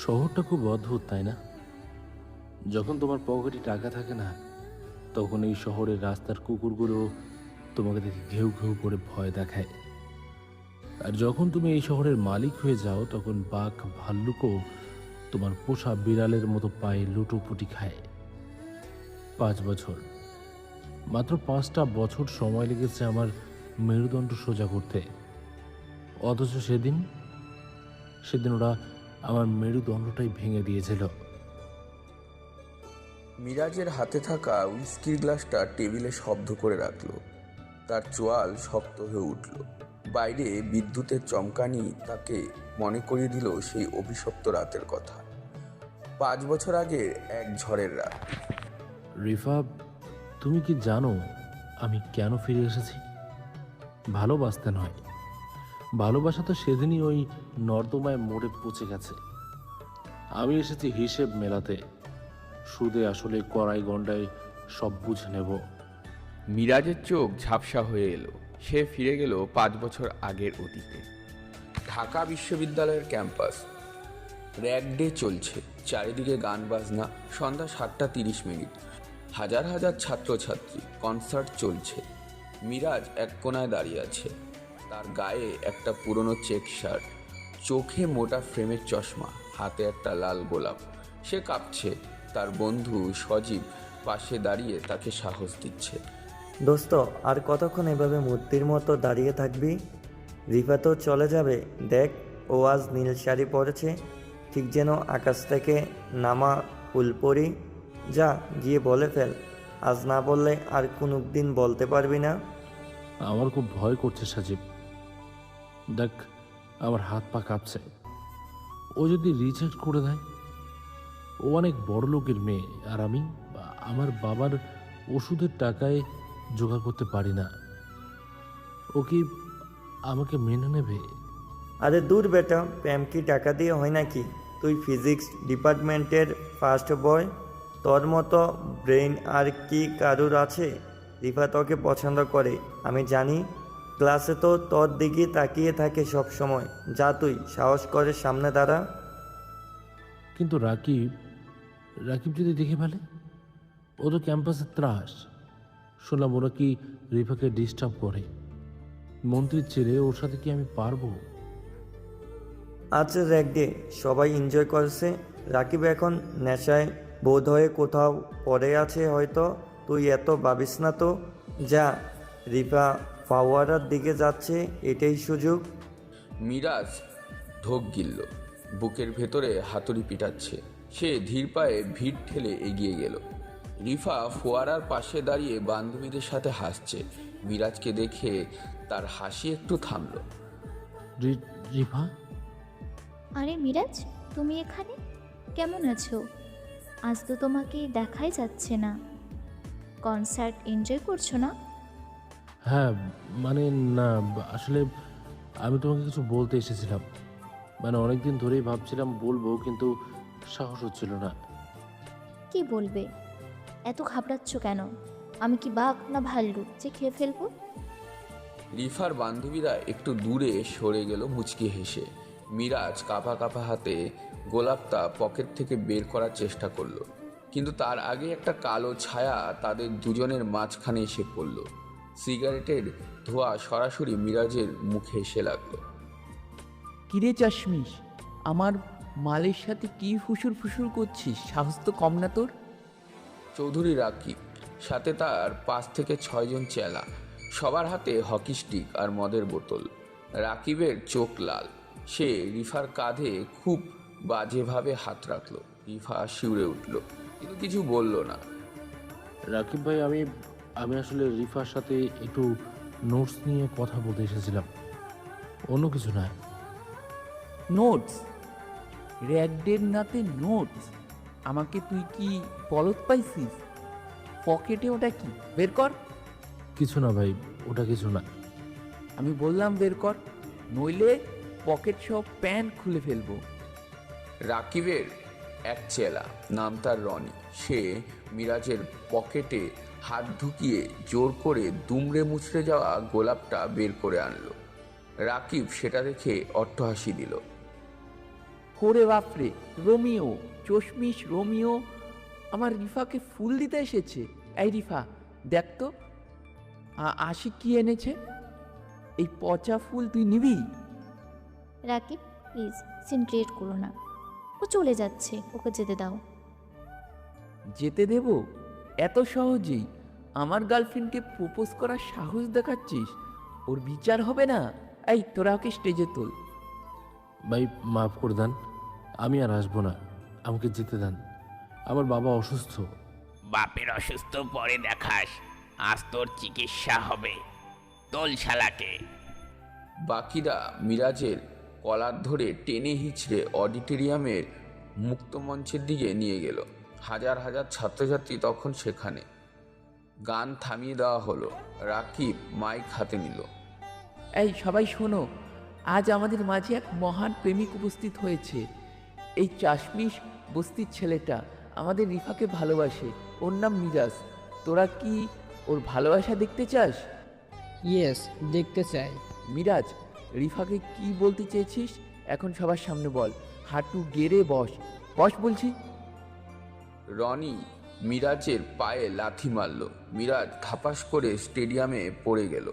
শহরটা খুব অদ্ভুত, তাই না? যখন তোমার পকেটে টাকা থাকে না, তখন এই শহরের রাস্তার কুকুরগুলো তোমাকে দেখে ঘেউ ঘেউ করে ভয় দেখায়। আর যখন তুমি এই শহরের মালিক হয়ে যাও, তখন বাঘ ভাল্লুকও তোমার পোষা বিড়ালের মতো পায়ে লুটোপুটি খায়। 5 বছর, মাত্র 5টা বছর সময় লেগেছে আমার মেরুদণ্ড সোজা করতে। অথচ সেদিন সেদিন ওরা আমার মেরুদণ্ডটাই ভেঙে দিয়েছিল। মিরাজের হাতে থাকা উইস্কির গ্লাসটা টেবিলে শব্দ করে রাখল। তার চোয়াল শক্ত হয়ে উঠল। বাইরে বিদ্যুতের চমকানি তাকে মনে করিয়ে দিল সেই অভিশপ্ত রাতের কথা। 5 বছর আগের এক ঝড়ের রাত। রিফা, তুমি কি জানো আমি কেন ফিরে এসেছি? ভালোবাসতে নয়, ভালোবাসা তো সেদিনই ওই নর্দমায় মরে পচে গেছে। আমি এসেছি হিসেব মেলাতে, সুদে আসলে কড়াই গন্ডায় সব বুঝে নেব। মিরাজের চোখ ঝাপসা হয়ে এলো। সে ফিরে গেল 5 বছর আগের অতীতে। ঢাকা বিশ্ববিদ্যালয়ের ক্যাম্পাস। র্যাগ ডে চলছে, চারিদিকে গান বাজনা। সন্ধ্যা 7:30। হাজার হাজার ছাত্রছাত্রী, কনসার্ট চলছে। মিরাজ এক কোনায় দাঁড়িয়ে আছে। তার গায়ে একটা পুরনো চেক শার্ট, চোখে মোটা ফ্রেমের চশমা, হাতে একটা লাল গোলাপ। সে কাঁপছে। তার বন্ধু সজীব পাশে দাঁড়িয়ে তাকে সাহস দিচ্ছে। দোস্ত, আর কতক্ষণ এভাবে মূর্তির মতো দাঁড়িয়ে থাকবি? রিফা তো চলে যাবে। দেখ, ও আজ নীল শাড়ি পরেছে, ঠিক যেন আকাশ থেকে নামা ফুলপরি। যা গিয়ে বলে ফেল। আজ না বললে আর কোনো দিন বলতে পারবি না। আমার খুব ভয় করছে সাজিব। দেখ, আমার হাত পা কাঁপছে। ও যদি রিজেক্ট করে দেয়? ও অনেক বড় লোকের মেয়ে, আর আমি আমার বাবার ওষুধের টাকায় জোগাড় করতে পারি না। ও কি আমাকে মেনে নেবে? আরে দূর বেটা, প্রেম কি টাকা দিয়ে হয় নাকি? তুই ফিজিক্স ডিপার্টমেন্টের ফার্স্ট বয়, তোর মতো ব্রেন আর কি কারুর আছে? রিফা তোকে পছন্দ করে, আমি জানি। ক্লাসে তো তোর দিকে তাকিয়ে থাকে সব সময়। যা, তুই সাহস করে সামনে দাঁড়া। কিন্তু রাকিব, রাকিব যদি দেখে ফেলে? ও তো ক্যাম্পাসের ত্রাস। শুনলাম ওরা কি রিফাকে ডিস্টার্ব করে। মন্ত্রীর ছেলে, ওর সাথে কি আমি পারবো? আচ্ছা র্যাক ডে, সবাই এনজয় করছে। রাকিব এখন নেশায় বোধ হয়ে কোথাও পড়ে আছে হয়তো। তুই এত ভাবিস না তো। যা, রিফা ফাওয়ারার দিকে যাচ্ছে, এটাই সুযোগ। মিরাজ ঢোক গিলল, বুকের ভেতরে হাতুড়ি পিটাচ্ছে। সে ধীর পায়ে ভিড় ঠেলে এগিয়ে গেল। রিফা ফোয়ারার পাশে দাঁড়িয়ে বান্ধবীদের সাথে হাসছে। মিরাজকে দেখে তার হাসি একটু থামল। রিফা, আরে মিরাজ, তুমি এখানে? কেমন আছো? আজ তো তোমাকে দেখাই যাচ্ছে না। কনসার্ট এনজয় করছো না? হ্যাঁ, মানে না, আসলে আমি তোমাকে কিছু বলতে এসেছিলাম। মানে অনেকদিন ধরেই ভাবছিলাম বলবো, কিন্তু সাহস হচ্ছিল না। কি বলবে? এত ঘাবড়াচ্ছ কেন? আমি কি বাঘ না ভাল্লুক যে খেয়ে ফেলবো? রিফার বান্ধবীরা একটু দূরে সরে গেল মুচকি হেসে। মিরাজ কাঁপা কাঁপা হাতে গোলাপটা পকেট থেকে বের করার চেষ্টা করলো, কিন্তু তার আগে একটা কালো ছায়া তাদের দুজনের মাঝখানে এসে পড়ল। সিগারেটের ধোঁয়া সরাসরি মিরাজের মুখে এসে লাগলো। কিরে চাশমিশ, আমার মালের সাথে কি ফুসুর ফুসুর করছিস? সাহস তো কম না তোর? চৌধুরী রাকিব, সাথে তার 5 থেকে 6 জন চেলা, সবার হাতে হকি স্টিক আর মদের বোতল। রাকিবের চোখ লাল। সে রিফার কাঁধে খুব বাজেভাবে হাত রাখলো। রিফা শিউরে উঠল, কিন্তু কিছু বলল না। রাকিব ভাই, আমি আমি আসলে রিফার সাথে একটু নোটস নিয়ে কথা বলতে এসেছিলাম, অন্য কিছু নয়। নোটস? র্যাগডের নাতে নোটস? আমাকে তুই কি বলত পাইছিস? পকেটে ওটা কি? বের কর। কিছু না ভাই, ওটা কিছু না। আমি বললাম বের কর, নইলে পকেট সব প্যান্ট খুলে ফেলবো। রাকিবের এক চেলা, নাম তার রনি। সে মিরাজের পকেটে হাত ঢুকিয়ে জোর করে দুমড়ে মুচড়ে যাওয়া গোলাপটা বের করে আনলো। রাকিব সেটা দেখে অট্টহাসি দিল। ওরে বাপরে, রোমিও, চশমিশ রোমিও আমার রিফাকে ফুল দিতে এসেছে। এই রিফা, দেখ তো আশিক কি এনেছে। এই পচা ফুল তুই নিবি? রাকিব প্লিজ সিন ক্রিয়েট করো না, ও চলে যাচ্ছে, ওকে যেতে দাও। যেতে দেব? এত সহজেই আমার গার্লফ্রেন্ডকে প্রপোজ করার সাহস দেখাচ্ছিস? ওর বিচার হবে না? এই তোরা ওকে স্টেজে তোল। ভাই মাফ করে দেন, আমি আর আসবো না, আমাকে যেতে দেন, আমার বাবা অসুস্থ। বাপের অসুস্থ পরে দেখাস, আজ তোর চিকিৎসা হবে। তোল শালাকে। বাকিরা মিরাজের কলার ধরে টেনে হিঁচড়ে অডিটোরিয়ামের মুক্তমঞ্চের দিকে নিয়ে গেল। হাজার হাজার ছাত্রছাত্রী তখন সেখানে। গান থামিয়ে দেওয়া হলো। রাকিব মাইক হাতে নিল। এই সবাই শোনো, আজ আমাদের মাঝে এক মহান প্রেমিক উপস্থিত হয়েছে। এই চাশমিশ বস্তির ছেলেটা আমাদের রিফাকে ভালোবাসে। ওর নাম মিরাজ। তোরা কি ওর ভালোবাসা দেখতে চাস? ইয়েস, দেখতে চাই। মিরাজ, রিফাকে কি বলতে চেয়েছিস এখন সবার সামনে বল। হাঁটু গেড়ে বস, বস বলছি। রনি মিরাজের পায়ে লাথি মারল। মিরাজ খাপাস করে স্টেডিয়ামে পড়ে গেল।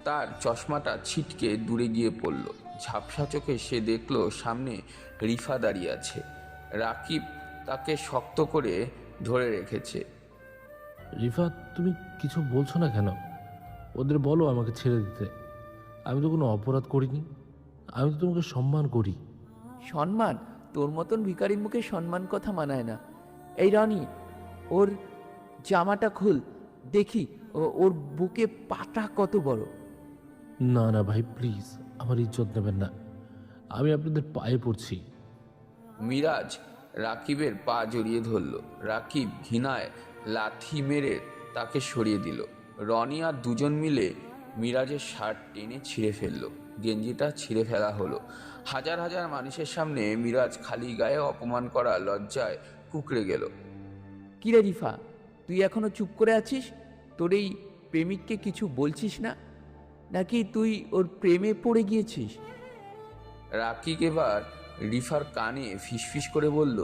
তার চশমাটা ছিটকে দূরে গিয়ে পড়ল। ঝাপসা চোখে সে দেখল সামনে রিফা দাঁড়িয়ে আছে। রাকিব তাকে শক্ত করে ধরে রেখেছে। রিফা, তুমি কিছু বলছো না কেন? ওদের বলো আমাকে ছেড়ে দিতে, আমি তো কোনো অপরাধ করিনি, আমি তো তোমাকে সম্মান করি। সম্মান? তোর মতন ভিখারির মুখে সম্মান কথা মানায় না। এই রনি, ওর জামাটা খুল দেখি, ওর বুকে পাটা কত বড়। না না ভাই, প্লিজ আমার ইজ্জত নেবেন না, আমি আপনাদের পায়ে পড়ছি। মিরাজ রাকিবের পা জড়িয়ে ধরল। রাকিব ঘৃণায় লাথি মেরে তাকে সরিয়ে দিল। রনি আর দুজন মিলে মিরাজের শার্ট টেনে ছিঁড়ে ফেলল। গেঞ্জিটা ছিঁড়ে ফেলা হলো। হাজার হাজার মানুষের সামনে মিরাজ খালি গায়ে অপমান করা লজ্জায় কুঁকড়ে গেল। কিরে রিফা, তুই এখনো চুপ করে আছিস? তোর এই প্রেমিককে কিছু বলছিস না, নাকি তুই ওর প্রেমে পড়ে গিয়েছিস? রাকিব এবার রিফার কানে ফিসফিস করে বলল,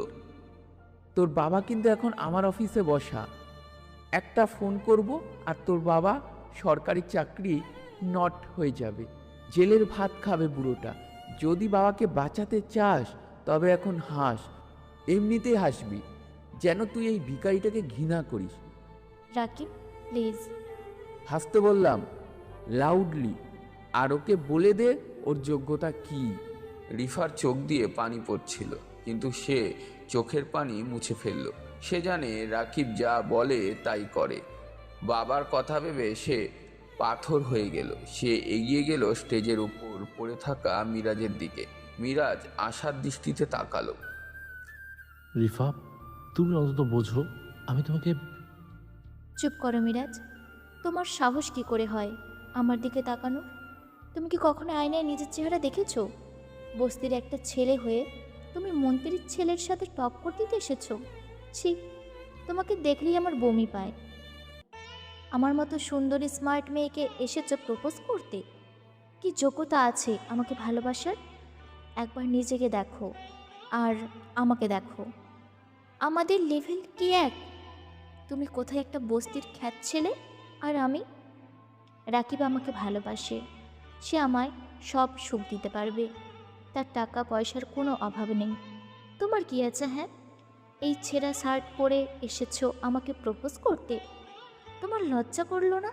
তোর বাবা কিন্তু এখন আমার অফিসে বসা। একটা ফোন করব আর তোর বাবা সরকারি চাকরি নট হয়ে যাবে, জেলের ভাত খাবে বুড়োটা। যদি বাবাকে বাঁচাতে চাস তবে এখন হাস, এমনিতেই হাসবি, যেন তুই এই ভিখারিটাকে ঘৃণা করিস। রাকিব প্লিজ। হাসতে বললাম লাউডলি, আর ওকে বলে দে ওর যোগ্যতা কি। রিফার চোখ দিয়ে পানি পড়ছিল, কিন্তু সে চোখের পানি মুছে ফেলল। সে জানে রাকিব যা বলে তাই করে। বাবার কথা ভেবে সে পাথর হয়ে গেল। সে এগিয়ে গেল স্টেজের উপর পড়ে থাকা মিরাজের দিকে। মিরাজ আশার দৃষ্টিতে তাকালো। রিফা, তুমি অন্তত বোঝো, আমি তোমাকে। চুপ করো মিরাজ, তোমার সাহস কি করে হয় আমার দিকে তাকানো? তুমি কি কখনো আয়নায় নিজের চেহারা দেখেছো? বস্তির একটা ছেলে হয়ে তুমি মন্ত্রীর ছেলের সাথে টক্কর দিতে এসেছো? ছি, তোমাকে দেখলেই আমার বমি পায়। আমার মতো সুন্দরী স্মার্ট মেয়েকে এসেছো প্রপোজ করতে? কি যোগ্যতা আছে আমাকে ভালোবাসার? একবার নিজেকে দেখো আর আমাকে দেখো, আমাদের লেভেল কি এক? তুমি কোথায় একটা বস্তির খ্যাত ছেলে, আর আমি। রাকিব আমাকে ভালোবাসে, সে আমায় সব সুখ দিতে পারবে, তার টাকা পয়সার কোনো অভাব নেই। তোমার কি আছে? হ্যাঁ, এই ছেঁড়া শার্ট পরে এসেছো আমাকে প্রপোজ করতে? তোমার লজ্জা করলো না?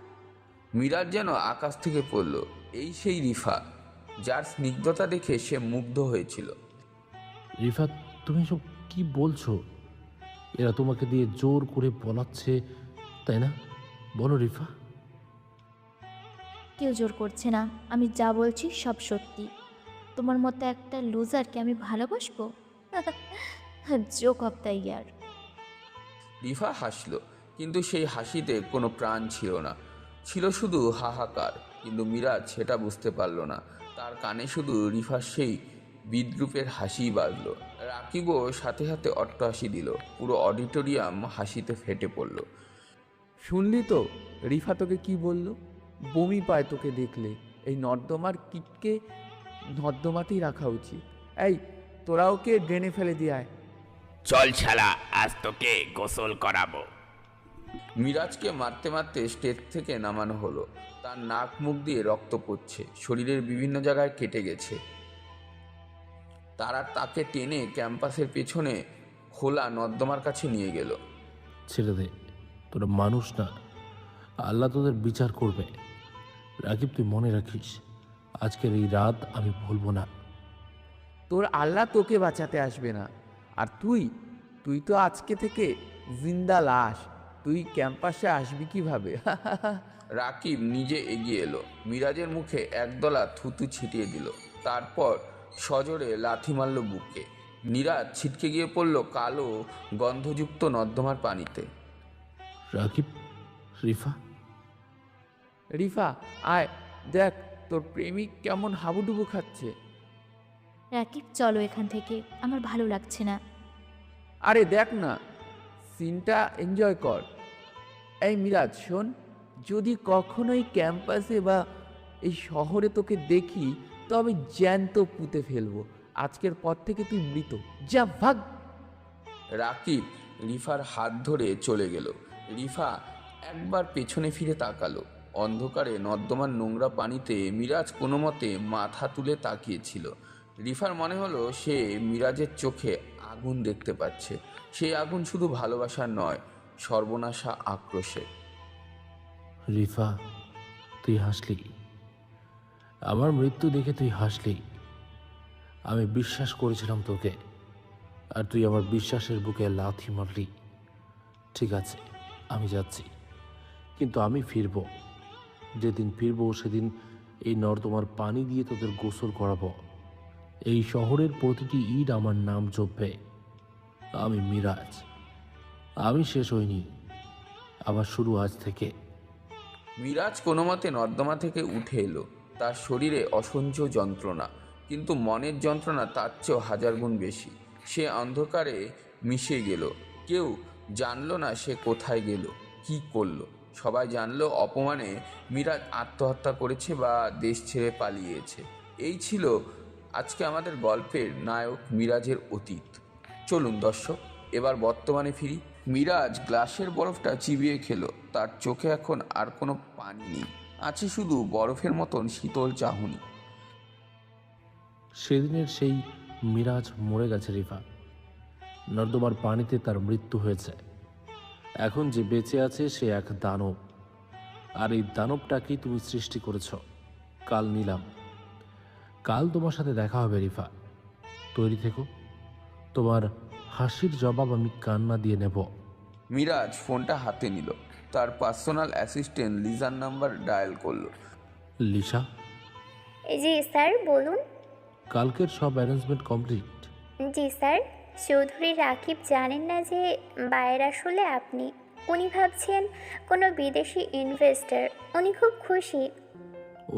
মিরাজ যেন আকাশ থেকে পড়ল। এই সেই রিফা, যার স্নিগ্ধতা দেখে সে মুগ্ধ হয়েছিল। রিফা, তুমি সব কি বলছো? এরা তোমাকে দিয়ে জোর করে বলাচ্ছে, তাই না? বলো রিফা। কেউ জোর করছে না, আমি যা বলছি সব সত্যি। তোমার মতো একটা লুজারকে আমি ভালোবাসবো? Joke of the year. Rifa হাসল, কিন্তু সেই হাসিতে কোনো প্রাণ ছিল না, ছিল শুধু হাহাকার। কিন্তু মিরাজ সেটা বুঝতে পারল না। তার কানে শুধু রিফার সেই বিদ্রূপের হাসিই বাজল। রাকিবও সাথে সাথে অট্টহাসি দিল। পুরো অডিটোরিয়াম হাসিতে ফেটে পড়ল। শুনলি তো রিফা তোকে কি বলল? বমি পায় তোকে দেখলে। এই নর্দমার কিটকে নর্দমাতেই রাখা উচিত। এই তোরা ওকে ড্রেনে ফেলে দিয়ে আয়। চল শালা, আজ তোকে গোসল করাবো। মিরাজকে মারতে মারতে স্টেজ থেকে নামানো হলো। তার নাক মুখ দিয়ে রক্ত পড়ছে, শরীরের বিভিন্ন জায়গায় কেটে গেছে। তারা তাকে টেনে ক্যাম্পাসের পেছনে খোলা নর্দমার কাছে নিয়ে গেল। ছেড়ে দে, তোরা মানুষ না, আল্লাহ তোদের বিচার করবে। রাকিব, তুই মনে রাখিস, আজকের এই রাত আমি ভুলবো না। তোর আল্লাহ তোকে বাঁচাতে আসবে না। আর তুই তো আজকে থেকে জিন্দা লাশ। তুই ক্যাম্পাসে আসবি কিভাবে? রাকিব নিজে এগিয়ে এলো, মিরাজের মুখে একদলা থুতু ছিটিয়ে দিল, তারপর সজোরে লাথি মারল বুকে। মিরাজ ছিটকে গিয়ে পড়ল কালো গন্ধযুক্ত নর্দমার পানিতে। রাকিব, রিফা, রিফা আয়, দেখ তোর প্রেমিক কেমন হাবুডুবু খাচ্ছে। রাকিব, চলো এখান থেকে, আমার ভালো লাগছে না। আরে দেখ না, সিনটা এনজয় কর। এই মিরাজ শোন, যদি কখনোই ক্যাম্পাসে বা এই শহরে তোকে দেখি তবে জ্যান্ত পুঁতে ফেলবো। আজকের পর থেকে তুই মৃত, যা ভাগ। রাকিব রিফার হাত ধরে চলে গেল। রিফা একবার পেছনে ফিরে তাকালো। অন্ধকারে নর্দমার নোংরা পানিতে মিরাজ কোনো মতে মাথা তুলে তাকিয়েছিল। রিফার মনে হলো সে মিরাজের চোখে আগুন দেখতে পাচ্ছে। সেই আগুন শুধু ভালোবাসার নয়, সর্বনাশা আক্রোশে। রিফা, তুই হাসলি, আমার মৃত্যু দেখে তুই হাসলি। আমি বিশ্বাস করেছিলাম তোকে, আর তুই আমার বিশ্বাসের বুকে লাথি মারলি। ঠিক আছে, আমি যাচ্ছি, কিন্তু আমি ফিরব। যেদিন ফিরব সেদিন এই নর্দমার পানি দিয়ে তোদের গোসল করাবো। এই শহরের প্রতিটি ইট আমার নাম জপবে। আমি মিরাজ, আমি শেষ হইনি, আবার শুরু আজ থেকে। মিরাজ কোনো মতে নর্দমা থেকে উঠে এলো। তার শরীরে অসহ্য যন্ত্রণা, কিন্তু মনের যন্ত্রণা তার চেয়েও হাজার গুণ বেশি। সে অন্ধকারে মিশে গেল। কেউ জানলো না সে কোথায় গেল, কি করলো। সবাই জানলো অপমানে মিরাজ আত্মহত্যা করেছে বা দেশ ছেড়ে পালিয়েছে। এই ছিল আজকে আমাদের গল্পের নায়ক মিরাজের অতীত। চলুন দর্শক, এবার বর্তমানে ফিরি। মিরাজ গ্লাসের বরফটা চিবিয়ে খেলো। তার চোখে এখন আর কোনো পানি নেই, আছে শুধু বরফের মতন শীতল চাহনি। সেদিনের সেই মিরাজ মরে গেছে রিফা। নর্দমার পানিতে তার মৃত্যু হয়েছে। এখন যে বেঁচে আছে সে এক দানব, আর এই দানবটাকেই তুমি সৃষ্টি করেছ। কাল নিলাম, কাল তোমার সাথে দেখা হবে রিফা, তৈরি থেকো। তোমার হাসির জবাব আমি কান্না দিয়ে নেব। মিরাজ ফোনটা হাতে নিল। তার পার্সোনাল অ্যাসিস্ট্যান্ট লিজার নাম্বার ডায়াল করলো। লিসা, জি স্যার, বলুন। কালকের সব অ্যারেঞ্জমেন্ট কমপ্লিট? জি স্যার, চৌধুরী রাকিব জানেন না যে বায়ের আসলে আপনি। উনি ভাবছেন কোনো বিদেশি ইনভেস্টর। উনি খুব খুশি।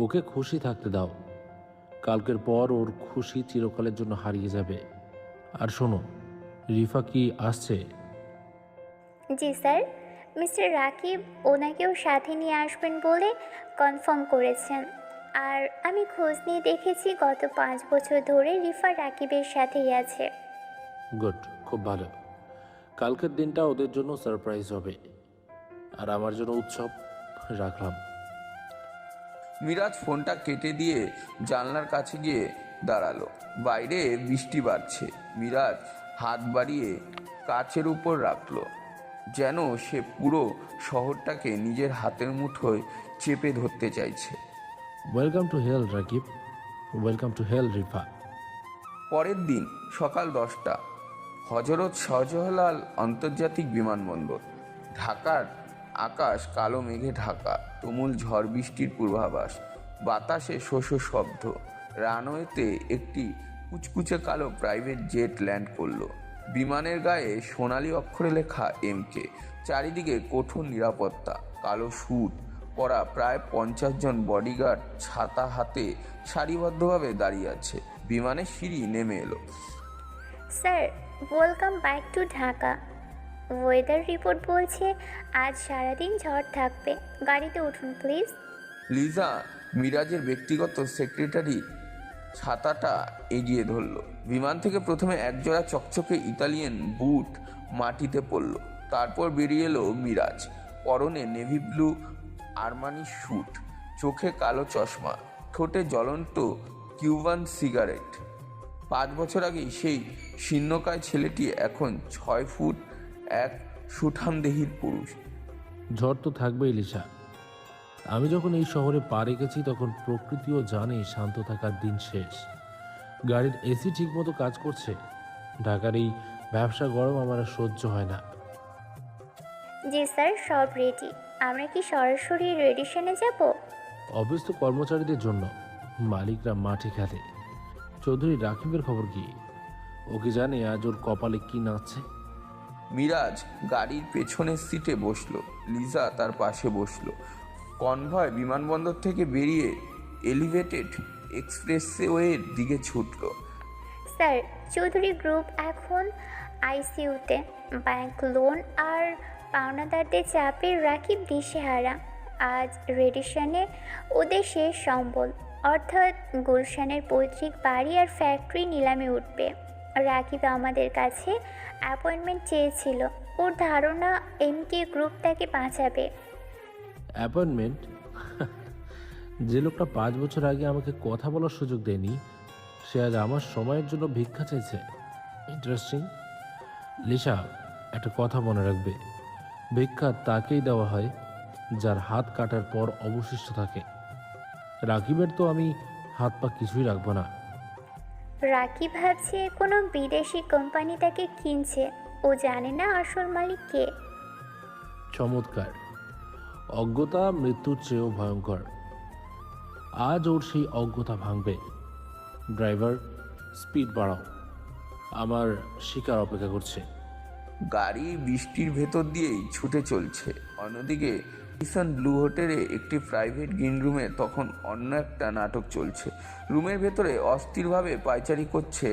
ওকে খুশি থাকতে দাও, কালকের পর ওর খুশি চিরকালের জন্য হারিয়ে যাবে। আর শোনো, রিফা কি আসছে? জি স্যার, মিস্টার রাকিব ওনাকেও সাথে নিয়ে আসবেন বলে কনফার্ম করেছেন। আর আমি খোঁজ নিয়ে দেখেছি গত 5 বছর ধরে রিফা রাকিবের সাথেই আছে। গুড, খুব ভালো। কালকের দিনটা ওদের জন্য সারপ্রাইজ হবে, আর আমার জন্য উৎসব। রাখলাম। মিরাজ ফোনটা কেটে দিয়ে জানলার কাছে গিয়ে দাঁড়ালো। বাইরে বৃষ্টি বাড়ছে। মিরাজ হাত বাড়িয়ে কাচের উপর রাখলো, যেন সে পুরো শহরটাকে নিজের হাতের মুঠোয় চেপে ধরতে চাইছে। Welcome to hell Rakib, welcome to hell Rifa. পরের দিন সকাল 10টা, হজরত শাহজালাল আন্তর্জাতিক বিমানবন্দর। ঢাকার আকাশ কালো মেঘে ঢাকা, তুমুল ঝড় বৃষ্টির পূর্বাভাস। বাতাসে শোষ শব্দ। রানওয়েতে একটি কুচকুচে কালো প্রাইভেট জেট ল্যান্ড করলো। বিমানের গায়ে সোনালি অক্ষরে লেখা MK। চারিদিকে কঠোর নিরাপত্তা। কালো স্যুট পরা প্রায় 50 জন বডিগার্ড ছাতা হাতে সারিবদ্ধভাবে দাঁড়িয়ে আছে। বিমানের সিঁড়ি নেমে এলো। Sir, welcome back to Dhaka. Weather report বলছে আজ সারাদিন ঝড় থাকবে। গাড়িতে উঠুন প্লিজ। লিজা, মিরাজের ব্যক্তিগত সেক্রেটারি, ছাতাটা এগিয়ে ধরল। বিমান থেকে প্রথমে একজোড়া চকচকে ইতালিয়ান বুট মাটিতে পড়ল। তারপর বেরিয়ে এলো মিরাজ, পরনে নেভি ব্লু আরমানি স্যুট, চোখে কালো চশমা, ঠোঁটে জ্বলন্ত কিউবান সিগারেট। 5 বছর আগেই সেই শীর্ণকায় ছেলেটি এখন 6 ফুট 1 সুঠামদেহীর পুরুষ। ঝড় তো থাকবেই লিসা। আমি যখন এই শহরে পা রেখেছি তখন প্রকৃতিও জানে শান্ত থাকার দিন শেষ। গাড়ির এসি ঠিকমতো কাজ করছে। ঢাকার এই ব্যবসা গরম আমার আর সহ্য হয় না। জি স্যার, সব রেডি। আমরা কি সরাসরি রেডিশনে যাব? অভ্যস্ত কর্মচারীদের জন্য, মালিকরা মাঠে খেলে। চৌধুরী রাকিবের খবর কি? ও কি জানে আজ ওর কপালে কি নাচছে? মিরাজ গাড়ির পেছনের সিটে বসলো, লিজা তার পাশে বসলো। কনভয় বিমানবন্দর থেকে বেরিয়ে এলিভেটেড এক্সপ্রেসওয়ের দিকে ছুটল। স্যার, চৌধুরী গ্রুপ এখন আইসিইউতে। ব্যাংক লোন আর পাওনাদারদের চাপে রাকিব দিশেহারা। আজ রেডিশনে ওদের শেষ সম্বল, অর্থাৎ গুলশানের পৈতৃক বাড়ি আর ফ্যাক্টরি নিলামে উঠবে। রাকিব আমাদের কাছে অ্যাপয়েন্টমেন্ট চেয়েছিল। ওর ধারণা এমকে গ্রুপ তাকে বাঁচাবে। অ্যাপয়েন্টমেন্ট? যে লোকটা 5 বছর আগে আমাকে কথা বলার সুযোগ দেয়নি, সে আজ আমার সময়ের জন্য ভিক্ষা চাইছে। ইন্টারেস্টিং। লিসা, একটা কথা মনে রাখবে, ভিক্ষা তাকেই দেওয়া হয় যার হাত কাটার পর অবশিষ্ট থাকে। রাকিবের তো আমি হাত পা কিছুই রাখবো না। রাকিব ভাবছে কোনো বিদেশি কোম্পানি তাকে কিনছে। ও জানে না আসল মালিক কে। চমৎকার। অজ্ঞতা মৃত্যুর চেয়েও ভয়ঙ্কর। আজ ওর সেই অজ্ঞতা ভাঙবে। ড্রাইভার, স্পিড বাড়াও, আমার শিকার অপেক্ষা করছে। গাড়ি বৃষ্টির ভেতর দিয়েই ছুটে চলছে। অন্যদিকে কিষান ব্লু হোটেলে একটি প্রাইভেট গ্রিন রুমে তখন অন্য একটা নাটক চলছে। রুমের ভেতরে অস্থিরভাবে পায়চারি করছে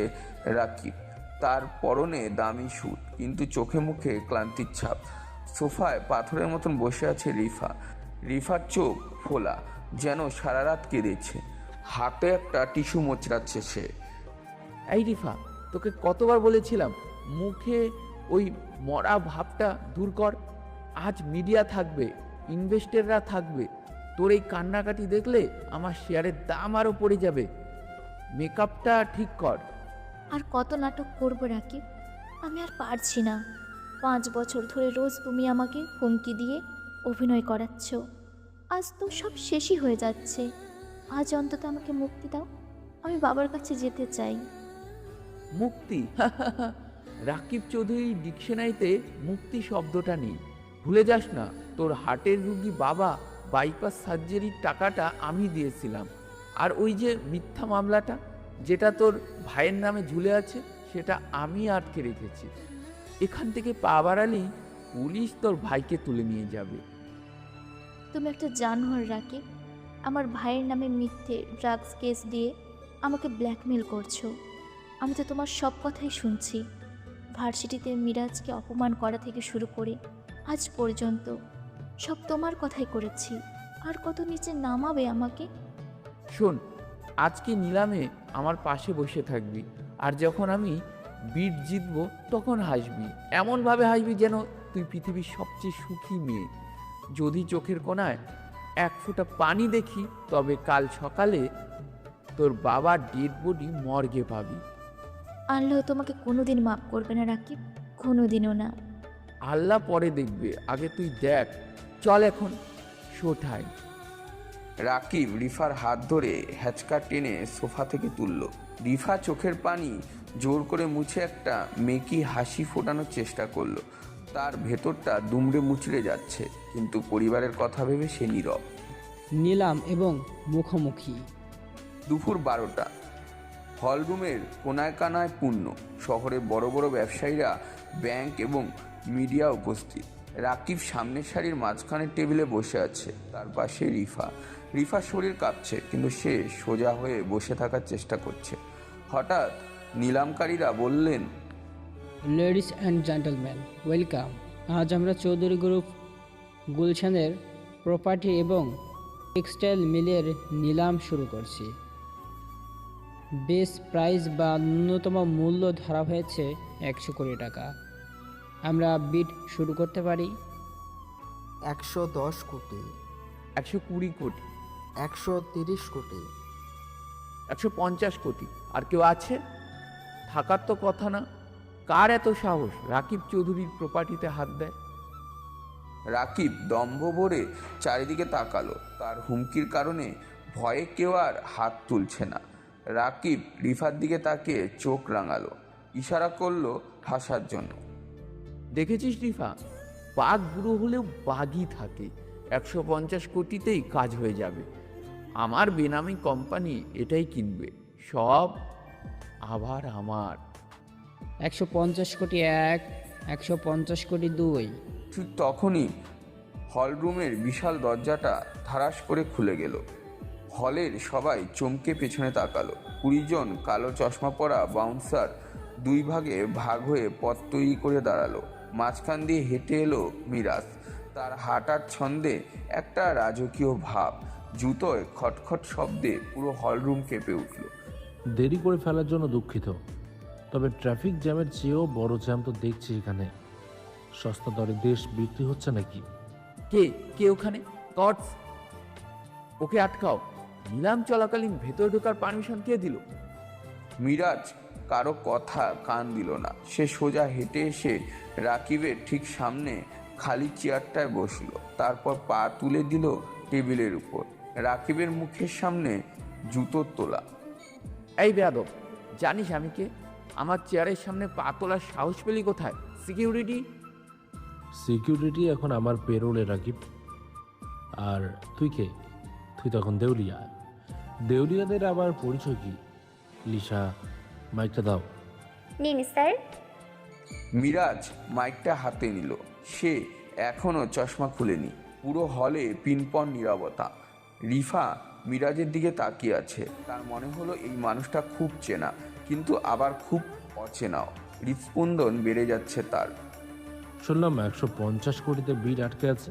রাকিব। তার পরনে দামি স্যুট, কিন্তু চোখে মুখে ক্লান্তির ছাপ। সোফায় পাথরের মতন বসে আছে রিফা। রিফার চোখ ফোলা, যেন সারা রাত কেঁদেছে। হাতে একটা টিস্যু মোচড়াচ্ছে সে। এই রিফা, তোকে কতবার বলেছিলাম মুখে ওই মরা ভাবটা দূর কর। আজ মিডিয়া থাকবে, ইনভেস্টররা থাকবে। তোর এই কান্নাকাটি দেখলে আমার শেয়ারের দাম আরও পড়ে যাবে। মেকআপটা ঠিক কর। আর কত নাটক করবো রাকিব? আমি আর পারছি না। 5 বছর ধরে রোজ তুমি আমাকে হুমকি দিয়ে অভিনয় করাচ্ছ। আজ তো সব শেষই হয়ে যাচ্ছে। আজ অন্তত আমাকে মুক্তি দাও। আমি বাবার কাছে যেতে চাই। মুক্তি? রাকিব চৌধুরী ডিকশনারিতে মুক্তি শব্দটা নেই। ভুলে যাস না, তোর হার্টের রুগী বাবা বাইপাস সার্জারির টাকাটা আমি দিয়েছিলাম। আর ওই যে মিথ্যা মামলাটা যেটা তোর ভাইয়ের নামে ঝুলে আছে, সেটা আমি আটকে রেখেছি। এখান থেকে পা বাড়ালেই পুলিশ তোর ভাইকে তুলে নিয়ে যাবে। তুমি একটা জানোয়ার রাকিব। আমার ভাইয়ের নামে মিথ্যে ড্রাগস কেস দিয়ে আমাকে ব্ল্যাকমেল করছো। আমি তো তোমার সব কথাই শুনছি। ভার্সিটিতে মিরাজকে অপমান করা থেকে শুরু করে আজ পর্যন্ত সব তোমার কথাই করেছি। আর কত নিচে নামাবে আমাকে? শোন, আজকে নিলামে আমার পাশে বসে থাকবি, আর যখন আমি বিট জিতবো তখন হাসবি। এমনভাবে হাসবি যেন তুই পৃথিবীর সবচেয়ে সুখী মেয়ে। যদি চোখের কোণায় 1 ফোঁটা পানি দেখি, তবে কাল সকালে তোর বাবার ডেড বডি মর্গে পাবি। আল্লাহ তোমাকে কোনোদিন মাফ করবে না রাকিব, কোনোদিনও না। আল্লাহ পরে দেখবে, আগে তুই দেখ। চল এখন, শো টাইম। রাকিব রিফার হাত ধরে হ্যাচকা টেনে সোফা থেকে তুলল। রিফা চোখের পানি জোর করে মুছে একটা মেকি হাসি ফোটানোর চেষ্টা করলো। তার ভেতরটা দুমড়ে মুচড়ে যাচ্ছে, কিন্তু পরিবারের কথা ভেবে সে নীরব। নিলাম এবং মুখোমুখি। দুপুর 12টা। হলরুমের কোনায় কানায় পূর্ণ। শহরে বড় বড় ব্যবসায়ীরা, ব্যাংক এবং মিডিয়া উপস্থিত। রাকিব সামনের সারির মাঝখানের টেবিলে বসে আছে, তার পাশে রিফা। রিফার শরীর কাঁপছে, কিন্তু সে সোজা হয়ে বসে থাকার চেষ্টা করছে। হঠাৎ নিলামকারীরা বললেন, লেডিস অ্যান্ড জেন্টলম্যান, ওয়েলকাম। আজ আমরা চৌধুরী গ্রুপ গুলশানের প্রপার্টি এবং টেক্সটাইল মিলের নিলাম শুরু করছি। বেস প্রাইস বা ন্যূনতম মূল্য ধরা হয়েছে 100 কোটি টাকা। আমরা বিড শুরু করতে পারি। 110 কোটি, 120 কোটি, 130 কোটি। 150 কোটি। আর কেউ আছে? থাকার তো কথা না। কার এত সাহস রাকিব চৌধুরীর প্রপার্টিতে হাত দেয়? রাকিব দম্ভ ভরে চারিদিকে তাকালো। তার হুমকির কারণে ভয়ে কেউ আর হাত তুলছে না। রাকিব রিফার দিকে তাকিয়ে চোখ রাঙালো, ইশারা করলো হাসার জন্য। দেখেছিস রিফা, বাঘ বুড়ো হলেও বাঘই থাকে। 150 কোটিতেই কাজ হয়ে যাবে। আমার বেনামি কোম্পানি এটাই কিনবে, সব আবার আমার। 150 কোটি 1, 150 কোটি 2। ঠিক তখনই হলরুমের বিশাল দরজাটা ধারাস করে খুলে গেল। হলের সবাই চমকে পেছনে তাকালো। 20 জন কালো চশমা পরা বাউন্সার দুই ভাগে ভাগ হয়ে পথ তৈরি করে দাঁড়ালো। মাঝখান দিয়ে হেঁটে এলো মিরাজ। তার হাঁটার ছন্দে একটা রাজকীয় ভাব। জুতোয় খটখট শব্দে পুরো হলরুম কেঁপে উঠল। দেরি করে ফেলার জন্য দুঃখিত, তবে ট্রাফিক জ্যামের চেয়েও বড় জ্যাম তো দেখছি এখানে। সস্তা দরে দেশ বিক্রি হচ্ছে নাকি? কে কে ওখানে? গডস, ওকে আটকাও। নিলাম চলাকালীন ভেতরে ঢোকার পারমিশন কে দিল? মিরাজ কারো কথা কান দিল না। সে সোজা হেঁটে এসে রাকিবের ঠিক সামনে খালি চেয়ারটায় বসলো। তারপর পা তুলে দিল টেবিলের উপর। রাকিবের মুখের সামনে জুতোর তোলা। এই বেয়াদব, জানিস আমি কে? আমার চেয়ারের সামনে পা তোলার সাহস পেলি কোথায়? সিকিউরিটি? সিকিউরিটি এখন আমার পেরোলে রাকিব। আর তুই কে? তুই তখন দেউলিয়া। দেউলিয়াদের আবার পরিচয় কি? লিসা, মাইকটা দাও। নিন স্যার। মিরাজ মাইকটা হাতে নিল। সে এখনো চশমা খুলেনি। পুরো হলে পিনপন নীরবতা। রিফা মিরাজের দিকে তাকিয়ে আছে। তার মনে হলো এই মানুষটা খুব চেনা, কিন্তু আবার খুব অচেনাও। হৃৎস্পন্দন বেড়ে যাচ্ছে তার। শুনলাম 150 কোটিতে বিড আটকে আছে।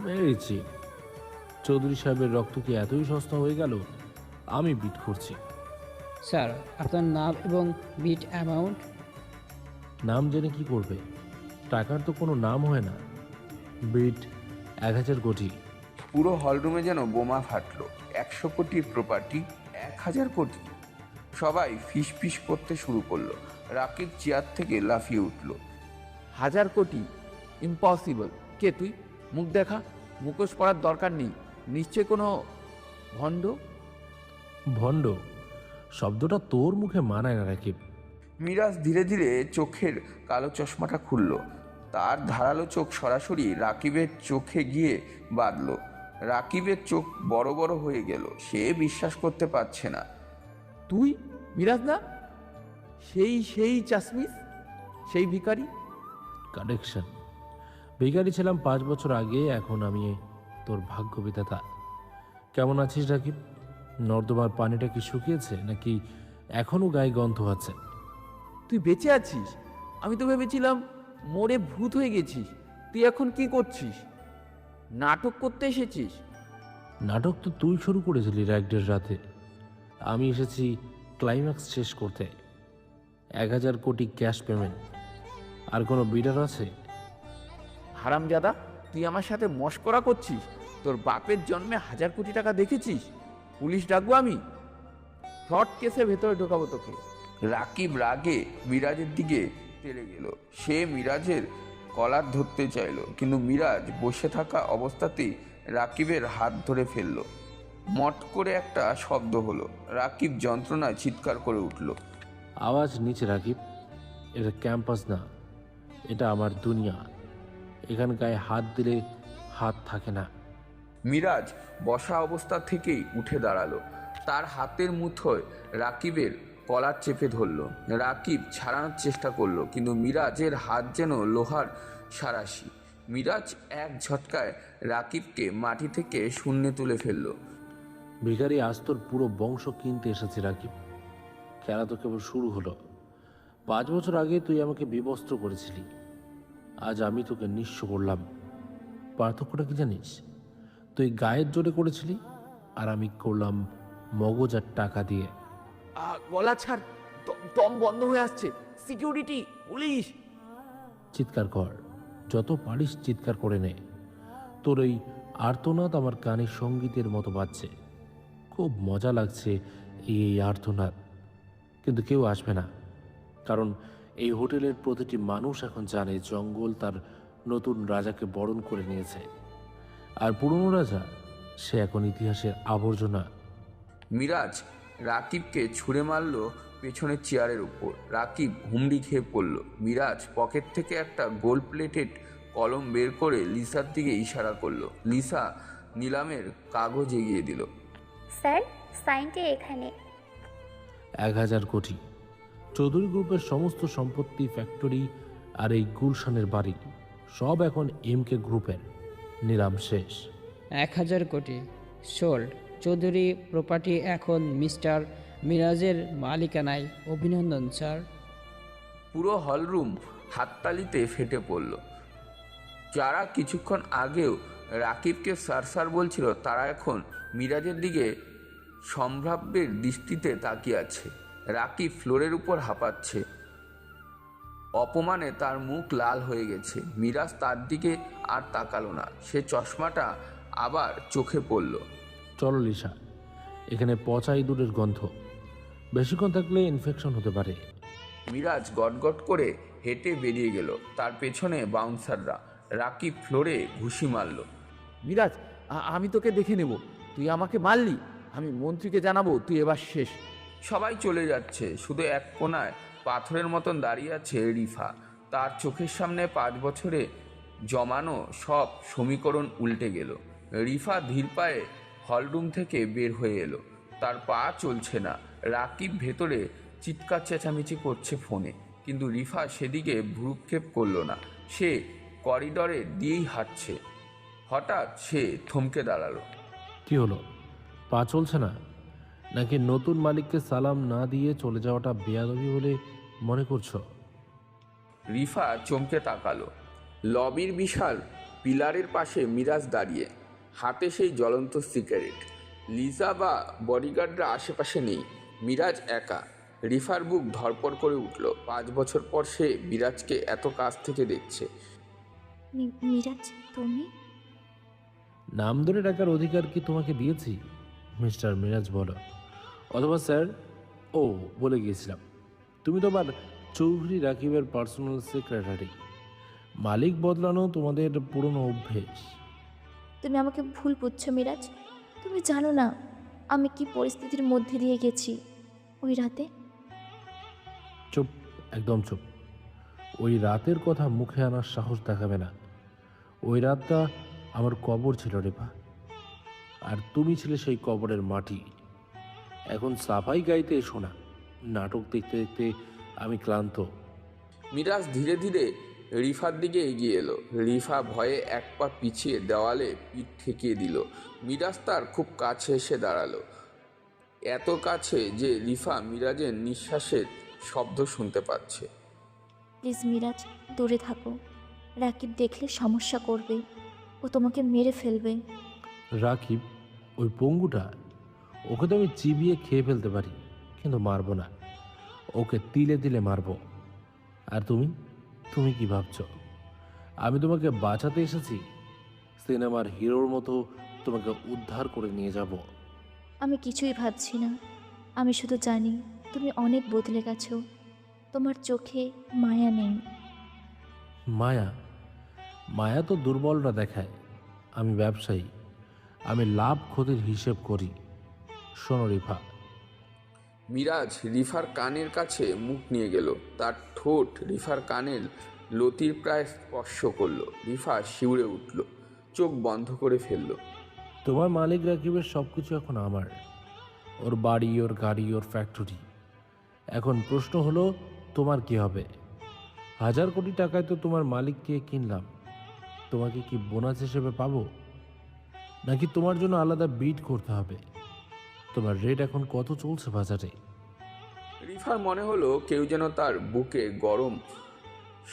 মেরেছি। চৌধুরী সাহেবের রক্ত কি এতই সস্তা হয়ে গেল? আমি বিট করছি। স্যার, আপনার নাম এবং বিড অ্যামাউন্ট? নাম জেনে কি করবে? টাকার তো কোনো নাম হয় না। বিট 1000 কোটি। পুরো হলরুমে যেন বোমা ফাটলো। 100 কোটির প্রপার্টি, 1000 কোটি। সবাই ফিস ফিস করতে শুরু করলো। রাকিব চেয়ার থেকে লাফিয়ে উঠল। 1000 কোটি? ইম্পসিবল। কে তুই? মুখ দেখা। মুখোশ পরার দরকার নেই। নিশ্চয় কোনো ভণ্ড। ভণ্ড শব্দটা তোর মুখে মানায় না রাকিব। মিরাজ ধীরে ধীরে চোখের কালো চশমাটা খুলল। তার ধারালো চোখ সরাসরি রাকিবের চোখে গিয়ে বাঁধল। রাকিবের চোখ বড় বড় হয়ে গেল। সে বিশ্বাস করতে পারছে না। তুই মিরাজ না? সেই চাশমিস, সেই ভিখারি? কানেকশন। ভিখারি ছিলাম 5 বছর আগে, এখন আমি তোর ভাগ্য বিধাতা। কেমন আছিস রাকিব? নর্দমার পানিটা কি শুকিয়েছে নাকি এখনো গায়ে গন্ধ আছে? তুই বেঁচে আছিস? আমি তো ভেবেছিলাম মরে ভূত হয়ে গেছিস। তুই এখন কি করছিস? নাটক করতে এসেছিস? নাটক তো তুই শুরু করেছিলি র্যাগডের রাতে। আমি এসেছি ক্লাইম্যাক্স শেষ করতে। 1000 কোটি ক্যাশ পেমেন্ট। আর কোনো বিডার আছে? হারামজাদা, তুই আমার সাথে মশকরা করছিস? তোর বাপের জন্মে 1000 কোটি টাকা দেখেছিস? পুলিশ ডাকবো আমি? ফ্রড কেসে ভেতরে ঢোকাবো তোকে। রাকিব রাগে মিরাজের দিকে তেড়ে গেল। সে মিরাজের কলার ধরতে চাইল, কিন্তু মিরাজ বসে থাকা অবস্থাতেই রাকিবের হাত ধরে ফেলল। মট করে একটা শব্দ হলো। রাকিব যন্ত্রণায় চিৎকার করে উঠল। আওয়াজ নিচে রাকিব। এটা ক্যাম্পাস না, এটা আমার দুনিয়া। এখানে গায়ে হাত দিলে হাত থাকে না। মিরাজ বসা অবস্থা থেকেই উঠে দাঁড়ালো। তার হাতের মুঠোয় রাকিবের কলার চেপে ধরল। রাকিব ছাড়ানোর চেষ্টা করলো, কিন্তু মিরাজের হাত যেন লোহার সারাশি। মিরাজ এক ঝটকায় রাকিবকে মাটি থেকে শূন্যে তুলে ফেলল। ভিখারি, আজ তোর পুরো বংশ কিনতে এসেছে রাকিব। খেলা তো কেবল শুরু হলো। 5 বছর আগে তুই আমাকে বিবস্ত্র করেছিলি, আজ আমি তোকে নিঃস্ব করলাম। পার্থক্যটা কি জানিস? তুই গায়ের জোরে করেছিলি, আর আমি করলাম মগজ আর টাকা দিয়ে। গলা ছাড়, দম বন্ধ হয়ে আসছে, সিকিউরিটি, পুলিশ। চিৎকার কর, যত পারিস চিৎকার করে নে। তোর এই আর্তনাদ আমার কানে সঙ্গীতের মতো বাজছে। খুব মজা লাগছে এই আর্তনাদ, কিন্তু কেউ আসবে না, কারণ এই হোটেলের প্রতিটি মানুষ এখন জানে জঙ্গল তার নতুন রাজাকে বরণ করে নিয়েছে। আর পুরনো রাজা, সে এখন ইতিহাসের আবর্জনা। মিরাজ রাকিবকে ছুঁড়ে মারল পেছনের চেয়ারের উপর। রাকিব হুমড়ি খেয়ে পড়ল। মিরাজ পকেট থেকে একটা গোল্ড প্লেটেড কলম বের করে লিসার দিকে ইশারা করলো। লিসা নিলামের কাগজ এগিয়ে দিল। স্যার, সাইনটা এখানে। 1000 কোটি। চৌধুরী গ্রুপের সমস্ত সম্পত্তি, ফ্যাক্টরি আর এই গুলশানের বাড়ি সব এখন এমকে গ্রুপের। নিলাম শেষ। 1000 কোটি সোল্ড। চৌধুরী প্রপার্টি এখন মিস্টার মিরাজের মালিকানায়। অভিনন্দন স্যার। পুরো হলরুম হাততালিতে ফেটে পড়ল। যারা কিছুক্ষণ আগেও রাকিবকে স্যার স্যার বলছিল, তারা এখন মিরাজের দিকে সম্ভাব্যের দৃষ্টিতে তাকিয়ে আছে। রাকিব ফ্লোরের উপর হাঁপাচ্ছে, অপমানে তার মুখ লাল হয়ে গেছে। মিরাজ তার দিকে আর তাকালো না। সে চশমাটা আবার চোখে পড়ল। চলো লিসা, এখানে পচা ইঁদুরের গন্ধ, বেশিক্ষণ থাকলে ইনফেকশন হতে পারে। মিরাজ গটগট করে হেঁটে বেরিয়ে গেল। তার পেছনে বাউন্সাররা। রাকিব ফ্লোরে ঘুষি মারল। মিরাজ, আমি তোকে দেখে নেব। তুই আমাকে মারলি, আমি মন্ত্রীকে জানাবো তুই এবার শেষ। সবাই চলে যাচ্ছে, শুধু এক কোণায় পাথরের মতন দাঁড়িয়ে আছে রিফা। তার চোখের সামনে 5 বছরে জমানো সব সমীকরণ উল্টে গেল। রিফা ধীর পায়ে হলরুম থেকে বের হয়ে এলো। তার পা চলছে না। রাকিব ভেতরে চিৎকার চেঁচামেচি করছে ফোনে, কিন্তু রিফা সেদিকে ভ্রুক্ষেপ করলো না। সে করিডরে দিয়েই হাঁটছে। হঠাৎ সে থমকে দাঁড়ালো। কি হলো? পা চলছে না? নাকি নতুন মালিককে সালাম না দিয়ে চলে যাওয়াটা বেয়াদবি বলে মনে করছো? রিফা চমকে তাকালো। লবির বিশাল পিলারের পাশে মিরাজ দাঁড়িয়ে, হাতে সেই জ্বলন্ত সিগারেট। লিজা বা বডিগার্ডরা আশেপাশে নেই। মিরাজ একা। রিফার বুক ধরপড় করে উঠল। 5 বছর পর সে মিরাজকে এত কাছ থেকে দেখছে। মিরাজ, তুমি? নাম ধরে ডাকার অধিকার কি তোমাকে দিয়েছি, মিস্টার মিরাজ বলো? অথবা স্যার? ও, বলে গিয়েছিলাম, তুমি তোমার চৌধুরী রাকিবের পার্সোনাল সেক্রেটারি। মালিক বদলানো তোমাদের পুরনো অভ্যেস। তুমি আমাকে ভুল বুঝছো মিরাজ। তুমি জানো না আমি কি পরিস্থিতির মধ্যে দিয়ে গেছি ওই রাতে। চুপ, একদম চুপ। ওই রাতের কথা মুখে আনার সাহস দেখাবে না। ওই রাতটা আমার কবর ছিল রেপা, আর তুমি ছিলে সেই কবরের মাটি। এখন সাফাই গাইতে এসো না। নাটক দেখতে দেখতে আমি ক্লান্ত। মিরাজ ধীরে ধীরে রিফার দিকে এগিয়ে এলো। রিফা ভয়ে এক পা পিছিয়ে দেওয়ালে পিঠ ঠেকিয়ে দিল। মিরাজ তার খুব কাছে এসে দাঁড়ালো, এত কাছে যে রিফা মিরাজের নিঃশ্বাসের শব্দ শুনতে পাচ্ছে। প্লিজ মিরাজ, দূরে থাকো। রাকিব দেখলে সমস্যা করবে, ও তোমাকে মেরে ফেলবে। রাকিব? ওই পঙ্গুটা? ওকে তো আমি চিবিয়ে খেয়ে ফেলতে পারি, কিন্তু মারবো না। ওকে তিলে তিলে মারবো। আর তুমি তুমি কি ভাবছ আমি তোমাকে বাঁচাতে এসেছি? সিনেমার হিরোর মতো তোমাকে উদ্ধার করে নিয়ে যাব? আমি কিছুই ভাবছি না। আমি শুধু জানি তুমি অনেক বদলে গেছো। তোমার চোখে মায়া নেই। মায়া? মায়া তো দুর্বলরা দেখায়। আমি ব্যবসায়ী, আমি লাভ ক্ষতির হিসেব করি। শোনো রিফা। মিরাজ রিফার কানের কাছে মুখ নিয়ে গেল। তার ঠোঁট রিফার কানের লতির প্রায় স্পর্শ করলো। রিফা শিউরে উঠল, চোখ বন্ধ করে ফেলল। তোমার মালিক রাকিবের সব কিছু এখন আমার। ওর বাড়ি, ওর গাড়ি, ওর ফ্যাক্টরি। এখন প্রশ্ন হলো, তোমার কি হবে? 1000 কোটি টাকায় তো তোমার মালিককে কিনলাম। তোমাকে কি বোনাস হিসেবে পাবো, নাকি তোমার জন্য আলাদা বিড করতে হবে? তোমার রেট এখন কত চলছে বাজারে? রিফার মনে হলো কেউ যেন তার বুকে গরম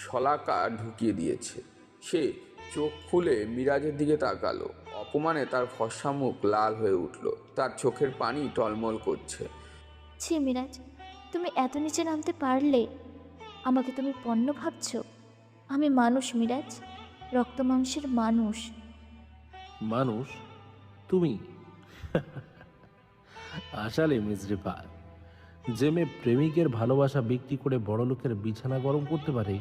শলাকা ঢুকিয়ে দিয়েছে। সে চোখ খুলে মিরাজের দিকে তাকালো। অপমানে তার ফর্সা মুখ লাল হয়ে উঠল। তার চোখের পানি টলমল করছে। ছি মিরাজ, তুমি এত নিচে নামতে পারলে? আমাকে তুমি পণ্য ভাবছো? আমি মানুষ মিরাজ, রক্ত মাংসের মানুষ। মানুষ? তুমি? আসলে মিস রিফা, যে মেয়ে প্রেমিকের ভালোবাসা বিক্রি করে বড় লোকের বিছানা গরম করতে পারে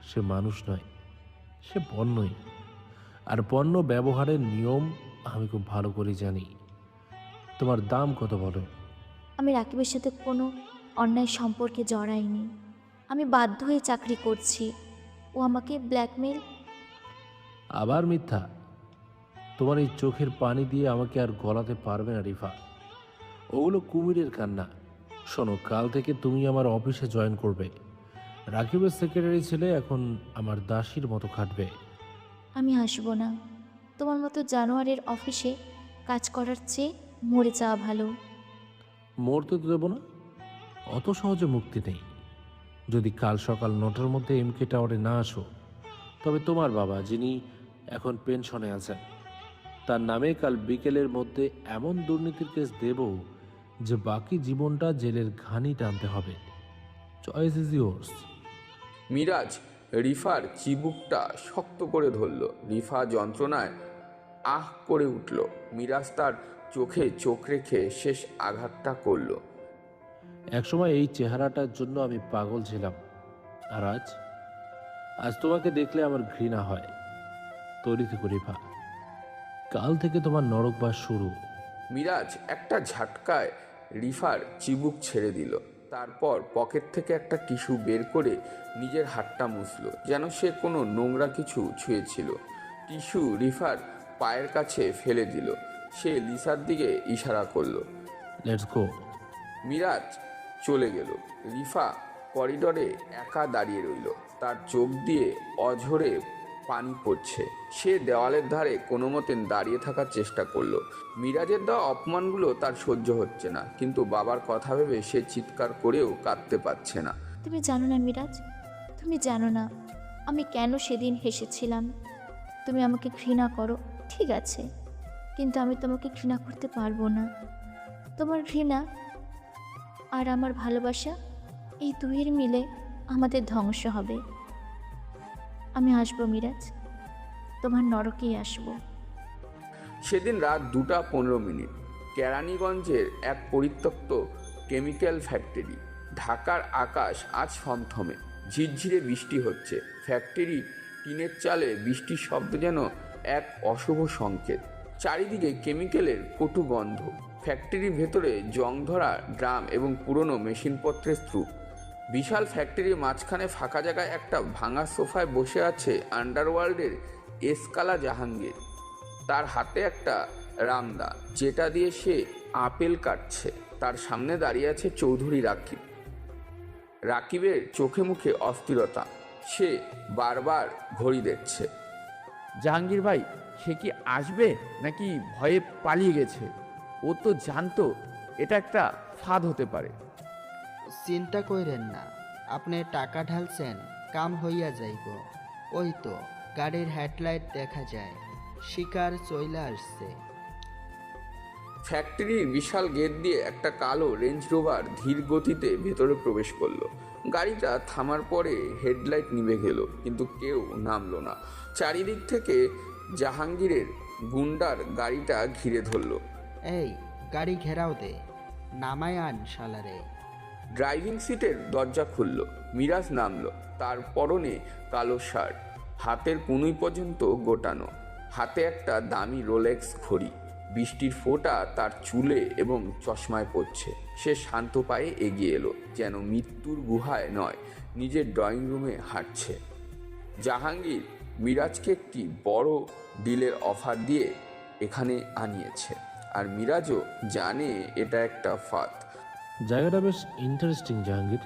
সে মানুষ নয়, সে পণ্যই। আর পণ্য ব্যবহারের নিয়ম আমি খুব ভালো করে জানি। তোমার দাম কত বলো? আমি রাকিবের সাথে কোনো অন্যায় সম্পর্কে জড়াইনি। আমি বাধ্য হয়ে চাকরি করছি। ও আমাকে ব্ল্যাকমেল। আবার মিথ্যা? তোমার এই চোখের পানি দিয়ে আমাকে আর গলাতে পারবে না রিফা। ওগুলো কুমিরের কান্না। শোনো, কাল থেকে তুমি আমার অফিসে জয়েন করবে। রাকিবের সেক্রেটারি ছেলে এখন আমার দাসীর মতো খাটবে। আমি আসবো না। তোমার মতো জানোয়ারের অফিসে কাজ করার চেয়ে মরে যাওয়া ভালো। মরতে তো দেবো না, অত সহজে মুক্তি নেই। যদি কাল সকাল 9টার মধ্যে MK টাওয়ারে না আসো, তবে তোমার বাবা, যিনি এখন পেনশনে আছেন, তার নামে কাল বিকেলের মধ্যে এমন দুর্নীতির কেস দেব যে বাকি জীবনটা জেলের ঘানি টানতে হবে। Choice is yours. মিরাজ রিফার চিবুকটা শক্ত করে ধরল। রিফা যন্ত্রণায় আহ করে উঠল। মিরাজ তার চোখে চোখ রেখে শেষ আঘাতটা করল। একসময় এই চেহারাটার জন্য আমি পাগল ছিলাম, আর আজ আজ তোমাকে দেখলে আমার ঘৃণা হয়। তৈরি থেকো রিফা, কাল থেকে তোমার নরকবাস শুরু। মিরাজ একটা ঝাটকায় রিফার চিবুক ছেড়ে দিল। তারপর পকেট থেকে একটা টিস্যু বের করে নিজের হাতটা মুছল, যেন সে কোনো নোংরা কিছু ছুঁয়েছিল। টিস্যু রিফার পায়ের কাছে ফেলে দিল। সে লিসার দিকে ইশারা করলো। Let's go. মিরাজ চলে গেল। রিফা করিডোরে একা দাঁড়িয়ে রইল। তার চোখ দিয়ে অঝরে পানি পড়ছে। সে দেওয়ালের ধারে কোনো মতে দাঁড়িয়ে থাকার চেষ্টা করলো। মিরাজের দেওয়া অপমানগুলো তার সহ্য হচ্ছে না, কিন্তু বাবার কথা ভেবে সে চিৎকার করেও কাঁদতে পারছে না। তুমি জানো না মিরাজ, তুমি জানো না আমি কেন সেদিন হেসেছিলাম। তুমি আমাকে ঘৃণা করো, ঠিক আছে, কিন্তু আমি তোমাকে ঘৃণা করতে পারবো না। তোমার ঘৃণা আর আমার ভালোবাসা, এই দুইয়ের মিলে আমাদের ধ্বংস হবে। আমি আসবো মিরাজ, তোমার নরকেই আসবো। সেদিন রাত 2:15 কেরানীগঞ্জের এক পরিত্যক্ত কেমিক্যাল ফ্যাক্টরি। ঢাকার আকাশ আজ থমথমে, ঝিরঝিরে বৃষ্টি হচ্ছে। ফ্যাক্টরি টিনের চালে বৃষ্টির শব্দ যেন এক অশুভ সংকেত। চারিদিকে কেমিক্যালের কটু গন্ধ। ফ্যাক্টরির ভেতরে জং ধরা ড্রাম এবং পুরনো মেশিনপত্রের স্তূপ। বিশাল ফ্যাক্টরির মাঝখানে ফাঁকা জায়গায় একটা ভাঙা সোফায় বসে আছে আন্ডারওয়ার্ল্ডের এসকালা জাহাঙ্গীর। তার হাতে একটা রামদা, যেটা দিয়ে সে আপেল কাটছে। তার সামনে দাঁড়িয়ে আছে চৌধুরী রাকিব। রাকিবের চোখে মুখে অস্থিরতা। সে বারবার ঘড়ি দেখছে। জাহাঙ্গীর ভাই, সে কি আসবে নাকি ভয়ে পালিয়ে গেছে? ও তো জানতো এটা একটা ফাঁদ হতে পারে। চিন্তা কইরেন না, আপনি টাকা ঢালছেন, কাম হইয়া যাইব। ওই তো গাড়ির হেডলাইট দেখা যায়, শিকার চইলা আসছে। ফ্যাক্টরির বিশাল গেট দিয়ে একটা কালো রেঞ্জ রোভার ধীর গতিতে ভেতরে প্রবেশ করলো। গাড়িটা থামার পরে হেডলাইট নিভে গেল, কিন্তু কেউ নামলো না। চারিদিক থেকে জাহাঙ্গীরের গুন্ডার গাড়িটা ঘিরে ধরলো। এই গাড়ি ঘেরাও দে, নামায় আন শালারে। ড্রাইভিং সিটের দরজা খুলল। মিরাজ নামলো। তার পরনে কালো শার্ট, হাতের কনুই পর্যন্ত গোটানো, হাতে একটা দামি রোলেক্স ঘড়ি। বৃষ্টির ফোঁটা তার চুলে এবং চশমায় পড়ছে। সে শান্ত পায়ে এগিয়ে এলো, যেন মৃত্যুর গুহায় নয়, নিজের ড্রয়িং রুমে হাঁটছে। জাহাঙ্গীর মিরাজকে একটি বড় ডিলের অফার দিয়ে এখানে আনিয়েছে, আর মিরাজও জানে এটা একটা ফাঁদ। জায়গাটা বেশ ইন্টারেস্টিং জাহাঙ্গীর।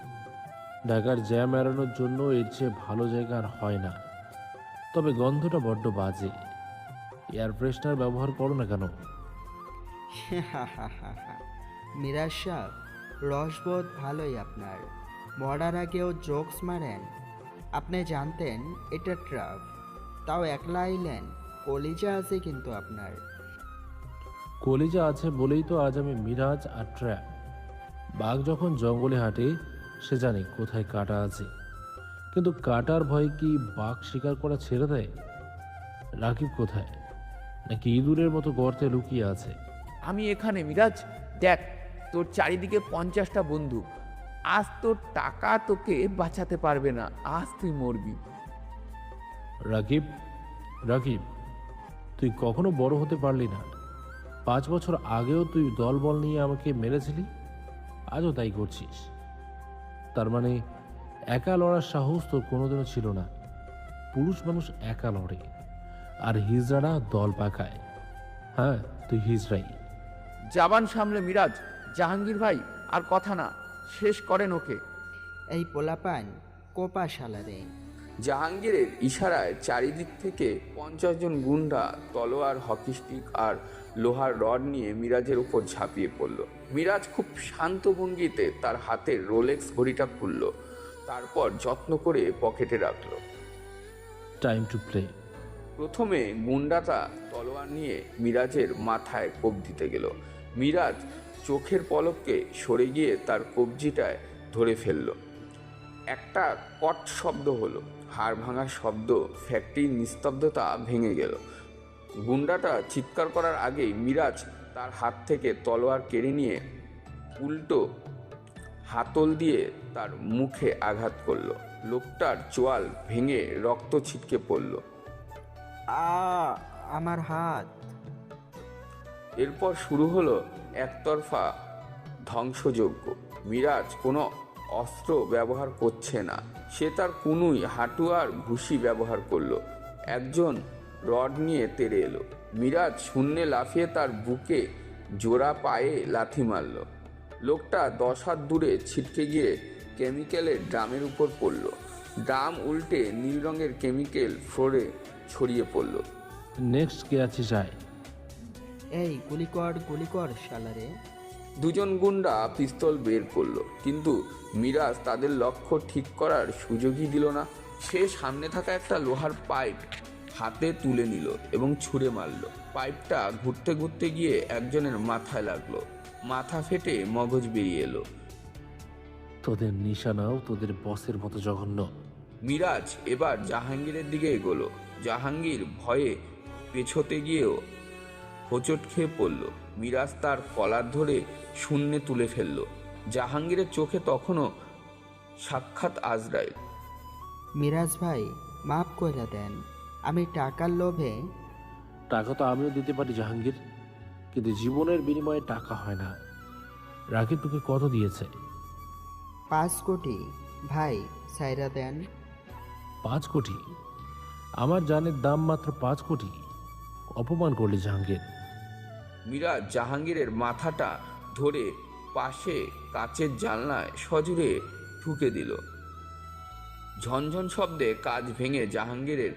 ঢাকার জ্যাম এড়ানোর জন্য এর চেয়ে ভালো জায়গা আর হয় না। তবে গন্ধটা বড্ড বাজে। এয়ার ফ্রেশনার ব্যবহার করো না কেন? মিরাজ সাহেব, রসবোধ ভালোই আপনার। মরার আগেও জোকস মারেন। আপনি জানতেন এটা ট্রাফ, তাও একলা আইলেন। কলিজা আছে কিন্তু আপনার। কলিজা আছে বলেই তো আজ আমি মিরাজ আর ট্র্যাপ। বাঘ যখন জঙ্গলে হাঁটে সে জানে কোথায় কাঁটা আছে, কিন্তু কাঁটার ভয়ে কি বাঘ শিকার করা ছেড়ে দেয়? রাকিব কোথায়? নাকি ইঁদুরের মতো গর্তে লুকিয়ে আছে? আমি এখানে মিরাজ, দেখ তোর চারিদিকে 50টা বন্দুক। আজ তোর টাকা তোকে বাঁচাতে পারবে না, আজ তুই মরবি। রাকিব, রাকিব, তুই কখনো বড় হতে পারলি না। 5 বছর আগেও তুই দলবল নিয়ে আমাকে মেরেছিলি, আজও তাই করছিস। তার মানে একা লড়ার সাহস তোর কোনোদিনও ছিল না। পুরুষ মানুষ একা লড়ে, আর হিজড়ারা দল পাকায়। হ্যাঁ, তুই হিজড়াই। জাবান সামলে মিরাজ, জাহাঙ্গীর ভাই আর কথা না, শেষ করেন ওকে। এই পোলাপান কোপা শালারে। জাহাঙ্গীরের ইশারায় চারিদিক থেকে 50 জন গুন্ডা তলোয়ার, হকি স্টিক আর লোহার রড নিয়ে মিরাজের উপর ঝাঁপিয়ে পড়ল। মিরাজ খুব শান্ত ভঙ্গিতে তার হাতের রোলেক্স ঘড়িটা খুলল, তারপর যত্ন করে পকেটে রাখল। Time to play. প্রথমে গুন্ডাটা তলোয়ার নিয়ে মিরাজের মাথায় কোপ দিতে গেল। মিরাজ চোখের পলককে সরে গিয়ে তার কবজিটায় ধরে ফেলল। একটা কট শব্দ হলো, হাড় ভাঙা শব্দ, ফ্যাক্টরির নিস্তব্ধতা ভেঙে গেল। গুন্ডাটা চিৎকার করার আগেই মিরাজ তার হাত থেকে তলোয়ার কেড়ে নিয়ে উল্টো হাতল দিয়ে তার মুখে আঘাত করলো। লোকটার চোয়াল ভেঙে রক্ত ছিটকে পড়ল। আমার হাত। এরপর শুরু হলো একতরফা ধ্বংসযজ্ঞ। মিরাজ কোনো অস্ত্র ব্যবহার করছে না, সে তার কুনুই, হাঁটু আর ঘুষি ব্যবহার করলো। একজন রড নিয়ে তেড়ে এলো। মিরাজ শূন্যে লাফিয়ে তার বুকে জোড়া পায়ে লাথি মারল। লোকটা 10 হাত দূরে ছিটকে গিয়ে কেমিক্যালের ড্রামের উপর পড়ল। ড্রাম উল্টে নীল রঙের কেমিক্যাল ফ্লোরে ছড়িয়ে পড়ল। নেক্সট কে আছে যায়? এই গুলি কর শালারে। দুজন গুন্ডা পিস্তল বের করলো, কিন্তু মিরাজ তাদের লক্ষ্য ঠিক করার সুযোগই দিল না। সে সামনে থাকা একটা লোহার পাইপ হাতে তুলে নিল এবং ছুঁড়ে মারল। পাইপটা ঘুরতে ঘুরতে গিয়ে একজনের মাথায় লাগলো। মাথা ফেটে মগজ বেরিয়ে এলো। তোদের নিশানাও তোদের বসের মতো জঘন্য। মিরাজ এবার জাহাঙ্গীরের দিকে এগোলো। জাহাঙ্গীর ভয়ে পেছোতে গিয়েও হোঁচট খেয়ে পড়ল। মিরাজ তার কলার ধরে শূন্যে তুলে ফেলল। জাহাঙ্গীরের চোখে তখনও সাক্ষাৎ আজরাইল। মিরাজ ভাই মাফ করে দেন, আমি টাকার লোভে। টাকা তো আমিও দিতে পারি জাহাঙ্গীর, কিন্তু জীবনের বিনিময়ে টাকা হয় না। রাকিব তোকে কত দিয়েছে? 5 কোটি। ভাই সাইরা দেন। 5 কোটি? আমার জানের দাম মাত্র 5 কোটি। অপমান করলি জাহাঙ্গীর। মিরাজ জাহাঙ্গীরের মাথাটা ধরে পাশে কাচের জানলায় সজোরে ঠুকে দিল। ঝনঝন শব্দে কাঁচ ভেঙে জাহাঙ্গীরের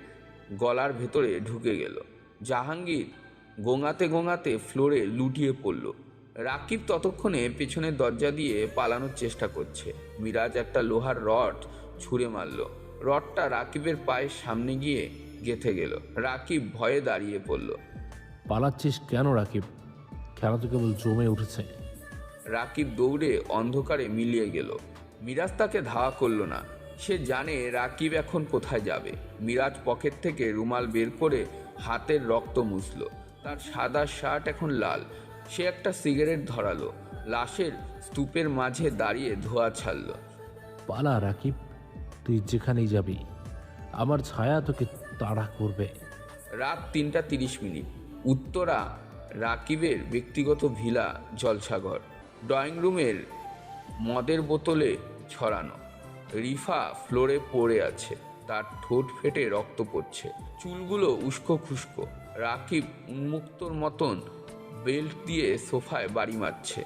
গলার ভেতরে ঢুকে গেল। জাহাঙ্গীর গোঙাতে গোঙাতে ফ্লোরে লুটিয়ে পড়ল। রাকিব ততক্ষণে পেছনের দরজা দিয়ে পালানোর চেষ্টা করছে। মিরাজ একটা লোহার রড ছুঁড়ে মারল। রডটা রাকিবের পায়ের সামনে গিয়ে গেঁথে গেল। রাকিব ভয়ে দাঁড়িয়ে পড়ল। পালাচ্ছিস কেন রাকিব? খেলা তো কেবল জমে উঠেছে। রাকিব দৌড়ে অন্ধকারে মিলিয়ে গেল। মিরাজ তাকে ধাওয়া করলো না। সে জানে রাকিব এখন কোথায় যাবে। মিরাজ পকেট থেকে রুমাল বের করে হাতের রক্ত মুছল। তার সাদা শার্ট এখন লাল। সে একটা সিগারেট ধরালো। লাশের স্তূপের মাঝে দাঁড়িয়ে ধোঁয়া ছাড়ল। পালা রাকিব, তুই যেখানেই যাবি আমার ছায়া তোকে তাড়া করবে। রাত 3:30। উত্তরা রাকিবের ব্যক্তিগত ভিলা জলসাঘর। ড্রয়িং রুমের মদের বোতলে ছড়ানো। রিফা ফ্লোরে পড়ে আছে, তার ঠোঁট ফেটে রক্ত পড়ছে, চুলগুলো উস্কো খুস্কো। রাকিব উন্মুক্তর মতন বেল্ট দিয়ে সোফায় বাড়ি মারছে।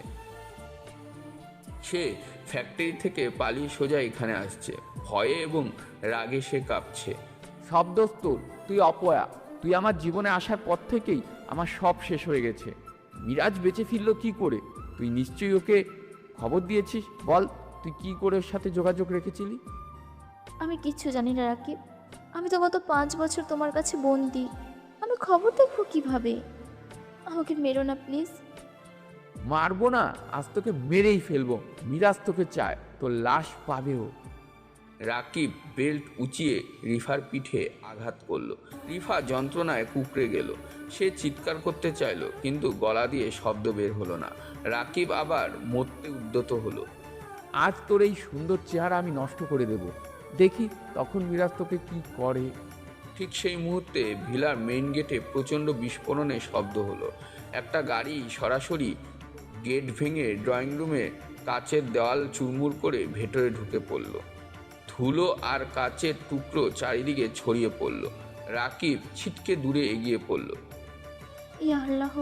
সে ফ্যাক্টরি থেকে পালিয়ে সোজা এখানে আসছে। ভয়ে এবং রাগে সে কাঁপছে। সব দোষ তোর, তুই অপয়া। তুই আমার জীবনে আসার পর থেকেই আমার সব শেষ হয়ে গেছে। মিরাজ বেঁচে ফিরল কি করে? তুই নিশ্চয়ই ওকে খবর দিয়েছিস। বল, তুই কি করে ওর সাথে যোগাযোগ রেখেছিলি? আমি কিচ্ছু জানি না রাকিব। আমি তো গত 5 বছর তোমার কাছে বন্দি। আমি খবর দেখবো কিভাবে? আমাকে মেরো না প্লিজ। মারবো না, আজ তোকে মেরেই ফেলবো। মিরাজ তোকে চায়, তোর লাশ পাবেও। রাকিব বেল্ট উঁচিয়ে রিফার পিঠে আঘাত করলো। রিফা যন্ত্রণায় কুঁকড়ে গেল। সে চিৎকার করতে চাইলো, কিন্তু গলা দিয়ে শব্দ বের হলো না। রাকিব আবার মরতে উদ্যত হলো। আজ তোর এই সুন্দর চেহারা আমি নষ্ট করে দেব, দেখি তখন মিরাজ তোকে কি করে। ঠিক সেই মুহূর্তে ভিলার মেইন গেটে প্রচণ্ড বিস্ফোরণের শব্দ হলো। একটা গাড়ি সরাসরি গেট ভেঙে ড্রয়িং রুমে কাচের দেওয়াল চুরমুর করে ভেতরে ঢুকে পড়ল। ধুলো আর কাচের টুকরো চারিদিকে ছড়িয়ে পড়ল। রাকিব ছিটকে দূরে এগিয়ে পড়ল। ইয়া আল্লাহ!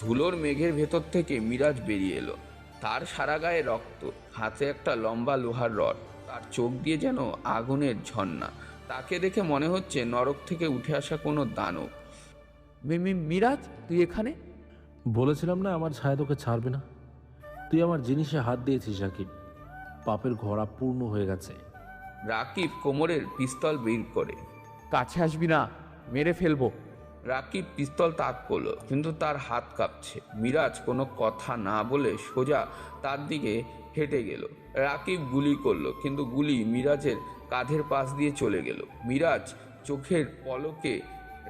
ধুলোর মেঘের ভেতর থেকে মিরাজ বেরিয়ে এলো। তার সারা গায়ে রক্ত, হাতে একটা লম্বা লোহার রড, তার চোখ দিয়ে যেন আগুনের ঝর্ণা। তাকে দেখে মনে হচ্ছে নরক থেকে উঠে আসা কোনো দানব। মিরাজ, তুই এখানে? বলেছিলাম না আমার ছায়া তোকে ছাড়বে না। তুই আমার জিনিসে হাত দিয়েছিস রাকিব, পাপের ঘোড়া পূর্ণ হয়ে গেছে। রাকিব কোমরের পিস্তল বের করে। কাছে আসবি না, মেরে ফেলবো। রাকিব পিস্তল তাক করলো, কিন্তু তার হাত কাঁপছে। মিরাজ কোনো কথা না বলে সোজা তার দিকে হেঁটে গেল। রাকিব গুলি করলো, কিন্তু গুলি মিরাজের কাঁধের পাশ দিয়ে চলে গেল। মিরাজ চোখের পলকে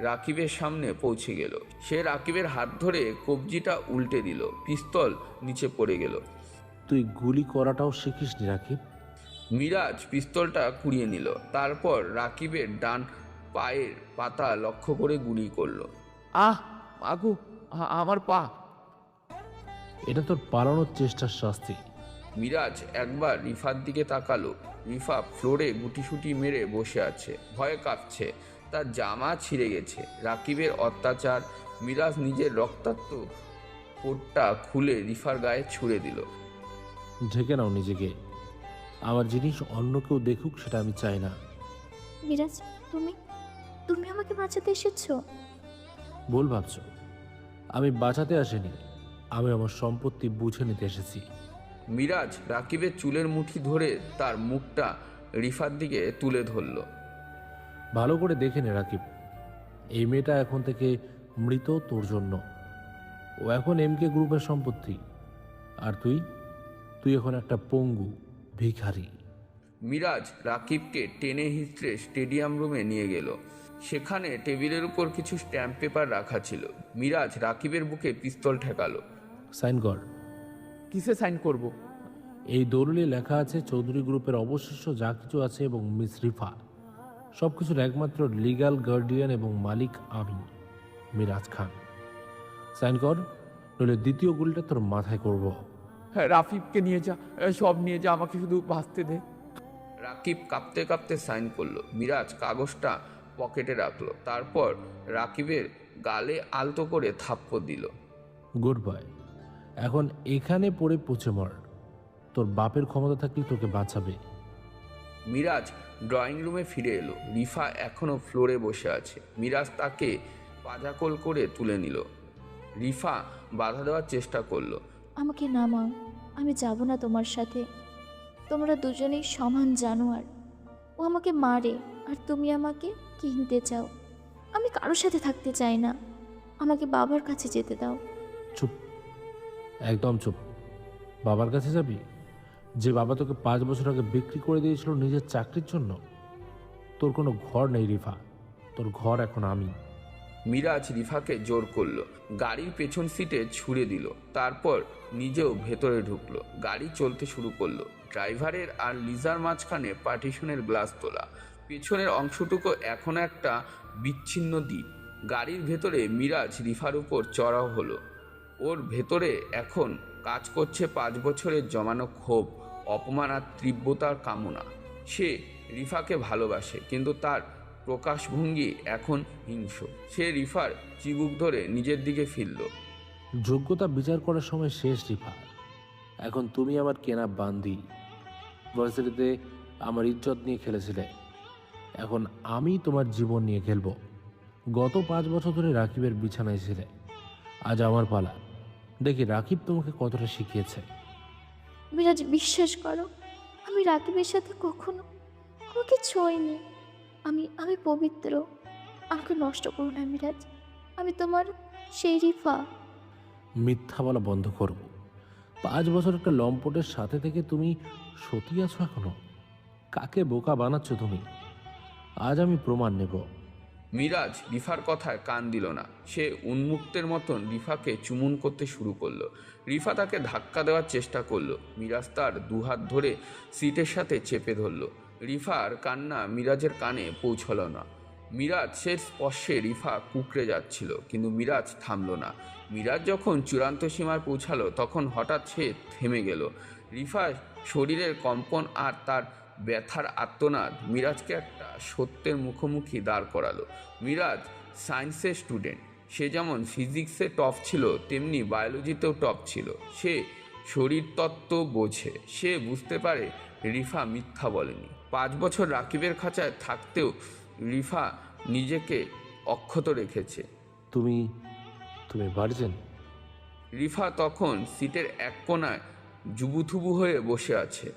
রাকিবের সামনে পৌঁছে গেল। সে রাকিবের হাত ধরে কবজিটা উল্টে দিল। পিস্তল নিচে পড়ে গেল। তুই গুলি করাটাও শিখিসনি রাকিব? মিরাজ পিস্তলটা কুড়িয়ে নিল। তারপর রাকিবের ডান পায়ের পাতা লক্ষ্য করে গুলি করলো। আগু, আমার পা। এটা তোর পালানোর চেষ্টার শাস্তি। মিরাজ একবার রিফার দিকে তাকালো। রিফা ফ্লোরে গুটিসুটি মেরে বসে আছে, ভয়ে কাঁপছে। তার জামা ছিঁড়ে গেছে। রাকিবের অত্যাচার। মিরাজ নিজের রক্তাক্ত কোটটা খুলে রিফার গায়ে ছুঁড়ে দিল। ঢেকে নাও নিজেকে, আমার জিনিস অন্য কেউ দেখুক সেটা আমি চাই না। মিরাজ, তুমি তুমি আমাকে বাঁচাতে এসেছো? ভুল ভাবছো, আমি বাঁচাতে আসিনি, আমি আমার সম্পত্তি বুঝে নিতে এসেছি। মিরাজ রাকিবের চুলের মুঠি ধরে তার মুখটা রিফার দিকে তুলে ধরল। ভালো করে দেখে নে রাকিব, এই মেয়েটা এখন থেকে মৃত তোর জন্য। ও এখন এমকে গ্রুপের সম্পত্তি, আর তুই এখন একটা পঙ্গু ভিখারি। মিরাজ রাকিবকে টেনে হিঁচড়ে স্টেডিয়াম রুমে নিয়ে গেল। সেখানে টেবিলের উপর কিছু স্ট্যাম্প পেপার রাখা ছিল। মিরাজ রাকিবের বুকে পিস্তল ঠেকালো। সাইন কর। কিসে সাইন করব? এই দলিলে লেখা আছে চৌধুরী গ্রুপের অবশিষ্ট যা কিছু আছে এবং মিস রিফা, সব কিছুর একমাত্র লিগ্যাল গার্ডিয়ান এবং মালিক আমি, মিরাজ খান। সাইন কর, নইলে দ্বিতীয় গুলিটা তোর মাথায় করব। হ্যাঁ, রাফিবকে নিয়ে যা, সব নিয়ে যা, আমাকে শুধু বাঁচতে দে। রাকিব কাঁপতে কাঁপতে সাইন করলো। মিরাজ কাগজটা পকেটে রাখলো। তারপর রাকিবের গালে আলতো করে থাপ্পড় দিল। গুড বয়, এখন এখানে পড়ে পচে মর। তোর বাপের ক্ষমতা থাকলে তোকে বাঁচাবে। মিরাজ ড্রয়িং রুমে ফিরে এলো। রিফা এখনো ফ্লোরে বসে আছে। মিরাজ তাকে পাজাকোল করে তুলে নিল। রিফা বাধা দেওয়ার চেষ্টা করলো। আমাকে নামাও, আমি যাব না তোমার সাথে। তোমরা দুজনেই সমান জানোয়ার। ও আমাকে মারে আর তুমি আমাকে কিনতে চাও। আমি কারোর সাথে থাকতে চাই না। আমাকে বাবার কাছে যেতে দাও। চুপ, একদম চুপ। বাবার কাছে যাবি? যে বাবা তোকে 5 বছর আগে বিক্রি করে দিয়েছিল নিজের চাকরির জন্য? তোর কোনো ঘর নেই রিফা, তোর ঘর এখন আমি। মিরাজ রিফাকে জোর করলো। গাড়ির পেছন সিটে ছুঁড়ে দিল। তারপর নিজেও ভেতরে ঢুকলো। গাড়ি চলতে শুরু করলো। ড্রাইভারের আর লিজার মাঝখানে পার্টিশনের গ্লাস তোলা। পেছনের অংশটুকু এখনো একটা বিচ্ছিন্ন দ্বীপ। গাড়ির ভেতরে মিরাজ রিফার উপর চড়াও হলো। ওর ভেতরে এখন কাজ করছে 5 বছরের জমানো ক্ষোভ, অপমান আর তীব্রতার কামনা। সে রিফাকে ভালোবাসে, কিন্তু তার প্রকাশভঙ্গি এখন হিংস্র। সে রিফার চিবুক ধরে নিজের দিকে ফিরল। যোগ্যতা বিচার করার সময় শেষ রিফা। এখন তুমি আমার কেনা বান্দি। ভার্সিটিতে আমার ইজ্জত নিয়ে খেলেছিলে, এখন আমি তোমার জীবন নিয়ে খেলবো। গত 5 বছর ধরে রাকিবের বিছানায় ছিলে, আজ আমার পালা। দেখি রাকিব তোমাকে কতটা শিখিয়েছে। মিরাজ, বিশ্বাস করো, আমি রাকিবের সাথে কখনো আমাকে ছোঁইনি। আমি পবিত্র। আমাকে নষ্ট করো না মিরাজ। আমি তোমার সেই রিফা। মিথ্যা বলা বন্ধ করব। 5 বছর একটা লম্পটের সাথে থেকে তুমি সতী আছো এখনো? কাকে বোকা বানাচ্ছ তুমি? আজ আমি প্রমাণ নেব। মিরাজ রিফার কথায় কান দিল না। সে উন্মুক্তের মতন রিফাকে চুমুন করতে শুরু করলো। রিফা তাকে ধাক্কা দেওয়ার চেষ্টা করলো। মিরাজ তার দুহাত ধরে সিটের সাথে চেপে ধরল। রিফার কান্না মিরাজের কানে পৌঁছল না। মিরাজের স্পর্শে রিফা কুঁকড়ে যাচ্ছিল, কিন্তু মিরাজ থামল না। মিরাজ যখন চূড়ান্ত সীমায় পৌঁছালো তখন হঠাৎ সে থেমে গেল। রিফার শরীরের কম্পন আর তার ব্যথার আর্তনাদ মিরাজকে একটা সত্যের মুখোমুখি দাঁড় করালো। মিরাজ সায়েন্সের স্টুডেন্ট। সে যেমন ফিজিক্সে টপ ছিল তেমনি বায়োলজিতেও টপ ছিল। সে শরীরতত্ত্ব বোঝে। সে বুঝতে পারে রিফা মিথ্যা বলেনি। 5 বছর রাকিবের খাঁচায় থাকতেও রিফা নিজেকে অক্ষত রেখেছে। তুমি ভার্জিন? রিফা তখন সিটের এক কোণায় জুবুথুবু হয়ে বসে আছে।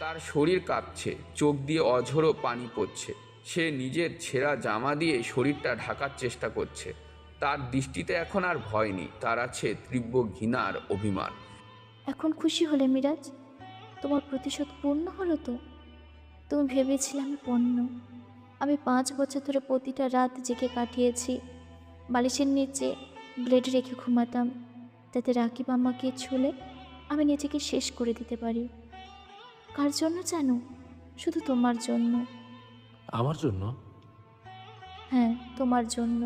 তার শরীর কাঁপছে, চোখ দিয়ে অঝোরো পানি পড়ছে। সে নিজের ছেঁড়া জামা দিয়ে শরীরটা ঢাকার চেষ্টা করছে। তার দৃষ্টিতে এখন আর ভয় নেই, তার আছে তীব্র ঘৃণা আর অভিমান। এখন খুশি হলে মিরাজ? তোমার প্রতিশোধ পূর্ণ হলো তো? তুমি ভেবেছিলে আমি পণ্য? আমি 5 বছর ধরে প্রতিটা রাত জেগে কাটিয়েছি। বালিশের নিচে ব্লেড রেখে ঘুমাতাম, যাতে রাকিব আমাকে ছুলে আমি নিজেকে শেষ করে দিতে পারি। কার জন্য জানো? শুধু তোমার জন্য। আমার জন্য? হ্যাঁ, তোমার জন্য।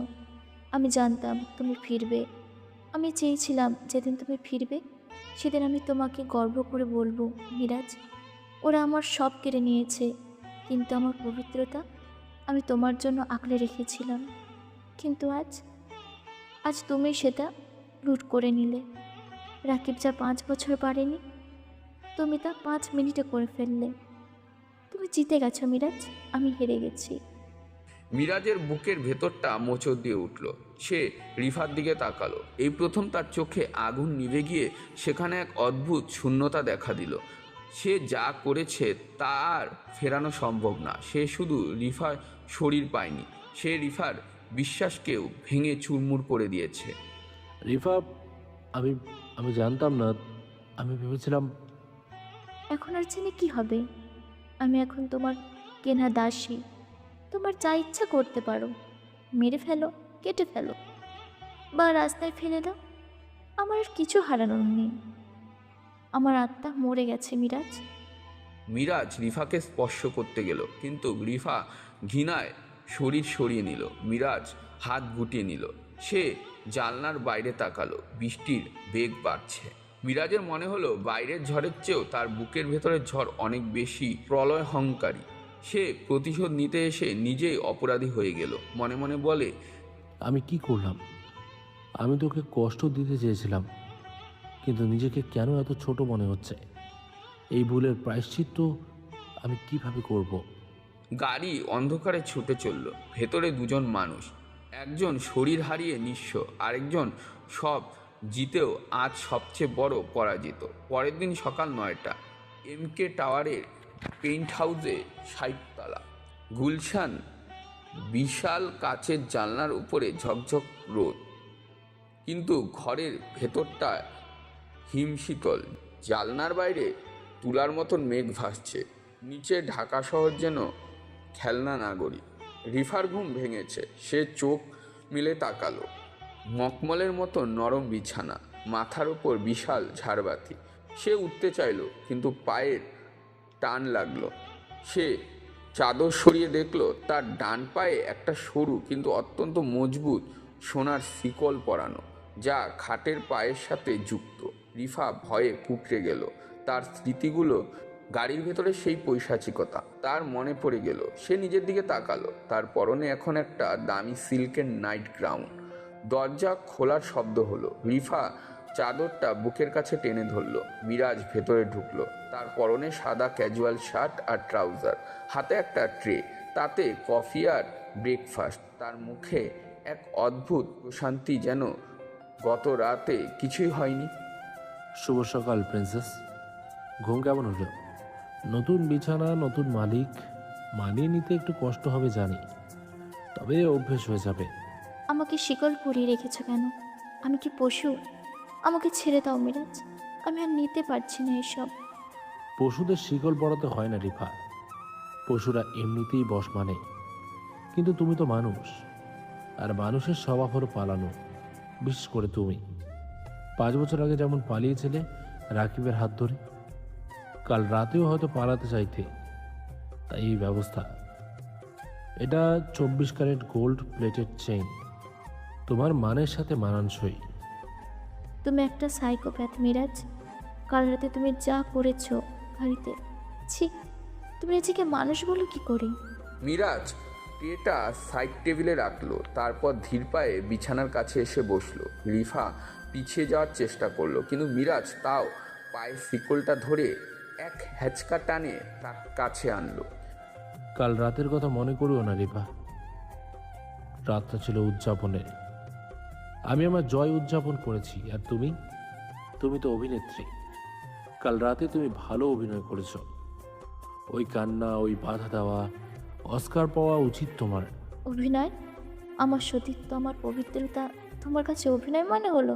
আমি জানতাম তুমি ফিরবে। আমি চেয়েছিলাম যেদিন তুমি ফিরবে সেদিন আমি তোমাকে গর্ব করে বলবো, মিরাজ, ওরা আমার সব কেড়ে নিয়েছে, কিন্তু আমার পবিত্রতা আমি তোমার জন্য আঁকড়ে রেখেছিলাম। কিন্তু আজ তুমি সেটা লুট করে নিলে। রাকিব যা 5 বছর পারেনি, তুমি তা 5 মিনিটে করে ফেললে। তুমি জিতে গেছো মিরাজ, আমি হেরে গেছি। মিরাজের বুকের ভেতরটা মোচড় দিয়ে উঠল। সে রিফার দিকে তাকালো। এই প্রথম তার চোখে আগুন নিভে গিয়ে সেখানে এক অদ্ভুত শূন্যতা দেখা দিল। সে যা করেছে তা আর ফেরানো সম্ভব না। সে শুধু রিফার শরীর পায়নি, সে রিফার বিশ্বাসকেও ভেঙে চুরমুর করে দিয়েছে। রিফা, আমি জানতাম না। আমি ভেবেছিলাম। এখন আর জেনে কি হবে? আমি এখন তোমার কেনা দাসী। তোমার যা ইচ্ছা করতে পারো, মেরে ফেলো, কেটে ফেলো, বা রাস্তায় ফেলে দাও। আমার আর কিছু হারানোর নেই। আমার আত্মা মরে গেছে মিরাজ। মিরাজ রিফাকে স্পর্শ করতে গেল, কিন্তু রিফা ঘৃণায় শরীর সরিয়ে নিল। মিরাজ হাত গুটিয়ে নিল। সে জানলার বাইরে তাকালো। বৃষ্টির বেগ বাড়ছে। মিরাজের মনে হলো বাইরের ঝড়ের চেয়েও তার বুকের ভেতরের ঝড় অনেক বেশি প্রলয়হংকারী। সে প্রতিশোধ নিতে এসে নিজেই অপরাধী হয়ে গেল। মনে মনে বলে, আমি কি করলাম? আমি তোকে কষ্ট দিতে চেয়েছিলাম, কিন্তু নিজেকে কেন এত ছোট মনে হচ্ছে? এই ভুলের প্রায়শ্চিত্ত আমি কিভাবে করব? গাড়ি অন্ধকারে ছুটে চলল। ভেতরে 2জন মানুষ। একজন শরীর হারিয়ে নিঃস্ব, আরেকজন সব জিতেও আজ সবচেয়ে বড় পরাজিত। পরের দিন সকাল 9টা, MK টাওয়ারের পেন্ট হাউসে 60 তলা। গুলশান বিশাল কাচের জানলার উপরে ঝকঝক রোদ, কিন্তু ঘরের ভেতরটা হিমশীতল। জানলার বাইরে তুলার মতন মেঘ ভাসছে। নিচে ঢাকা শহর যেন খেলনা নাগরিক। রিফার ঘুম ভেঙেছে। সে চোখ মিলে তাকালো। মকমলের মতো নরম বিছানা, মাথার ওপর বিশাল ঝাড়বাতি। সে উঠতে চাইল, কিন্তু পায়ের টান লাগলো। সে চাদর সরিয়ে দেখলো তার ডান পায়ে একটা সরু কিন্তু অত্যন্ত মজবুত সোনার শিকল পরানো, যা খাটের পায়ের সাথে যুক্ত। রিফা ভয়ে কুঁকড়ে গেল। তার স্মৃতিগুলো গাড়ির ভেতরে সেই পৈশাচিকতা তার মনে পড়ে গেল। সে নিজের দিকে তাকালো। তার পরনে এখন একটা দামি সিল্কের নাইট গাউন। দরজা খোলার শব্দ হলো। রিফা চাদরটা বুকের কাছে টেনে ধরলো। মিরাজ ভেতরে ঢুকলো। তার পরনে সাদা ক্যাজুয়াল শার্ট আর ট্রাউজার, হাতে একটা ট্রে, তাতে কফি আর ব্রেকফাস্ট। তার মুখে এক অদ্ভুত প্রশান্তি, যেন গত রাতে কিছুই হয়নি। শুভ সকাল প্রিন্সেস। ঘুম কেমন হলো? নতুন বিছানা, নতুন মালিক, মানিয়ে নিতে একটু কষ্ট হবে জানি, তবে অভ্যেস হয়ে যাবে। আমাকে শিকল পরিয়ে রেখেছো কেন? আমি কি পশু? আমাকে ছেড়ে দাও মিরাজ, আমি আর নিতে পারছি না এসব। পশুদের শিকল পড়াতে হয় না রিফা, পশুরা এমনিতেই বশ মানে। কিন্তু তুমি তো মানুষ, আর মানুষের স্বভাব হলো পালানো। বিশেষ করে তুমি 5 বছর আগে যেমন পালিয়েছিলে রাকিবের হাত ধরে, কাল রাতেও হয়তো পালাতে চাইতে। তাই এই ব্যবস্থা। এটা 24 ক্যারেট গোল্ড প্লেটেড চেইন, তোমার মানের সাথে মানানসই। তুমি একটা সাইকোপ্যাথ মিরাজ। কাল রাতে তুমি যা করেছো গাড়িতে, ছি, তুমি নিজেকে মানুষ বলো কি করে? মিরাজ ট্রেটা সাইড টেবিলে রাখলো, তারপর ধীর পায়ে বিছানার কাছে এসে বসলো। রিফা পিছিয়ে যাওয়ার চেষ্টা করলো, কিন্তু মিরাজ তাও পায়ের শিকলটা ধরে এক হ্যাচকা টানে তার কাছে আনলো। কাল রাতের কথা মনে করিও না রিফা, রাতটা ছিল উদযাপনের। আমি আমার জয় উদযাপন করেছি, আর তুমি তো অভিনেত্রী। কাল রাতে তুমি ভালো অভিনয় করেছ। ওই কান্না, ওই বাধা দেওয়া, অস্কার পাওয়া উচিত তোমার। অভিনয়? আমার সতীত্ব, আমার পবিত্রতা তোমার কাছে অভিনয় মনে হলো?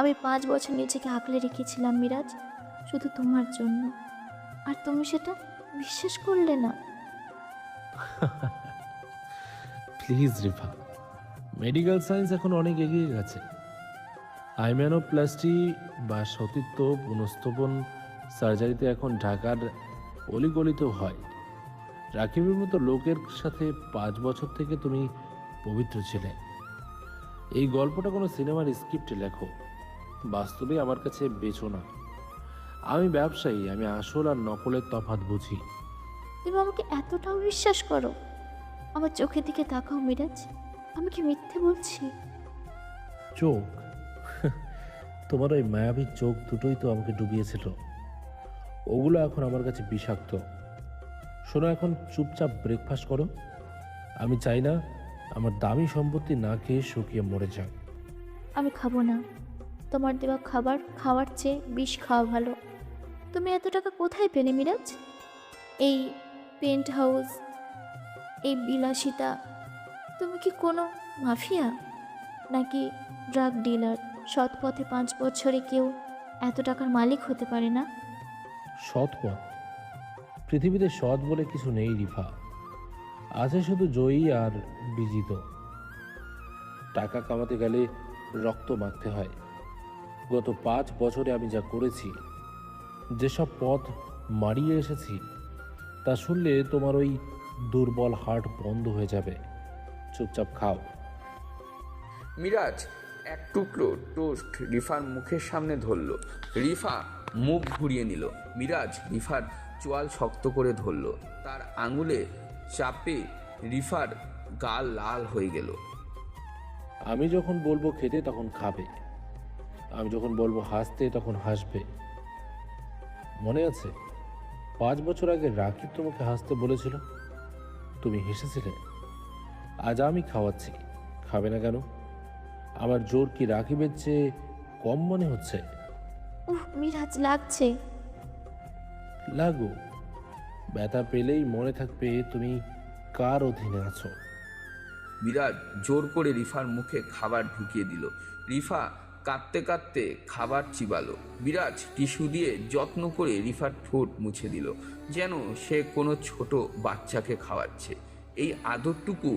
আমি 5 বছর নিজেকে আঁকলে রেখেছিলাম মিরাজ, শুধু তোমার জন্য, আর তুমি সেটা বিশ্বাস করলে না। প্লিজ রিফা, মেডিকেল সায়েন্স এখন অনেক এগিয়ে গেছে। আইম্যানোপ্লাস্টি বা সতীত্ব পুনঃস্থাপন সার্জারিতে এখন ঢাকার অলিগলিতেও হয়। রাকিবের মতো লোকের সাথে 5 বছর থেকে তুমি পবিত্র ছিলে। এই গল্পটা কোনো সিনেমার স্ক্রিপ্টে লেখো, বাস্তবে আমার কাছে বেচো না। আমি ব্যবসায়ী, আমি আসল আর নকলের তফাৎ বুঝি। তুমি আমাকে এতটাও বিশ্বাস করো? আমার চোখের দিকে তাকাও মিরাজ, আমি কি মিথ্যে বলছি? চোখ? তোমার ওই মায়াবী চোখ দুটোই তো আমাকে ডুবিয়েছিল। ওগুলো এখন আমার কাছে বিষাক্ত। শোনো, এখন চুপচাপ ব্রেকফাস্ট করো। আমি চাই না আমার দামি সম্পত্তি না খেয়ে শুকিয়ে মরে যাক। আমি খাবো না। তোমার দেওয়া খাবার খাওয়ার চেয়ে বিষ খাওয়া ভালো। তুমি এত টাকা কোথায় পেলে মিরাজ? এই পেন্ট হাউস, এই বিলাসিতা, তুমি কি কোনো মাফিয়া নাকি ড্রাগ ডিলার? সৎ পথে 5 বছরে কেউ এত টাকার মালিক হতে পারে না। সৎ পথ? পৃথিবীতে সৎ বলে কিছু নেই রিফা, আছে শুধু জয়ী আর বিজিত। টাকা কামাতে গেলে রক্ত মাখতে হয়। গত 5 বছরে আমি যা করেছি, যেসব পথ মারিয়ে এসেছি, তা শুনলে তোমার ওই দুর্বল হার্ট বন্ধ হয়ে যাবে। চুপচাপ খাও। মিরাজ এক টুকরো টোস্ট রিফার মুখের সামনে ধরল। রিফা মুখ ঘুরিয়ে নিল। মিরাজ রিফার চোয়াল শক্ত করে ধরল, তার আঙুলে চাপে রিফার গাল লাল হয়ে গেল। আমি যখন বলবো খেতে তখন খাবে, আমি যখন বলবো হাসতে তখন হাসবে। মনে আছে 5 বছর আগে রাকিব তোমাকে হাসতে বলেছিল, তুমি হেসেছিলে। আজ আমি খাওয়াচ্ছি, খাবে না কেন? আমার জোর কি রাকিবের চেয়ে কম মনে হচ্ছে? উহ মিরাজ, লাগছে। লাগো, ব্যথা পেলেই মনে থাকবে তুমি কার অধীনে আছো। মিরাজ জোর করে রিফার মুখে খাবার ঢুকিয়ে দিল। রিফা কাঁদতে কাঁদতে খাবার চিবালো। মিরাজ টিস্যু দিয়ে যত্ন করে রিফার ঠোঁট মুছে দিল, যেন সে কোনো ছোট বাচ্চাকে খাওয়াচ্ছে। এই আদরটুকু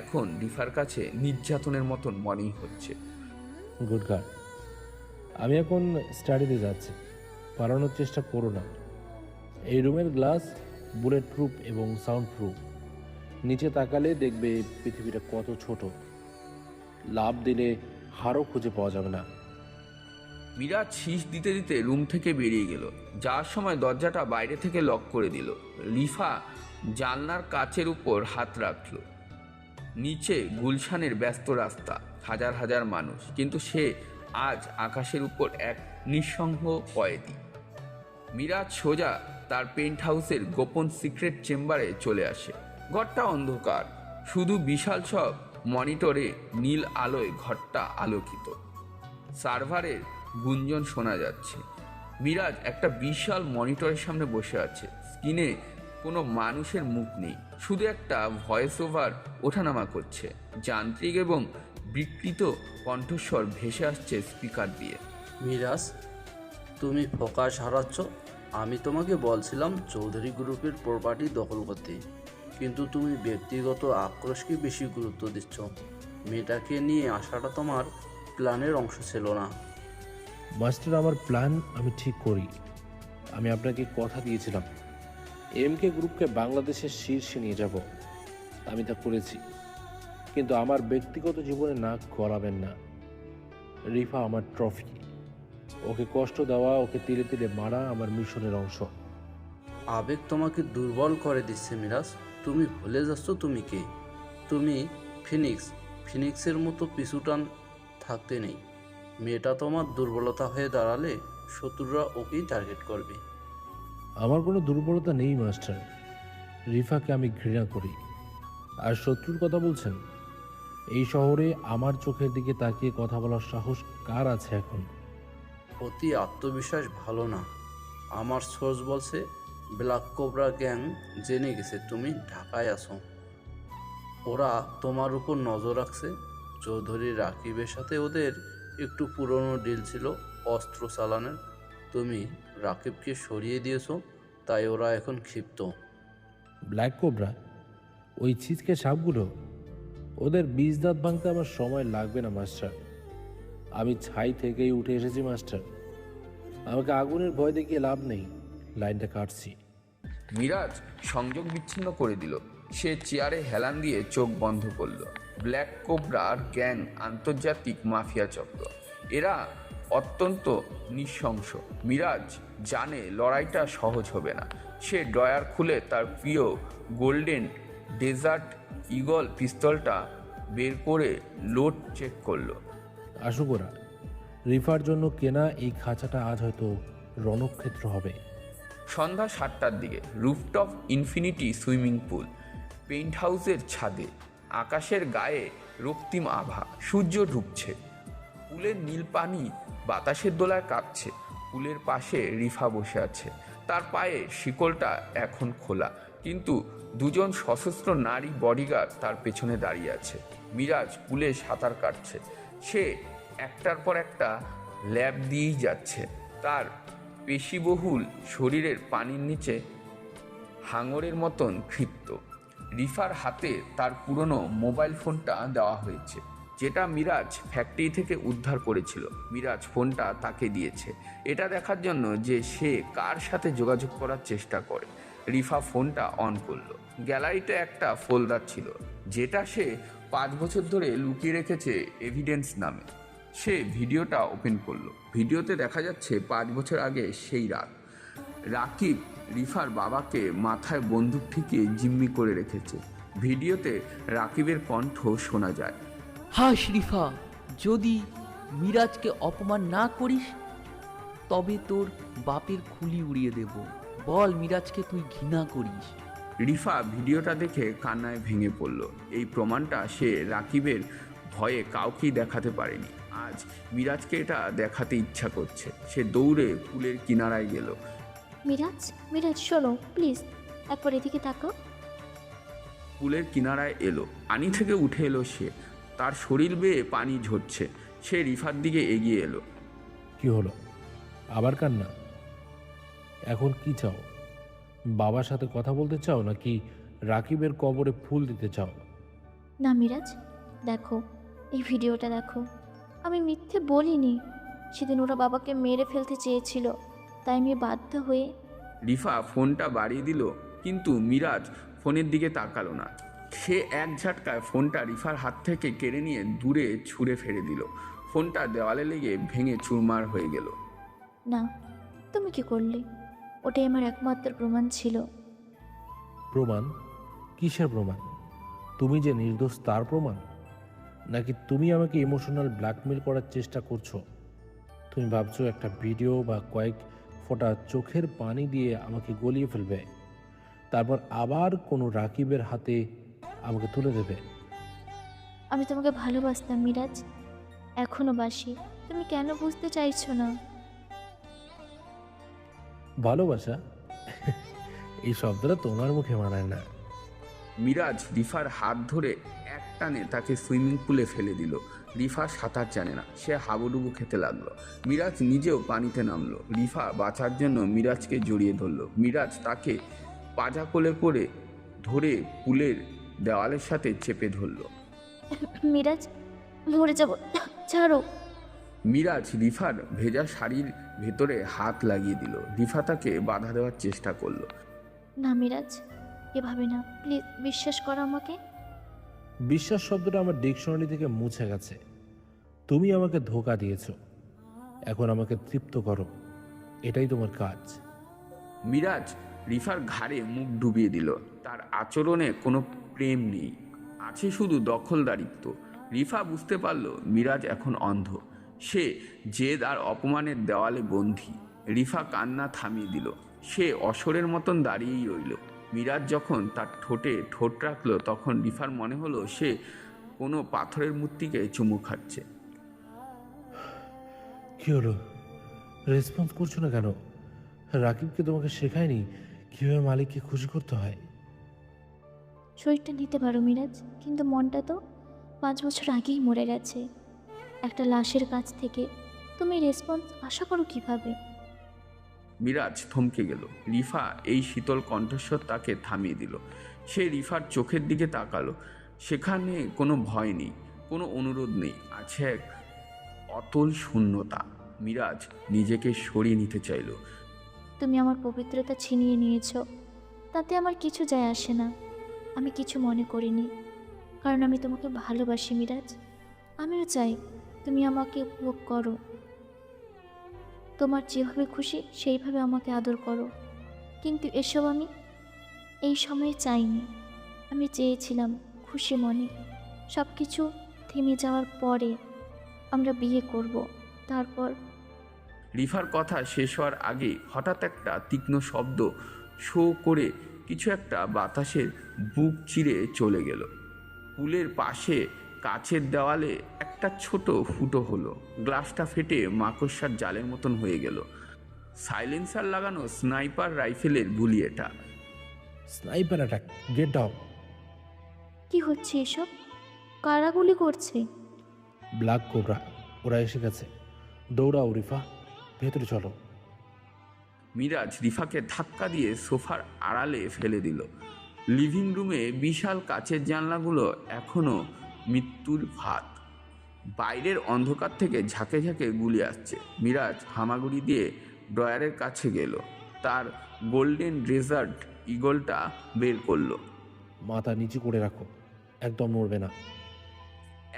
এখন রিফার কাছে নির্যাতনের মতন মনেই হচ্ছে। গুড গার্ল, আমি এখন স্টাডিতে যাচ্ছি, পালানোর চেষ্টা করো না। এই রুমের গ্লাস বুলেট প্রুফ এবং সাউন্ড প্রুফ। নিচে তাকালে দেখবে পৃথিবীটা কত ছোট। লাভ দিলে হারও খুঁজে পাওয়া যাবে না। মিরাজ শীষ দিতে দিতে রুম থেকে বেরিয়ে গেল। যাওয়ার সময় দরজাটা বাইরে থেকে লক করে দিল। রিফা জানলার কাচের উপর হাত রাখল। নিচে গুলশানের ব্যস্ত রাস্তা, হাজার হাজার মানুষ, কিন্তু সে আজ আকাশের উপর এক নিঃসঙ্গ কয়েদি। মিরাজ সোজা তার পেন্ট হাউসের গোপন সিক্রেট চেম্বারে চলে আসে। ঘরটা অন্ধকার, শুধু বিশাল সব মনিটরে নীল আলোয় ঘরটা আলোকিত। সার্ভারের গুঞ্জন শোনা যাচ্ছে। মিরাজ একটা বিশাল মনিটরের সামনে বসে আছে। স্ক্রিনে কোনো মানুষের মুখ নেই, শুধু একটা ভয়েস ওভার ওঠানামা করছে। যান্ত্রিক এবং বিকৃত কণ্ঠস্বর ভেসে আসছে স্পিকার দিয়ে। মিরাজ, তুমি ফোকাস হারাচ্ছ। আমি তোমাকে বলছিলাম চৌধুরী গ্রুপের প্রপার্টি দখল করতে, কিন্তু তুমি ব্যক্তিগত আক্রোশকে বেশি গুরুত্ব দিচ্ছ। মেয়েটাকে নিয়ে আসাটা তোমার প্ল্যানের অংশ ছিল না। মাস্টার, আমার প্ল্যান আমি ঠিক করি। আমি আপনাকে কথা দিয়েছিলাম এমকে গ্রুপকে বাংলাদেশের শীর্ষে নিয়ে যাব, আমি তা করেছি। কিন্তু আমার ব্যক্তিগত জীবনে নাক গলাবেন না। রিফা আমার ট্রফি। ওকে কষ্ট দেওয়া, ওকে তিলে তিলে মারা আমার মিশনের অংশ। আবেগ তোমাকে দুর্বল করে দিচ্ছে মিরাজ। তুমি ভুলে যাচ্ছ তুমি কে। তুমি ফিনিক্সের মতো পিছুটান থাকতে নেই। মেয়েটা তোমার দুর্বলতা হয়ে দাঁড়ালে শত্রুরা ওকেই টার্গেট করবে। আমার কোনো দুর্বলতা নেই মাস্টার। রিফাকে আমি ঘৃণা করি। আর শত্রুর কথা বলছেন? এই শহরে আমার চোখের দিকে তাকিয়ে কথা বলার সাহস কার আছে এখন? অতি আত্মবিশ্বাস ভালো না। আমার সোর্স বলছে ব্ল্যাক কোবরা গ্যাং জেনে গেছে তুমি ঢাকায় আছো। ওরা তোমার উপর নজর রাখছে। চৌধুরী রাকিবের সাথে ওদের একটু পুরনো ডিল ছিল অস্ত্র চালানের। তুমি রাকিবকে সরিয়ে দিয়েছো, তাই ওরা এখন ক্ষিপ্ত। Black cobra? ওই ছিচকে সাপগুলো? ওদের বীজ দাঁত ভাঙতে আমার সময় লাগবে না মাস্টার। আমি ছাই থেকেই উঠে এসেছি মাস্টার। আমাকে আগুনের ভয় দেখিয়ে লাভ নেই। লাইনটা কাটছি। মিরাজ সংযোগ বিচ্ছিন্ন করে দিল। সে চেয়ারে হেলান দিয়ে চোখ বন্ধ করল। ব্ল্যাক কোবরার গ্যাং আন্তর্জাতিক মাফিয়া চক্র। এরা অত্যন্ত নৃশংস। মিরাজ জানে লড়াইটা সহজ হবে না। সে ড্রয়ার খুলে তার প্রিয় গোল্ডেন ডেজার্ট ইগল পিস্তলটা বের করে লোড চেক করলো। আসুক ওরা। রিফার জন্য কেনা এই খাঁচাটা আজ হয়তো রণক্ষেত্র হবে। সন্ধ্যা 7টার দিকে rooftop infinity swimming pool, paint হাউসের ছাদে। আকাশের গায়ে রক্তিম আভা, সূর্য ঢুকছে। পুলের নীল পানি বাতাসের দোলায় কাঁপছে। পুলের পাশে রিফা বসে আছে। তার পায়ে শিকলটা এখন খোলা, কিন্তু দুজন সশস্ত্র নারী বডিগার্ড তার পেছনে দাঁড়িয়ে আছে। মিরাজ পুলে সাঁতার কাটছে। সে একটার পর একটা ল্যাব দিয়েই যাচ্ছে। তার পেশিবহুল শরীরের পানির নিচে হাঙরের মতন ক্ষিপ্ত। রিফার হাতে তার পুরনো মোবাইল ফোনটা দেওয়া হয়েছে, যেটা মিরাজ ফ্যাক্টরি থেকে উদ্ধার করেছিল। মিরাজ ফোনটা তাকে দিয়েছে এটা দেখার জন্য যে সে কার সাথে যোগাযোগ করার চেষ্টা করে। রিফা ফোনটা অন করলো। গ্যালারিতে একটা ফোল্ডার ছিল, যেটা সে 5 বছর ধরে লুকিয়ে রেখেছে এভিডেন্স নামে। সে ভিডিওটা ওপেন করলো। ভিডিওতে দেখা যাচ্ছে 5 বছর আগে সেই রাত। রাকিব রিফার বাবাকে মাথায় বন্দুক ঠেকিয়ে জিম্মি করে রেখেছে। ভিডিওতে রাকিবের কণ্ঠ শোনা যায়। হাস রিফা, যদি মিরাজকে অপমান না করিস তবে তোর বাপের খুলি উড়িয়ে দেব। বল মিরাজকে তুই ঘৃণা করিস। রিফা ভিডিওটা দেখে কান্নায় ভেঙে পড়ল। এই প্রমাণটা সে রাকিবের ভয়ে কাউকেই দেখাতে পারেনি। আজ মিরাজকে এটা দেখাতে ইচ্ছা করছে। সে দৌড়ে পুলের কিনারায় গেল। মিরাজ শোনো প্লিজ, একবার এদিকে তাকাও। পুলের কিনারায় এলো। পানি থেকে উঠে এলো সে। তার শরীর বেয়ে পানি ঝরছে। সে রিফার দিকে এগিয়ে এলো। কি হলো? আবার কান্না? এখন কি চাও? বাবার সাথে কথা বলতে চাও, নাকি রাকিবের কবরে ফুল দিতে চাও? না মিরাজ, দেখো এই ভিডিওটা দেখো। আমি মিথ্যে বলিনি। সেদিন ওরা বাবাকে মেরে ফেলতে চেয়েছিল, তাই আমি বাধ্য হয়ে। রিফা ফোনটা বাড়িয়ে দিল, কিন্তু মিরাজ ফোনের দিকে তাকালো না। সে এক ঝাটকায় ফোনটা রিফার হাত থেকে কেড়ে নিয়ে দূরে ছুঁড়ে ফেলে দিল। ফোনটা দেওয়ালে লেগে ভেঙে চুরমার হয়ে গেল। না, তুমি কি করলে? ওটাই আমার একমাত্র প্রমাণ ছিল। প্রমাণ? কিসের প্রমাণ? তুমি যে নির্দোষ তার প্রমাণ? নাকি তুমি আমাকে ইমোশনাল ব্ল্যাকমেল করার চেষ্টা করছো? তুমি ভাবছো একটা ভিডিও বা কয়েক ফোঁটা চোখের পানি দিয়ে আমাকে গলিয়ে ফেলবে, তারপর আবার কোনো রাকিবের হাতে আমাকে তুলে দেবে? আমি তোমাকে ভালোবাসতাম মিরাজ, এখনো বাসি। তুমি কেন বুঝতে চাইছো না? ভালোবাসা? এই শব্দটা তোমার মুখে মানায় না। মিরাজ রিফার হাত ধরে এক টানে তাকে সুইমিং পুলে ফেলে দিল। রিফা সাঁতার জানে না, সে হাবুডুবু খেতে লাগলো। মিরাজ নিজেও পানিতে নামলো। রিফা বাঁচার জন্য মিরাজকে জড়িয়ে ধরলো। মিরাজ তাকে পাজা কোলে করে ধরে পুলের দেওয়ালের সাথে চেপে ধরলো। মিরাজ, মরে যাব, ছাড়ো। মিরাজ রিফার ভেজা শাড়ির ভেতরে হাত লাগিয়ে দিল। রিফা তাকে বাধা দেওয়ার চেষ্টা করলো। না মিরাজ, এভাবে না, প্লিজ বিশ্বাস করো আমাকে। বিশ্বাস শব্দটা আমার ডিকশনারি থেকে মুছে গেছে। তুমি আমাকে ধোঁকা দিয়েছো, এখন আমাকে তৃপ্ত করো, এটাই তোমার কাজ। মিরাজ রিফার ঘাড়ে মুখ ডুবিয়ে দিল। তার আচরণে কোনো প্রেম নেই, আছে শুধু দখলদারিত্ব। রিফা বুঝতে পারল মিরাজ এখন অন্ধ, সে জেদ আর অপমানের দেওয়ালে বন্দী। রিফা কান্না থামিয়ে দিল। সে অসরের মতন দাঁড়িয়েই রইল। মিরাজ যখন তার ঠোঁটে ঠোঁট রাখলো তখন রিফার মনে হলো সে কোনো পাথরের মূর্তিকে চুমু খাচ্ছে। কি হলো, রেসপন্স করছো না কেন? রাকিবকে তোমাকে শেখায়নি কিভাবে মালিককে খুশি করতে হয়? শরীরটা নিতে পারো মিরাজ, কিন্তু মনটা তো 5 বছর আগেই মরে গেছে। একটা লাশের কাছ থেকে তুমি রেসপন্স আশা করো কিভাবে? মিরাজ থমকে গেল। রিফা এই শীতল কণ্ঠস্বর তাকে থামিয়ে দিল। সে রিফার চোখের দিকে তাকালো। সেখানে কোনো ভয় নেই, কোনো অনুরোধ নেই, আছে এক অতল শূন্যতা। মিরাজ নিজেকে সরিয়ে নিতে চাইল। তুমি আমার পবিত্রতা ছিনিয়ে নিয়েছো, তাতে আমার কিছু যায় আসে না। আমি কিছু মনে করিনি, কারণ আমি তোমাকে ভালোবাসি মিরাজ। আমিও চাই তুমি আমাকে উপভোগ করো, তোমার যেভাবে খুশি সেইভাবে আমাকে আদর করো। কিন্তু এসব আমি এই সময়ে চাইনি। আমি চেয়েছিলাম খুশি মনে সব কিছু থেমে যাওয়ার পরে আমরা বিয়ে করব, তারপর। রিফার কথা শেষ হওয়ার আগে হঠাৎ একটা তীক্ষ্ণ শব্দ শো করে কিছু একটা বাতাসের বুক চিরে চলে গেল। পুলের পাশে কাছের দেওয়ালে একটা ছোট ফুটো হলো। গ্লাসটা ফেটে মাকড়সার জালের মতন হয়ে গেল। সাইলেন্সার লাগানো স্নাইপার রাইফেলের গুলি এটা। Sniper attack, get down. কি হচ্ছে এসব? কারা গুলি করছে? ব্ল্যাক কোবরা, ওরা এসে গেছে। দৌড়াও রিফা, ভেতরে চলো। মিরাজ রিফাকে ধাক্কা দিয়ে সোফার আড়ালে ফেলে দিল। লিভিং রুমে বিশাল কাচের জানলাগুলো এখনো মৃত্যুর ভাত। বাইরের অন্ধকার থেকে ঝাঁকে ঝাঁকে গুলি আসছে। মিরাজ হামাগুড়ি দিয়ে ড্রয়ারের কাছে গেল, তার গোল্ডেন ডেজার্ট ইগলটা বের করলো। মাথা নিচু করে রাখো, একদম নড়বে না।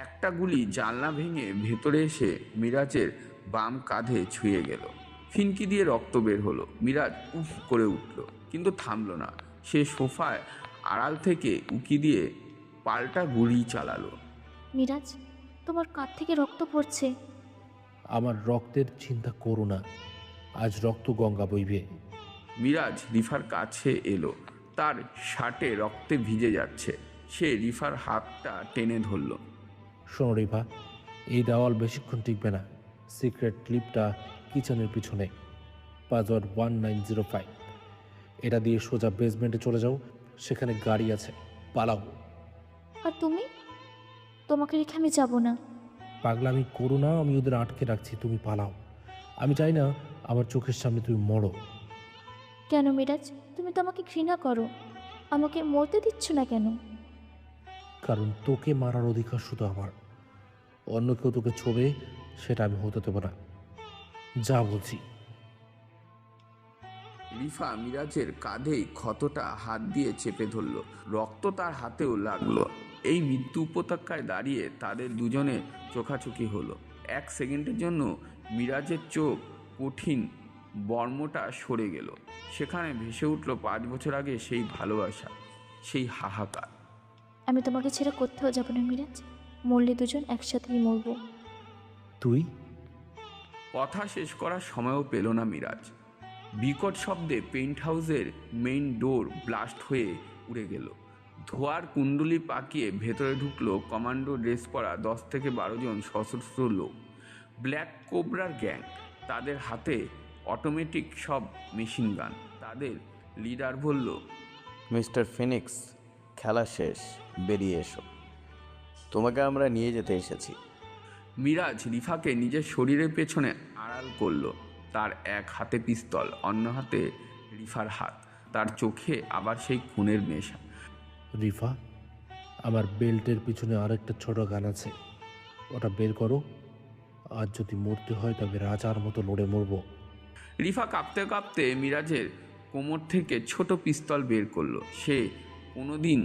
একটা গুলি জানলা ভেঙে ভেতরে এসে মিরাজের বাম কাঁধে ছুঁয়ে গেল। ফিনকি দিয়ে রক্ত বের হলো। মিরাজ উফ করে উঠল, কিন্তু থামলো না। সে সোফায় আড়াল থেকে উকি দিয়ে পাল্টা গুলি চালালো। মিরাজ, তোমার কাঁধ থেকে রক্ত পড়ছে। আমার রক্তের চিন্তা করো না, আজ রক্ত গঙ্গা বইবে। মিরাজ রিফার কাছে এলো, তার শার্টে রক্তে ভিজে যাচ্ছে। সে রিফার হাতটা টেনে ধরল। শোনো রিফা, এই দেওয়াল বেশিক্ষণ টিকবে না। সিক্রেট ক্লিপটা কিচেনের পিছনে, পাসওয়ার্ড 1905। এটা দিয়ে সোজা বেসমেন্টে চলে যাও, সেখানে গাড়ি আছে, পালাও। আর তুমি? তোমাকে রেখে আমি যাব না। পাগলামি করো না, আমি ওদের আটকে রাখছি, তুমি পালাও। আমি চাই না আমার চোখের সামনে তুমি মরো। কেন মিরাজ, তুমি তো আমাকে ঘৃণা করো, আমাকে মরতে দিচ্ছ না কেন? কারণ তোকে মারার অধিকার শুধু আমার। অন্য কেউ তোকে ছোবে সেটা আমি হতে দেবো না, যা বলছি। রিফা মিরাজের কাঁধেই ক্ষতটা হাত দিয়ে চেপে ধরল। রক্ত তার হাতেও লাগলো। এই মৃত্যু উপত্যকায় দাঁড়িয়ে তাদের দুজনে চোখাচোখি হলো। 1 সেকেন্ডের জন্য মিরাজের চোখ কঠিন বর্মটা সরে গেল। সেখানে ভেসে উঠল 5 বছর আগে সেই ভালোবাসা, সেই হাহাকার। আমি তোমাকে ছেড়ে কোথাও যাব না মিরাজ, মরলে দুজন একসাথেই মরবো। তুই? কথা শেষ করার সময়ও পেল না মিরাজ। বিকট শব্দে পেন্ট হাউসের মেইন ডোর ব্লাস্ট হয়ে উড়ে গেল। ধোয়ার কুণ্ডলি পাকিয়ে ভেতরে ঢুকলো কমান্ডো ড্রেস পরা 10 থেকে 12 জন সশস্ত্র লোক, ব্ল্যাক কোবরার গ্যাং। তাদের হাতে অটোমেটিক সব মেশিন গান। তাদের লিডার বলল, মিস্টার ফিনিক্স, খেলা শেষ, বেরিয়ে এসো। তোমাকে আমরা নিয়ে যেতে এসেছি। মিরাজ রিফাকে নিজের শরীরের পেছনে আড়াল করলো। তার এক হাতে পিস্তল, অন্য হাতে রিফার হাত। তার চোখে আবার সেই খুনের নেশা। রিফা, আমার বেল্টের পিছনে আরেকটা ছোট গান আছে, ওটা বের করো। আর যদি মরতে হয় তবে রাজার মতো লড়ে মরবো। রিফা কাঁপতে কাঁপতে মিরাজের কোমর থেকে ছোট পিস্তল বের করলো। সে কোনোদিন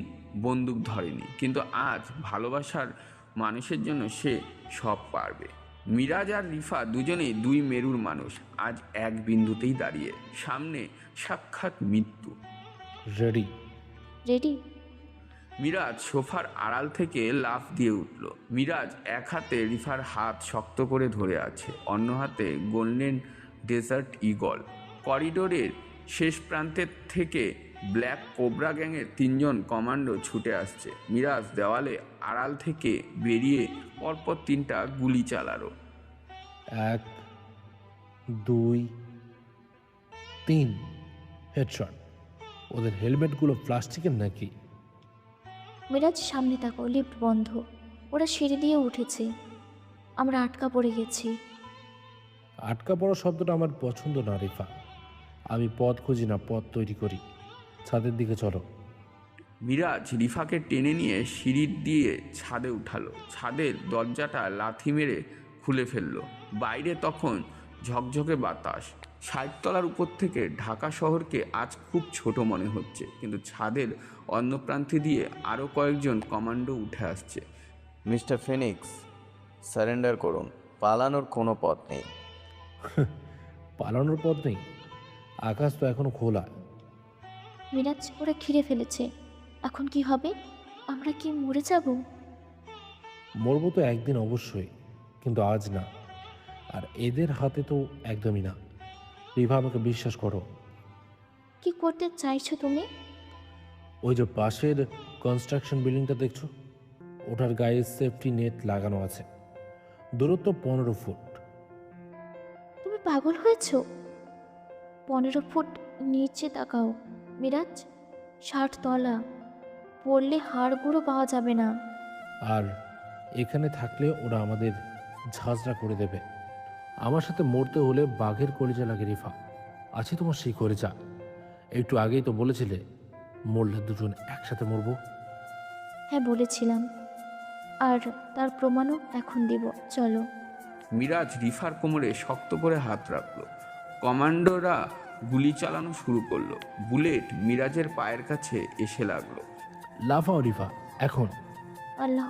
বন্দুক ধরেনি, কিন্তু আজ ভালোবাসার মানুষের জন্য সে সব পারবে। মিরাজ আর রিফা দুজনেই দুই মেরুর মানুষ, আজ এক বিন্দুতেই দাঁড়িয়ে। সামনে সাক্ষাৎ মৃত্যু। রেডি? রেডি? মিরাজ সোফার আড়াল থেকে লাফ দিয়ে উঠল। মিরাজ এক হাতে রিফার হাত শক্ত করে ধরে আছে, অন্য হাতে গোল্ডেন ডেজার্ট ঈগল। করিডোরের শেষ প্রান্তের থেকে ব্ল্যাক কোবরা গ্যাংয়ের 3 জন কমান্ডো ছুটে আসছে। মিরাজ দেওয়ালে আড়াল থেকে বেরিয়ে পরপর 3টা গুলি চালালো। 1, 2, 3 হেডশট। ওদের হেলমেটগুলো প্লাস্টিকের নাকি? মিরাজ সামনে তাকাও, লিফট বন্ধ। ওরা সিঁড়ি দিয়ে উঠেছে, আমরা আটকা পড়ে গেছি। আটকা পড়া শব্দটা আমার পছন্দ না রিফা। আমি পথ খুঁজি না, পথ তৈরি করি। ছাদের দিকে চলো। মিরাজ রিফাকে টেনে নিয়ে সিঁড়ি দিয়ে ছাদে উঠালো। ছাদের দরজাটা লাথি মেরে খুলে ফেললো। বাইরে তখন ঝকঝকে বাতাস। 60 তলার উপর থেকে ঢাকা শহরকে আজ খুব ছোট মনে হচ্ছে, কিন্তু ছাদের অন্য প্রান্তে দিয়ে আরও কয়েকজন কমান্ডো উঠে আসছে। মিস্টার ফিনিক্স, সারেন্ডার করুন, পালানোর কোনো পথ নেই। পালানোর পথ নেই? আকাশ তো এখনো খোলা। মিরাজ, ওরা ঘিরে ফেলেছে, এখন কি হবে? আমরা কি মরে যাব? মরবো তো একদিন অবশ্যই, কিন্তু আজ না। আর এদের হাতে তো একদমই না। রিভা, আমাকে বিশ্বাস করো। কি করতে চাইছো তুমি? ওই যে পাশের কনস্ট্রাকশন বিল্ডিংটা দেখছো, ওটার গায়ে সেফটি নেট লাগানো আছে। দূরত্ব 15 ফুট। তুমি পাগল হয়েছো? 15 ফুট নিচে তাকাও মিরাজ, 60 তলা। পড়লে হাড়গুলো পাওয়া যাবে না। আর এখানে থাকলে ওরা আমাদের ঝাঁঝরা করে দেবে। আমার সাথে মরতে হলে বাঘের কলিজা লাগে রিফা। আছে তোমার সেই কলিজা? একটু আগেই তো বলেছিলে মরলে দুজন একসাথে মরবো। হ্যাঁ বলেছিলাম, আর তার প্রমাণও এখন দিব। চলো। মিরাজ রিফার কোমরে শক্ত করে হাত রাখলো। কমান্ডোরা গুলি চালানো শুরু করলো। বুলেট মিরাজের পায়ের কাছে এসে লাগলো। লাফাও রিফা, এখন। আল্লাহ।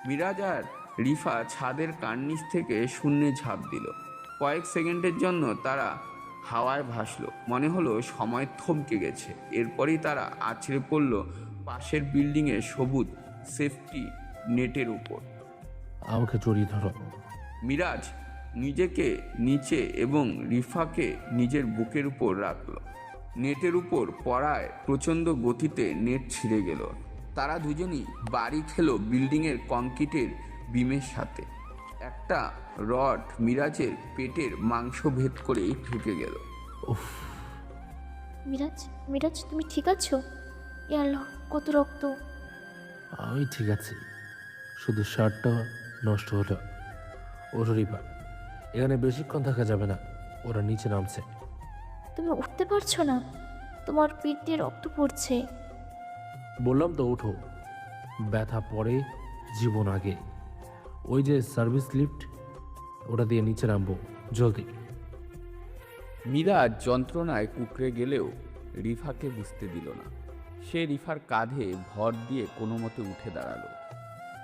মিরাজ আর রিফা ছাদের কার্নিশ থেকে শূন্যে ঝাঁপ দিল। কয়েক সেকেন্ডের জন্য তারা হাওয়ায় ভাসলো, মনে হলো সময় থমকে গেছে। এরপরই তারা আছড়ে পড়ল পাশের বিল্ডিংয়ের সবুজ সেফটি নেটের উপর। আমাকে জড়িয়ে ধরো। মিরাজ নিজেকে নিচে এবং রিফাকে নিজের বুকের উপর রাখল। নেটের উপর পড়ায় প্রচণ্ড গতিতে নেট ছিঁড়ে গেল। তারা দুজনই বাড়ি খেলো বিল্ডিংয়ের কংক্রিটের বিমের সাথে। একটা রড মিরাজের পেটের মাংস ভেদ করেই ঢুকে গেল। উফ। মিরাজ, মিরাজ তুমি ঠিক আছো? ইয়া আল্লাহ, কত রক্ত! আমি ঠিক আছি, শুধু শার্টটা নষ্ট হলো। ওঠো রিফা, এখানে বেশিক্ষণ থাকা যাবে না, ওরা নিচে নামছে। তুমি উঠতে পারছো না? তোমার পিঠ দিয়ে রক্ত পড়ছে। বললাম তো ওঠো, ব্যথা পরে, জীবন আগে। ওই যে সার্ভিস লিফট, ওটা দিয়ে নিচে নামবো, জলদি। মিরাজ যন্ত্রণায় কুকড়ে গেলেও রিফাকে বুঝতে দিল না। সে রিফার কাঁধে ভর দিয়ে কোনো মতে উঠে দাঁড়ালো।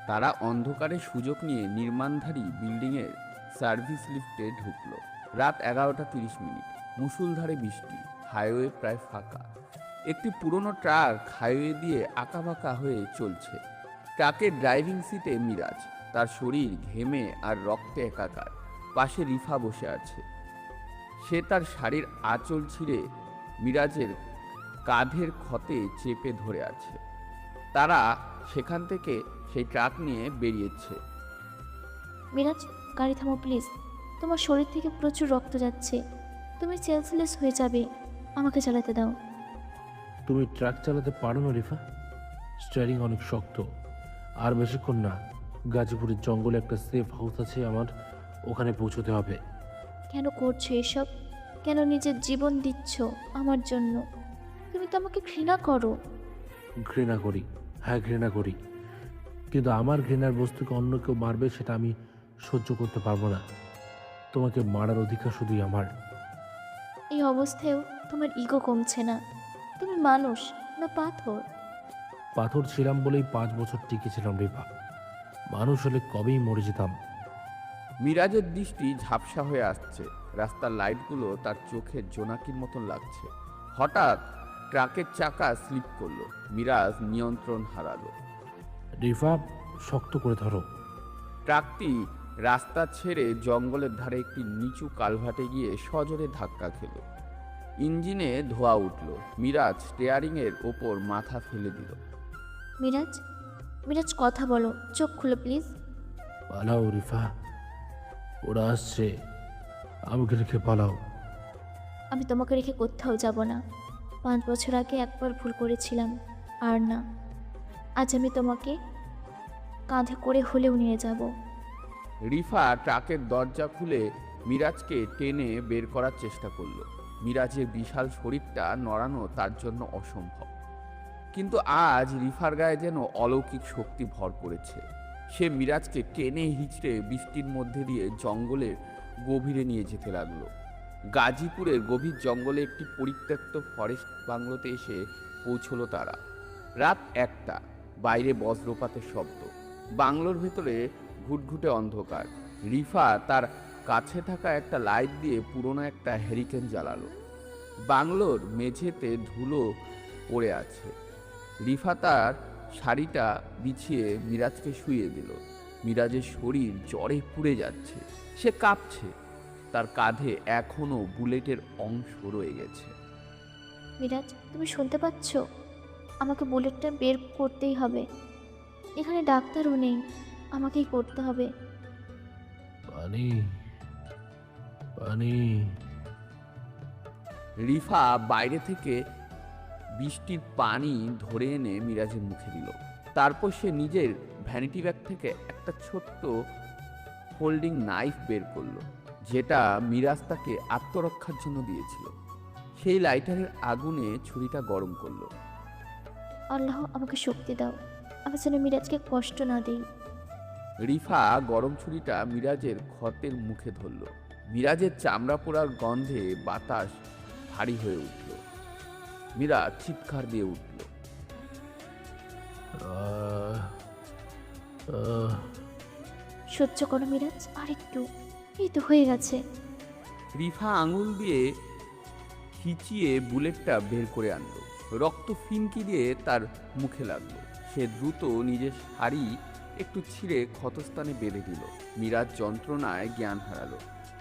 তারা অন্ধকারে সুযোগ নিয়ে নির্মাণধারী বিল্ডিংয়ের সার্ভিস লিফটে ঢুকলো। রাত 11:30। মুষলধারে বৃষ্টি, হাইওয়ে প্রায় ফাঁকা। একটি পুরনো ট্রাক হাইওয়ে দিয়ে আঁকাবাঁকা হয়ে চলছে। ট্রাকের ড্রাইভিং সিটে মিরাজ, তার শরীর ঘেমে আর রক্তে একাকার। পাশে রিফা বসে আছে। সে তার শাড়ির আঁচল ছিঁড়ে মিরাজের কাঁধের ক্ষতে চেপে ধরে আছে। তারা সেখান থেকে সেই ট্রাক নিয়ে বেরিয়েছে। মিরাজ, গাড়ি থামো প্লিজ। তোমার শরীর থেকে প্রচুর রক্ত যাচ্ছে, তুমি সেন্সলেস হয়ে যাবে। আমাকে চালাতে দাও। তুমি ট্রাক চালাতে পারো না রিফা? স্টিয়ারিং অনেক শক্ত, আর বেশিক্ষণ না, গাজীপুরের জঙ্গলে একটা সেফ হাউস আছে আমার, ওখানে পৌঁছতে হবে। কেন করছো এসব? কেন নিজের জীবন দিচ্ছ আমার জন্য? তুমি তো আমাকে ঘৃণা করো। ঘৃণা করি, হ্যাঁ ঘৃণা করি, কিন্তু আমার ঘৃণার বস্তুকে অন্য কেউ মারবে সেটা আমি সহ্য করতে পারবো না। তোমাকে মারার অধিকার শুধুই আমার। এই অবস্থায়ও তোমার ইগো কমছে না। তুমি মানুষ না পাথর? পাথর ছিলাম বলেই 5 বছর টিকেছিলাম রিফা, মানুষ হলে কবেই মরে যেতাম। মিরাজের দৃষ্টি ঝাপসা হয়ে আসছে, রাস্তার লাইটগুলো তার চোখে জোনাকির মতন লাগছে। হঠাৎ ট্রাকের চাকা স্লিপ করলো, মিরাজ নিয়ন্ত্রণ হারালো। রিফা, শক্ত করে ধরো। ট্রাকটি রাস্তা ছেড়ে জঙ্গলের ধারে একটি নিচু কালভার্টে গিয়ে সজোরে ধাক্কা খেল। ইঞ্জিনে ধোঁয়া উঠল। মিরাজ স্টিয়ারিংয়ের ওপর মাথা ফেলে দিল। মিরাজ, মিরাজ কথা বলো, চোখ খুলো প্লিজ। পালাও রিফা, ওরা আসছে, আমাকে রেখে পালাও। আমি তোমাকে রেখে কোথাও যাব না। 5 বছর আগে একবার ভুল করেছিলাম, আর না। আজ আমি তোমাকে কাঁধে করে হলেও নিয়ে যাব। রিফা ট্রাকের দরজা খুলে মিরাজকে টেনে বের করার চেষ্টা করলো। মিরাজের বিশাল শরীরটা নড়ানো তার জন্য অসম্ভব, কিন্তু আজ রিফার গায়ে যেন অলৌকিক শক্তি ভর করেছে। সে মিরাজকে টেনে হিঁচড়ে বৃষ্টির মধ্যে দিয়ে জঙ্গলের গভীরে নিয়ে যেতে লাগলো। গাজীপুরের গভীর জঙ্গলে একটি পরিত্যক্ত ফরেস্ট বাংলোতে এসে পৌঁছলো তারা। রাত 1টা, বাইরে বজ্রপাতের শব্দ, বাংলোর ভেতরে ঘুটঘুটে অন্ধকার। রিফা তার কাছে থাকা একটা লাইট দিয়ে পুরনো একটা হ্যারিকেন জ্বালালো। বাংলোর মেঝেতে ধুলো পড়ে আছে। রিফা তার শাড়িটা বিছিয়ে মিরাজকে শুইয়ে দিল। মিরাজের শরীর জ্বরে পুড়ে যাচ্ছে, সে কাঁপছে। তার কাঁধে এখনো বুলেটের অংশ রয়ে গেছে। মিরাজ, তুমি শুনতে পাচ্ছ? আমাকে বুলেটটা বের করতেই হবে। এখানে ডাক্তারও নেই, আমাকেই করতে হবে। পানি, পানি। রিফা বাইরে থেকে বৃষ্টির পানি ধরে এনে মিরাজের মুখে দিল। তারপর সে নিজের ভ্যানিটি ব্যাগ থেকে একটা ছোট্ট ফোল্ডিং নাইফ বের করলো, যেটা মিরাজ তাকে আত্মরক্ষার জন্য দিয়েছিল। সেই লাইটারের আগুনে ছুরিটা গরম করলো। আল্লাহ আমাকে শক্তি দাও, আমি যেন মিরাজকে কষ্ট না দিই। রিফা গরম ছুরিটা মিরাজের ক্ষতের মুখে ধরল। মিরাজের চামড়া পোড়ার গন্ধে বাতাস ভারী হয়ে উঠল। মিরাজ চিৎকার দিয়ে উঠল। সহ্য করো মিরাজ, আরেকটু, এই তো হয়ে গেছে। রিফা আঙুল দিয়ে খিচিয়ে বুলেটটা বের করে আনলো। রক্ত ফিনকি দিয়ে তার মুখে লাগলো। সে দ্রুত নিজের শাড়ি একটু ছিঁড়ে ক্ষতস্থানে বেঁধে দিল। মিরাজ যন্ত্রণায় জ্ঞান হারালো।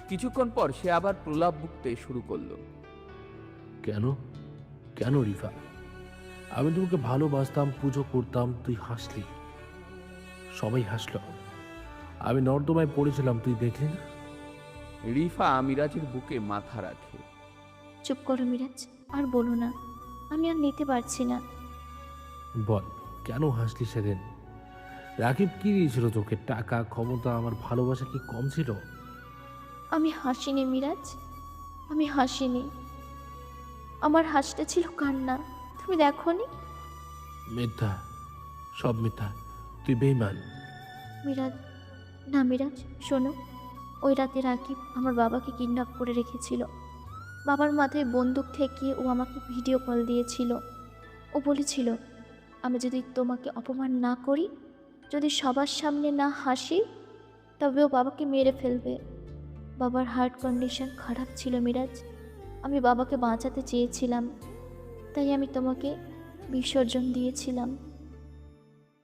কিছুক্ষণ পর সে আবার প্রলাপ বকতে শুরু করলো। কেন, কেন রিফা? আমি তোমাকে ভালোবাসতাম, পুজো করতাম, তুই হাসলি, সবাই হাসলো। আমি নর্দমায় পড়েছিলাম, তুই দেখলি না? রিফা মিরাজের বুকে মাথা রাখে। চুপ করো মিরাজ, আর বলো না, আমি আর নিতে পারছি না। বল, কেন হাসলি সেদিন? রাকিব কি দিয়েছিল তোকে? টাকা, ক্ষমতা, আমার ভালোবাসা কি কম ছিল? আমি হাসিনি মিরাজ, আমি হাসিনি। আমার হাসিটা ছিল কান্না, তুমি দেখোনি? মিথ্যা, সব মিথ্যা, তুই বেঈমান। মিরাজ, না মিরাজ, শোনো। ওই রাতে রাকিব আমার বাবাকে কিডন্যাপ করে রেখেছিল। বাবার মাথায় বন্দুক ঠেকিয়ে ও আমাকে ভিডিও কল দিয়েছিল। ও বলেছিল, আমি যদি তোমাকে অপমান না করি, যদি সবার সামনে না হাসি, তবে ও বাবাকে মেরে ফেলবে। বাবার হার্ট কন্ডিশন খারাপ ছিল মিরাজ, আমি বাবাকে বাঁচাতে চেয়েছিলাম, তাই আমি তোমাকে বিসর্জন দিয়েছিলাম।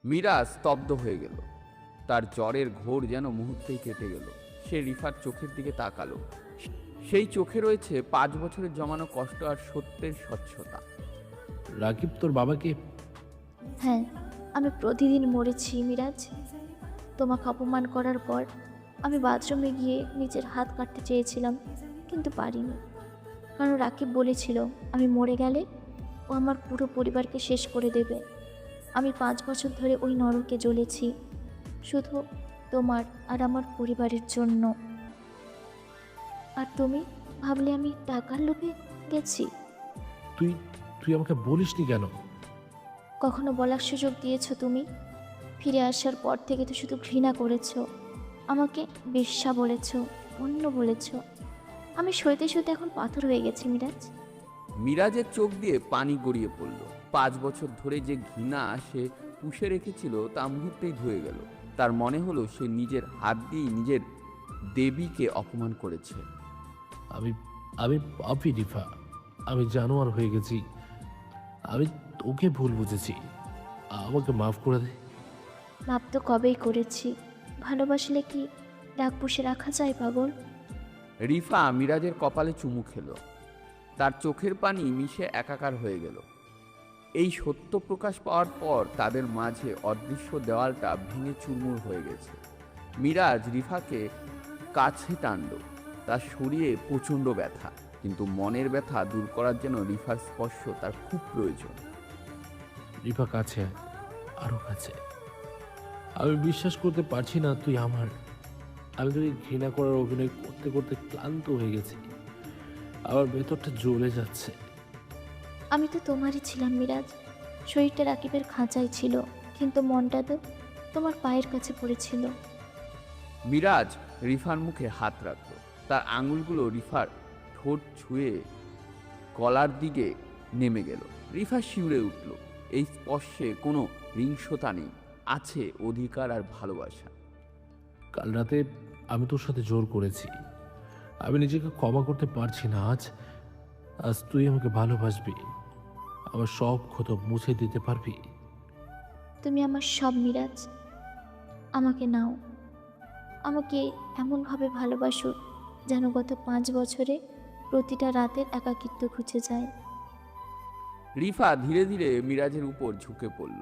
মিরাজ স্তব্ধ হয়ে গেল। তার জ্বরের ঘোর যেন মুহূর্তেই কেটে গেল। সে রিফার চোখের দিকে তাকালো। সেই চোখে রয়েছে 5 বছরের জমানো কষ্ট আর সত্যের স্বচ্ছতা। রাকিব তোর বাবাকে? হ্যাঁ, আমি প্রতিদিন মরেছি মিরাজ। তোমাকে অপমান করার পর আমি বাথরুমে গিয়ে নিজের হাত কাটতে চেয়েছিলাম, কিন্তু পারিনি। কারণ রাকিব বলেছিল, আমি মরে গেলে ও আমার পুরো পরিবারকে শেষ করে দেবে। আমি 5 বছর ধরে ওই নরকে জ্বলেছি। শুধু তোমার আর আমার পরিবারের জন্য। আর তুমি ভাবলে আমি টাকার লোভে গেছি? তুই তুই আমাকে বলিসনি কেন? কখনো বলার সুযোগ দিয়েছো তুমি? ফিরে আসার পর থেকে তো শুধু ঘৃণা করেছো, আমাকে বেশ্যা বলেছো, অন্য বলেছো। আমি সইতে সইতে এখন পাথর হয়ে গেছি মিরাজ। মিরাজের চোখ দিয়ে পানি গড়িয়ে পড়ল। 5 বছর ধরে যে ঘৃণা সে পুষে রেখেছিল তা মুহূর্তেই ধুয়ে গেল। তার মনে হলো সে নিজের হাত দিয়ে নিজের দেবীকে অপমান করেছে। আমি আমি পাপি রিফা, আমি জানোয়ার হয়ে গেছি। আমি তোকে ভুল বুঝেছি, আমাকে মাফ করে দে। মাপ তো কবেই করেছি। ভালোবাসলে কি রাগ পুষে রাখা যায় পাগল? রিফা মিরাজের কপালে চুমু খেলো। তার চোখের পানি মিশে একাকার হয়ে গেল। এই সত্য প্রকাশ পাওয়ার পর তাদের মাঝে অদৃশ্য দেওয়ালটা ভেঙে চুরমুর হয়ে গেছে। মিরাজ রিফাকে কাছে টানল। তার শরীরে প্রচণ্ড ব্যথা, কিন্তু মনের ব্যথা দূর করার জন্য রিফার স্পর্শ তার খুব প্রয়োজন। রিফা কাছে আয়, আরো কাছে। আমি বিশ্বাস করতে পারছি না তুই আমার। আমি তোকে ঘৃণা করার অভিনয় করতে করতে ক্লান্ত হয়ে গেছি। আমার ভেতরটা জ্বলে যাচ্ছে। আমি তো তোমারই ছিলাম মিরাজ। শরীরটা রাকিবের খাঁচায় ছিল, কিন্তু মনটা তো তোমার পায়ের কাছে পড়েছিল। মিরাজ রিফার মুখে হাত রাখল। তার আঙুলগুলো রিফার ঠোঁট ছুঁয়ে গলার দিকে নেমে গেল। রিফা শিউরে উঠল। এই স্পর্শে কোনো হিংসতা নেই, আছে অধিকার আর ভালোবাসা। কাল রাতে আমি তোর সাথে জোর করেছি। আমি নিজেকে ক্ষমা করতে পারছি না। আজ আজ তুই আমাকে ভালোবাসবি, আমার সব ক্ষত মুছে দিতে পারবি। তুমি আমার সব মিরাজ। আমাকে নাও, আমাকে এমনভাবে ভালোবাসো যেন গত 5 বছরে প্রতিটা রাতের একাকিত্ব ঘুচে যায়। রিফা ধীরে ধীরে মিরাজের উপর ঝুঁকে পড়ল।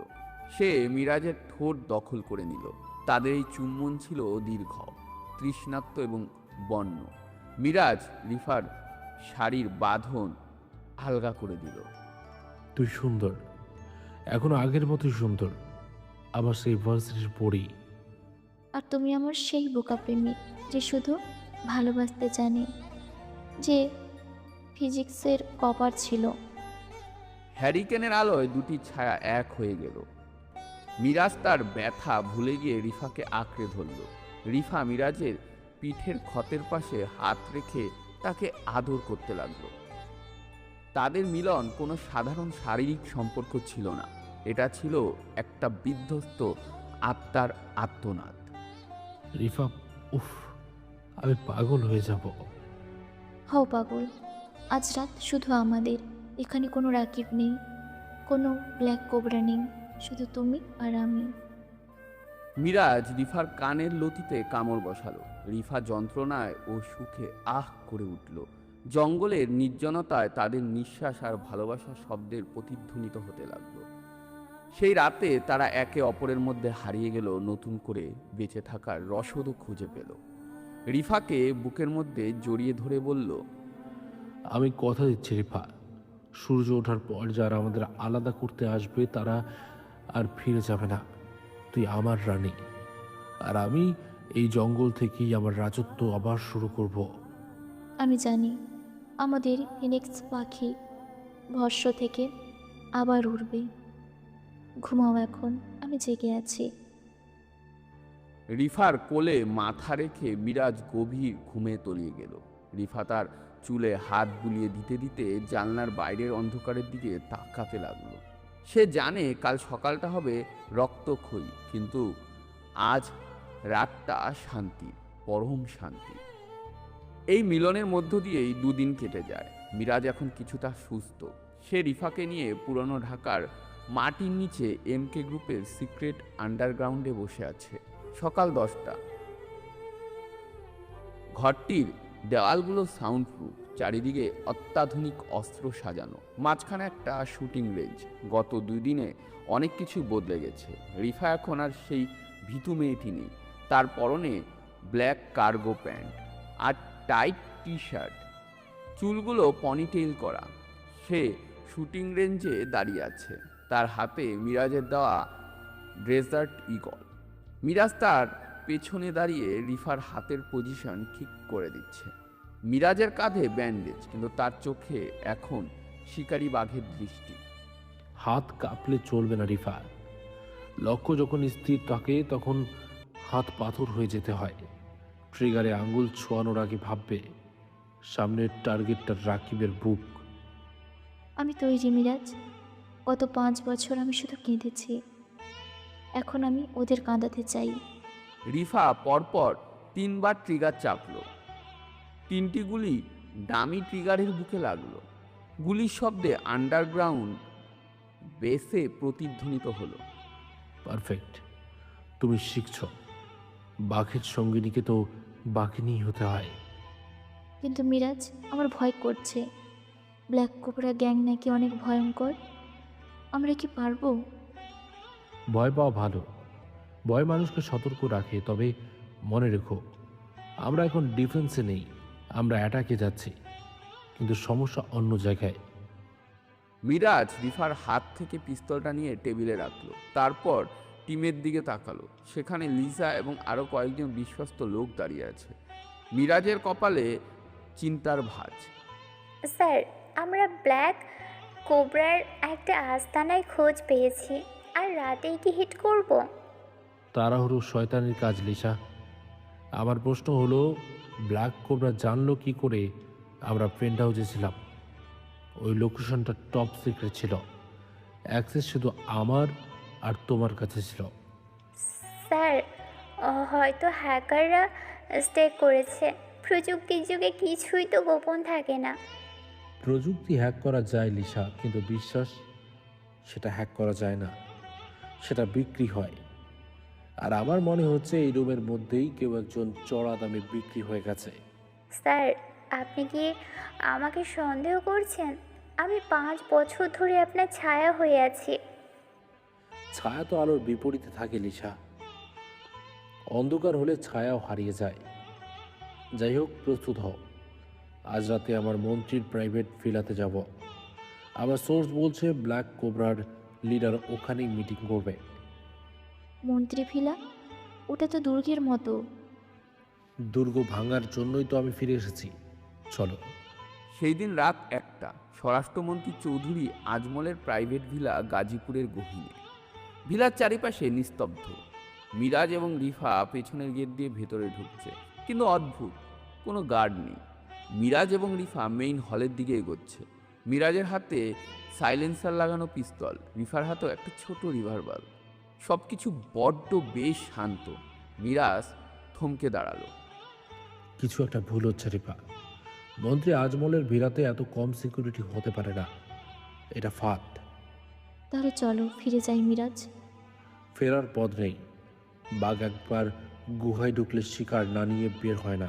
সে মিরাজের ঠোঁট দখল করে নিল। তাদের এই চুম্বন ছিল দীর্ঘ, তৃষ্ণাত্ম এবং বন্য। মিরাজ রিফার শাড়ির বাঁধন আলগা করে দিল। তুই সুন্দর, এখনো আগের মতোই সুন্দর, আমার সেই ভার্সিটির পড়ি। আর তুমি আমার সেই বোকা প্রেমিক যে শুধু ভালোবাসতে জানে, যে ফিজিক্সের কপার ছিল। হ্যারিকেনের আলোয় দুটি ছায়া এক হয়ে গেল। মিরাজ তার ব্যথা ভুলে গিয়ে রিফাকে আঁকড়ে ধরল। রিফা মিরাজের পিঠের ক্ষতের পাশে হাত রেখে তাকে আদর করতে লাগলো। তাদের মিলন কোনো সাধারণ শারীরিক সম্পর্ক ছিল না, এটা ছিল একটা বিধ্বস্ত আত্মার আত্মনাদ। রিফা, উফ, আমি পাগল হয়ে যাব। হও পাগল। আজ রাত শুধু আমাদের। এখানে কোনো রাকিব নেই, কোনো ব্ল্যাক কোবরা নেই, শুধু তুমি আর আমি। মিরাজ রিফার কানের লতিতে কামড় বসালো। রিফা যন্ত্রণায় ও সুখে আহ করে উঠল। জঙ্গলের নির্জনতায় তাদের নিঃশ্বাস আর ভালোবাসার শব্দের প্রতিধ্বনিত হতে লাগলো। সেই রাতে তারা একে অপরের মধ্যে হারিয়ে গেল, নতুন করে বেঁচে থাকার রসদও খুঁজে পেল। রিফাকে বুকের মধ্যে জড়িয়ে ধরে বলল, আমি কথা দিচ্ছি রিফা, সূর্য ওঠার পর যারা আমাদের আলাদা করতে আসবে তারা আর ফিরে যাবে না। তুই আমার রানী, আর আমি এই জঙ্গল থেকেই আমার রাজত্ব আবার শুরু করব। আমি জানি আমাদের ফিনিক্স পাখি ভস্ম থেকে আবার উড়বে। ঘুমাও এখন, আমি জেগে আছি। রিফার কোলে মাথা রেখে মিরাজ গভীর ঘুমে তলিয়ে গেল। রিফা তার চুলে হাত বুলিয়ে দিতে দিতে জানলার বাইরের অন্ধকারের দিকে তাকাতে লাগলো। সে জানে কাল সকালটা হবে রক্তক্ষয়ী, কিন্তু আজ রাতটা শান্তি, পরম শান্তি। এই মিলনের মধ্য দিয়েই 2 দিন কেটে যায়। মিরাজ এখন কিছুটা সুস্থ। সে রিফাকে নিয়ে পুরনো ঢাকার মাটির নিচে এমকে গ্রুপের সিক্রেট আন্ডারগ্রাউন্ডে বসে আছে। সকাল 10টা। ঘরটির দেওয়ালগুলো সাউন্ড প্রুফ, চারিদিকে অত্যাধুনিক অস্ত্র সাজানো, মাঝখানে একটা শুটিং রেঞ্জ। গত 2 দিনে অনেক কিছু বদলে গেছে। রিফা এখন আর সেই ভীতু মেয়েটি নেই। তার পরনে ব্ল্যাক কার্গো প্যান্ট আর টাইট টি শার্ট, চুলগুলো পনিটেইল করা। সে শুটিং রেঞ্জে দাঁড়িয়ে আছে, তার হাতে মিরাজের দেওয়া ডেজার্ট ইগল। মিরাজ তার পেছনে দাঁড়িয়ে রিফার হাতের পজিশন ঠিক করে দিচ্ছে। মিরাজের কাঁধে ব্যান্ডেজ, কিন্তু তার চোখে এখন শিকারী বাঘের দৃষ্টি। হাত কাঁপলে চলবে না রিফা। লক্ষ্য যখন স্থির থাকে তখন হাত পাথর হয়ে যেতে হয়। ট্রিগারে আঙ্গুল ছোঁয়ানোর আগে ভাববে সামনের টার্গেটটা রাকিবের বুক। আমি তৈরি মিরাজ। গত 5 বছর আমি শুধু কেঁদেছি, এখন আমি ওদের কাঁদাতে চাই। রিফা পরপর 3বার ট্রিগার চাপল। 3টি গুলি ডামি ট্রিগারের বুকে লাগলো। গুলির শব্দে আন্ডারগ্রাউন্ড বেসে প্রতিধ্বনিত হলো। পারফেক্ট, তুমি শিখছ। বাঘের সঙ্গিনীকে তো বাঘিনী হতে হয়। কিন্তু মিরাজ, আমার ভয় করছে। ব্ল্যাক কোবরা গ্যাং নাকি অনেক ভয়ঙ্কর। আমরা কি পারবো? ভয় পাওয়া ভালো, ভয় মানুষকে সতর্ক রাখে। তবে মনে রেখো, আমরা এখন ডিফেন্সে নেই, আমরা অ্যাটাকে যাচ্ছি, কিন্তু সমস্যা অন্য জায়গায়। মিরাজ রিফার হাত থেকে পিস্তলটা নিয়ে টেবিলে রাখলো। তারপর টিমের দিকে তাকালো। সেখানে লিসা এবং আরও কয়েকজন বিশ্বস্ত লোক দাঁড়িয়ে আছে। মিরাজের কপালে চিন্তার ভাঁজ। স্যার, আমরা ব্ল্যাক কোবরার একটা আস্তানায় খোঁজ পেয়েছি, আর রাতেই কি হিট করব? তাড়াহুড়ো শয়তানের কাজ লিসা। আমার প্রশ্ন হলো, ব্ল্যাক কোবরা জানলো কি করে আমরা পেন্ট হাউসে ছিলাম? ওই লোকেশনটা টপ সিক্রেট ছিল, অ্যাক্সেস শুধু আমার আর তোমার কাছে ছিল। স্যার, হয়তো হ্যাকাররা স্টেক করেছে। প্রযুক্তির যুগে কিছুই তো গোপন থাকে না। প্রযুক্তি হ্যাক করা যায় লিসা, কিন্তু বিশ্বাস সেটা হ্যাক করা যায় না, সেটা বিক্রি হয়। আর আমার মনে হচ্ছে এই রুমের মধ্যেই কেউ একজন চড়া দামে বিক্রি হয়ে গেছে। স্যার, আপনি কি আমাকে সন্দেহ করছেন? আমি 5 বছর ধরে আপনার ছায়া হয়ে আছি। ছায়া তো আলোর বিপরীতে থাকে লিসা, অন্ধকার হলে ছায়াও হারিয়ে যায়। যাই হোক, প্রস্তুত হও। আজ রাতে আমার মন্ত্রীর প্রাইভেট ভিলাতে যাব। আমার সোর্স বলছে ব্ল্যাক কোবরার লিডার ওখানেই মিটিং করবে। মন্ত্রী ভিলা? ওটা তো দুর্গের মতো। দুর্গ ভাঙার জন্যই তো আমি ফিরে এসেছি। চলো। সেই দিন রাত 1টা। স্বরাষ্ট্রমন্ত্রী চৌধুরী আজমলের প্রাইভেট ভিলা গাজীপুরের গহীনে। ভিলার চারিপাশে নিস্তব্ধ। মিরাজ এবং রিফা পেছনের গেট দিয়ে ভেতরে ঢুকছে, কিন্তু অদ্ভুত, কোনো গার্ড নেই। মিরাজ এবং রিফা মেইন হলের দিকে এগোচ্ছে। মিরাজের হাতে সাইলেন্সার লাগানো পিস্তল, রিফার হাতেও একটা ছোট রিভলভার। সব কিছু বড্ড বেশ শান্ত। মিরাজ থমকে দাঁড়ালো। কিছু একটা ভুল হচ্ছে রিফা। মন্ত্রী আজমলের ভিড়াতে এত কম সিকিউরিটি হতে পারে না, এটা ফাঁদ। তাহলে চলো ফিরে যাই মিরাজ। ফেরার পথ নেই। বাঘ একবার গুহায় ঢুকলে শিকার না নিয়ে বের হয় না।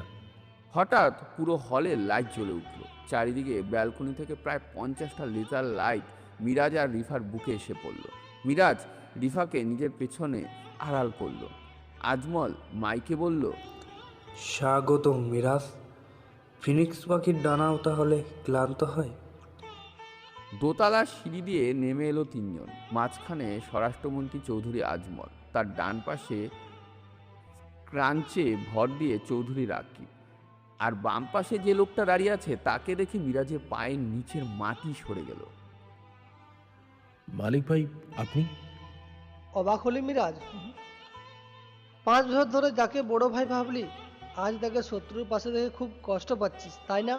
হঠাৎ পুরো হলে লাইট জ্বলে উঠল। চারিদিকে ব্যালকনি থেকে প্রায় 50টা লেজার লাইট মিরাজ আর রিফার বুকে এসে পড়ল। মিরাজ রিফাকে নিজের পেছনে আড়াল করল। আজমল মাইকে বলল, স্বাগত মিরাজ। ফিনিক্স পাখির ডানাও তাহলে ক্লান্ত হয়? দোতলার সিঁড়ি দিয়ে নেমে এলো 3 জন। মাঝখানে স্বরাষ্ট্রমন্ত্রী চৌধুরী আজমল, তার ডান পাশে ক্রাঞ্চে ভর দিয়ে চৌধুরী রাকিব, আর বাম পাশে যে লোকটা দাঁড়িয়ে আছে তাকে দেখে মিরাজের পায়ের নিচের মাটি সরে গেল। মালিক ভাই, আপনি? অবাক হলি মিরাজ? 5 বছর ধরে যাকে বড় ভাই ভাবলি, আজ তাকে শত্রুর পাশে দেখে খুব কষ্ট পাচ্ছিস, তাই না?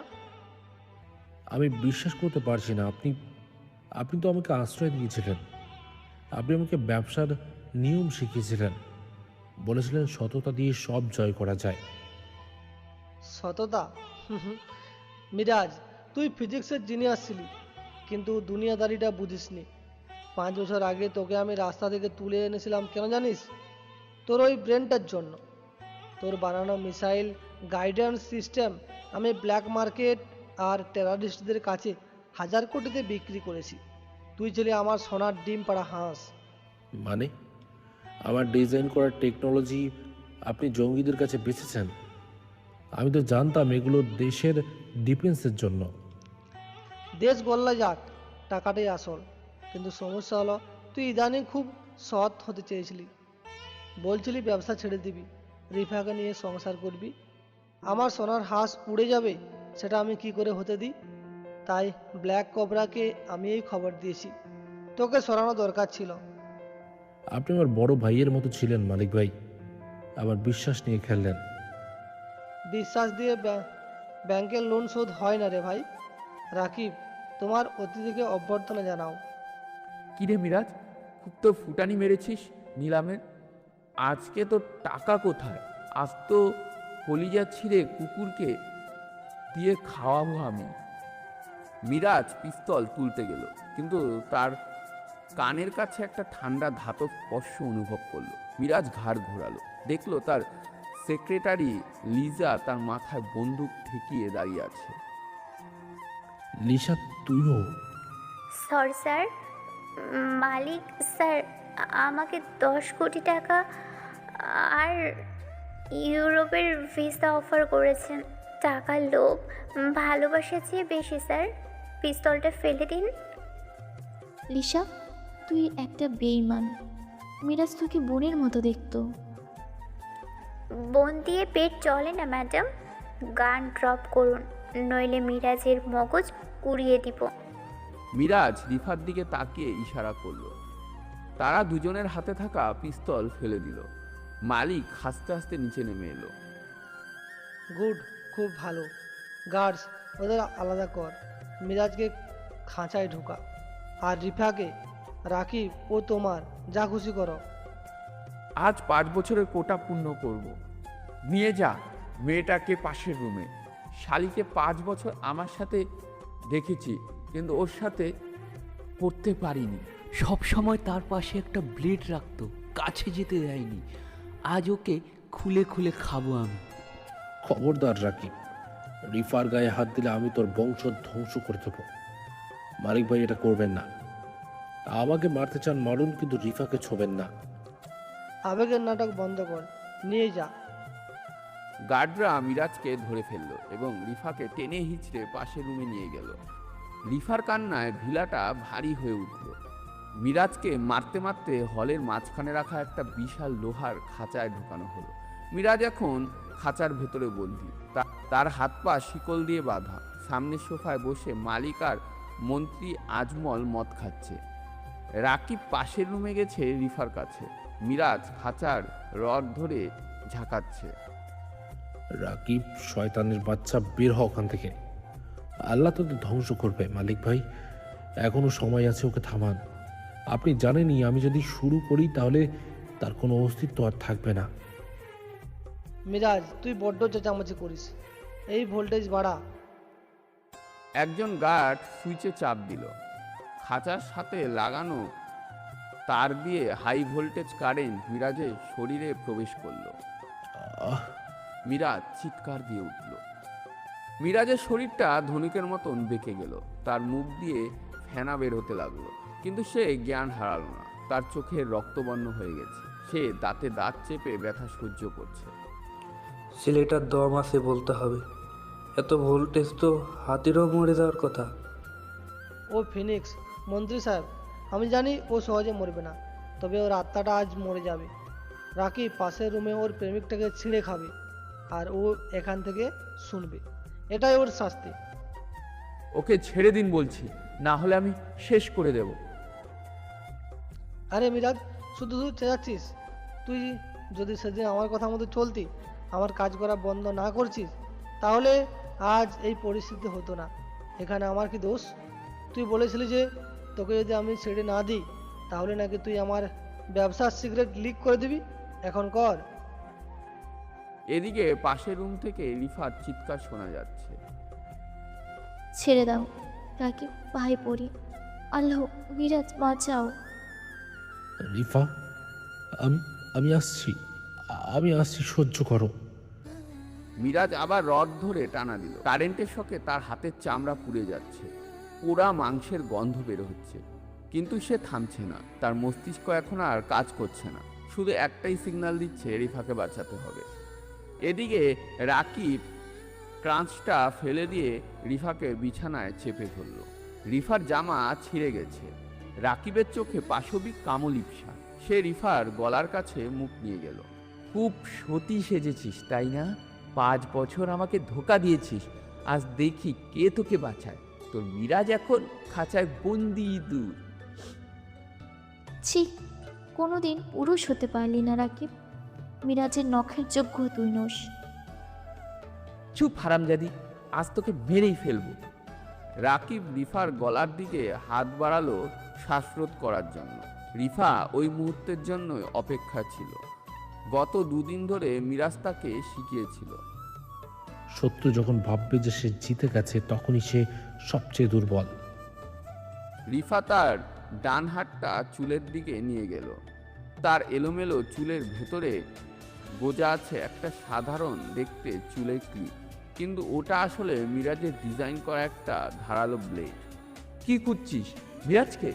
আমি বিশ্বাস করতে পারছি না। আপনি তো আমাকে আশ্রয় দিয়েছিলেন। আপনি আমাকে ব্যবসার নিয়ম শিখিয়েছিলেন। বলেছিলেন সততা দিয়ে সব জয় করা যায়। সততা? মিরাজ, তুই ফিজিক্সের জিনিয়াস ছিলি, কিন্তু দুনিয়াদারিটা বুঝিসনি। 5 বছর আগে তোকে আমি রাস্তা থেকে তুলে এনেছিলাম কেন জানিস? তোর ওই ব্রেনটার জন্য। তোর বানানো মিসাইল গাইডেন্স সিস্টেম আমি ব্ল্যাক মার্কেট আর টেরারিস্টদের কাছে 1000 কোটিতে বিক্রি করেছি। তুই ছিলি আমার সোনার ডিম পাড়া হাঁস। মানে আমার ডিজাইন করা টেকনোলজি আপনি জঙ্গিদের কাছে বেচেছেন? আমি তো জানতাম এগুলো দেশের ডিফেন্সের জন্য। দেশ গল্লা যাক, টাকাটাই আসল। কিন্তু সমস্যা হলো তুই ইদানিং খুব সৎ হতে চেয়েছিলি। বলছিলি ব্যবসা ছেড়ে দিবি, রিফাকে নিয়ে সংসার করবি। আমার সোনার হাঁস উড়ে যাবে সেটা আমি কি করে হতে দিই? তাই ব্ল্যাক কোবরাকে আমি এই খবর দিয়েছি, তোকে সরানো দরকার ছিল। আপনি আমার বড় ভাইয়ের মতো ছিলেন মালিক ভাই, আবার বিশ্বাস নিয়ে খেললেন। বিশ্বাস দিয়ে ব্যাংকের লোন শোধ হয় না রে ভাই। রাকিব, তোমার অতিথিকে অভ্যর্থনা জানাও। কিরে মিরাজ, খুব তো ফুটানি মেরেছিস নিলামের। আজকে তো টাকা কোথায়? আজ তো কলিজা ছিঁড়ে কুকুরকে দিয়ে খাওয়াবো আমি। মিরাজ পিস্তল তুলতে গেল, কিন্তু তার কানের কাছে একটা ঠান্ডা ধাতব স্পর্শ অনুভব করলো। মিরাজ ঘাড় ঘোরালো, দেখলো তার সেক্রেটারি লিজা তার মাথায় বন্দুক ঠেকিয়ে দাঁড়িয়ে আছে। লিসা, তুইও? সরি স্যার, মালিক স্যার আমাকে 10 কোটি টাকা আর ইউরোপের ভিসা অফার করেছেন। টাকার লোভ ভালোবাসার চেয়ে বেশি স্যার। পিস্তলটা ফেলে দিন। লিসা, তুই একটা বেঈমান। মিরাজ তোকে বোনের মতো দেখতো। বোন দিয়ে পেট চলে না ম্যাডাম। গান ড্রপ করুন, নইলে মিরাজের মগজ উড়িয়ে দিব। মিরাজ রিফার দিকে তাকিয়ে ইশারা করলো। তারা দুজনের হাতে থাকা পিস্তল ফেলে দিল। মালিক হাসতে হাসতে নিচে নেমে এলো। গুড, খুব ভালো। গার্ডস, ওদের আলাদা কর। মিরাজকে খাঁচায় ঢোকা, আর রিফাকে, রাকিব ও তোমার যা খুশি করো। আজ 5 বছরের কোটা পূর্ণ করব। নিয়ে যা মেয়েটাকে পাশের রুমে। শালিকে 5 বছর আমার সাথে দেখেছি, কিন্তু ওর সাথে পড়তে পারিনি। সব সময় তার পাশে একটা ব্লেড রাখতো, কাছে যেতে দেয়নি। আজ ওকে খুলে খুলে খাবো আমি। খবরদার রাকিব, রিফার গায়ে হাত দিলে আমি তোর বংশ ধ্বংস করে দেবো। মালিক ভাই এটা করবেন না। আমাকে মারতে চান মারুন, কিন্তু রিফাকে ছোবেন না। আবেগের নাটক বন্ধ কর, নিয়ে যা। গার্ডরা মিরাজকে ধরে ফেলল এবং রিফাকে টেনে হিঁচড়ে পাশের রুমে নিয়ে গেল। রিফার কান্নায় ভিলাটা ভারী হয়ে উঠল। মিরাজকে মারতে মারতে হলের মাঝখানে রাখা একটা বিশাল লোহার খাঁচায় ঢোকানো হলো। মিরাজ এখন খাঁচার ভেতরে বন্দী। তার হাত পা শিকল দিয়ে বাঁধা। সামনের সোফায় বসে মালিক আর মন্ত্রী আজমল মদ খাচ্ছে। রাকিব পাশের রুমে গেছে রিফার কাছে। মিরাজ খাঁচার রড ধরে ঝাঁকাচ্ছে। রাকিব, শয়তানের বাচ্চা, বের হ ওখান থেকে। আল্লাহ তোকে ধ্বংস করবে মালিক ভাই, এখনো সময় আছে, ওকে থামান। আপনি জানেনই আমি যদি শুরু করি তাহলে তার কোনো অস্তিত্ব আর থাকবে না। মিরাজ, তুই বড্ড চেঁচামেচি করিস, এই ভোল্টেজ বাড়া। একজন গার্ড সুইচে চাপ দিল। খাঁচার সাথে লাগানো তার দিয়ে হাই ভোল্টেজ কারেন্ট মিরাজের শরীরে প্রবেশ করলো। মিরাজ চিৎকার দিয়ে উঠল। মিরাজের শরীরটা ধনুকের মতন বেঁকে গেল। তার মুখ দিয়ে ফেনা বের হতে লাগলো, কিন্তু সে জ্ঞান হারালো না। তার চোখে রক্তবর্ণ হয়ে গেছে। সে দাঁতে দাঁত চেপে ব্যথা সহ্য করছে। ছেলেটার দম আছে বলতে হবে, এত ভোল্টেজ তো হাতিরও মরে যাওয়ার কথা। ও ফিনিক্স, মন্ত্রী সাহেব, আমি জানি ও সহজে মরবে না, তবে ওর আত্মাটা আজ মরে যাবে। রাকিব পাশের রুমে ওর প্রেমিকটাকে ছিঁড়ে খাবে, আর ও এখান থেকে শুনবে। এটাই ওর শাস্তি। ওকে ছেড়ে দিন বলছি, না হলে আমি শেষ করে দেব। আরে মিরাজ, শুধু শুধু চেঁচাচ্ছিস। তুই যদি সেদিন আমার কথা মতো চলতি, আমার কাজ করা বন্ধ না করছিস, তাহলে আজ এই পরিস্থিতি হতো না। এখানে আমার কি দোষ? তুই বলেছিলি যে তোকে যদি আমি ছেড়ে না দিই তাহলে নাকি তুই আমার ব্যবসার সিক্রেট লিক করে দিবি। এখন কর। এদিকে পাশের রুম থেকে রিফার চিৎকার শোনা যাচ্ছে। ছেড়ে দাও রাকিব ভাই, পড়ি। আল্লাহ, মিরাজ বাঁচাও। রিফা, আমি আসছি, আমি আসছি, সহ্য করো। মিরাজ আবার রড ধরে টানা দিল। কারেন্টের শকে তার হাতের চামড়া পুড়ে যাচ্ছে। পোড়া মাংসের গন্ধ বের হচ্ছে, কিন্তু সে থামছে না। তার মস্তিষ্ক এখন আর কাজ করছে না, শুধু একটাই সিগন্যাল দিচ্ছে রিফাকে বাঁচাতে হবে। এদিকে রাকিব ক্রাঞ্চটা ফেলে দিয়ে রিফাকে বিছানায় চেপে ধরল। রিফার জামা ছিঁড়ে গেছে। রাকিবের চোখে পাশবিক কামলিপসা। সে রিফার গলার কাছে মুখ নিয়ে গেল। খুব সতী সেজেছিস তাই না? 5 বছর আমাকে ধোকা দিয়েছিস, আজ দেখি কে তোকে বাঁচায়। তোর মিরাজ এখন খাঁচায় বন্দি ইঁদুর। ছি, কোনোদিন পুরুষ হতে পারলি না রাকিব। মিরাজের নখের যোগ্য তুই নোস। চুপ হারামজাদি, আজ তোকে মেরেই ফেলবো। রাকিব রিফার গলার দিকে হাত বাড়ালো শ্বাসরোধ করার জন্য। রিফা ওই মুহূর্তের জন্য অপেক্ষা ছিল। গত 2 দিন ধরে মিরাজ তাকে শিখিয়েছিল। শত্রু যখন ভাববে যে সে জিতে গেছে, তখনই সে সবচেয়ে দুর্বল। রিফা তার ডান হাতটা চুলের দিকে নিয়ে গেল। তার এলোমেলো চুলের ভেতরে গোজা আছে একটা সাধারণ দেখতে চুলের ক্লিপ, কিন্তু ওটা আসলে মিরাজের ডিজাইন করা একটা ধারালো ব্লেড। কি করছিস? মিরাজকে?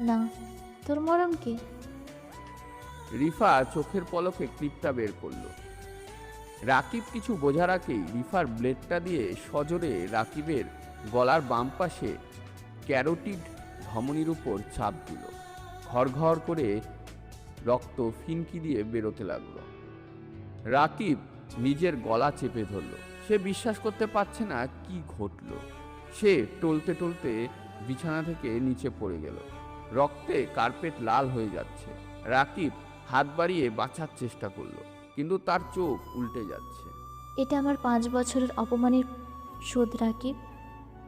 না, তোর মরমকে। রিফা চোখের পলকে ক্লিপটা বের করলো। রাকিব কিছু বোঝার আগেই রিফার ব্লেডটা দিয়ে সজোরে রাকিবের গলার বাম পাশে ক্যারোটিড ধমনির উপর চাপ দিল। ঘর ঘর করে রক্ত ফিনকি দিয়ে বেরোতে লাগলো। রাকিব নিজের গলা চেপে ধরল। সে বিশ্বাস করতে পারছে না কি ঘটল। সে টলতে টলতে বিছানা থেকে নিচে পড়ে গেল। রক্তে কার্পেট লাল হয়ে যাচ্ছে। রাকিব হাত বাড়িয়ে বাঁচার চেষ্টা করলো, কিন্তু তার চোখ উল্টে যাচ্ছে। এটা আমার 5 বছরের অপমানের শোধ রাকিব।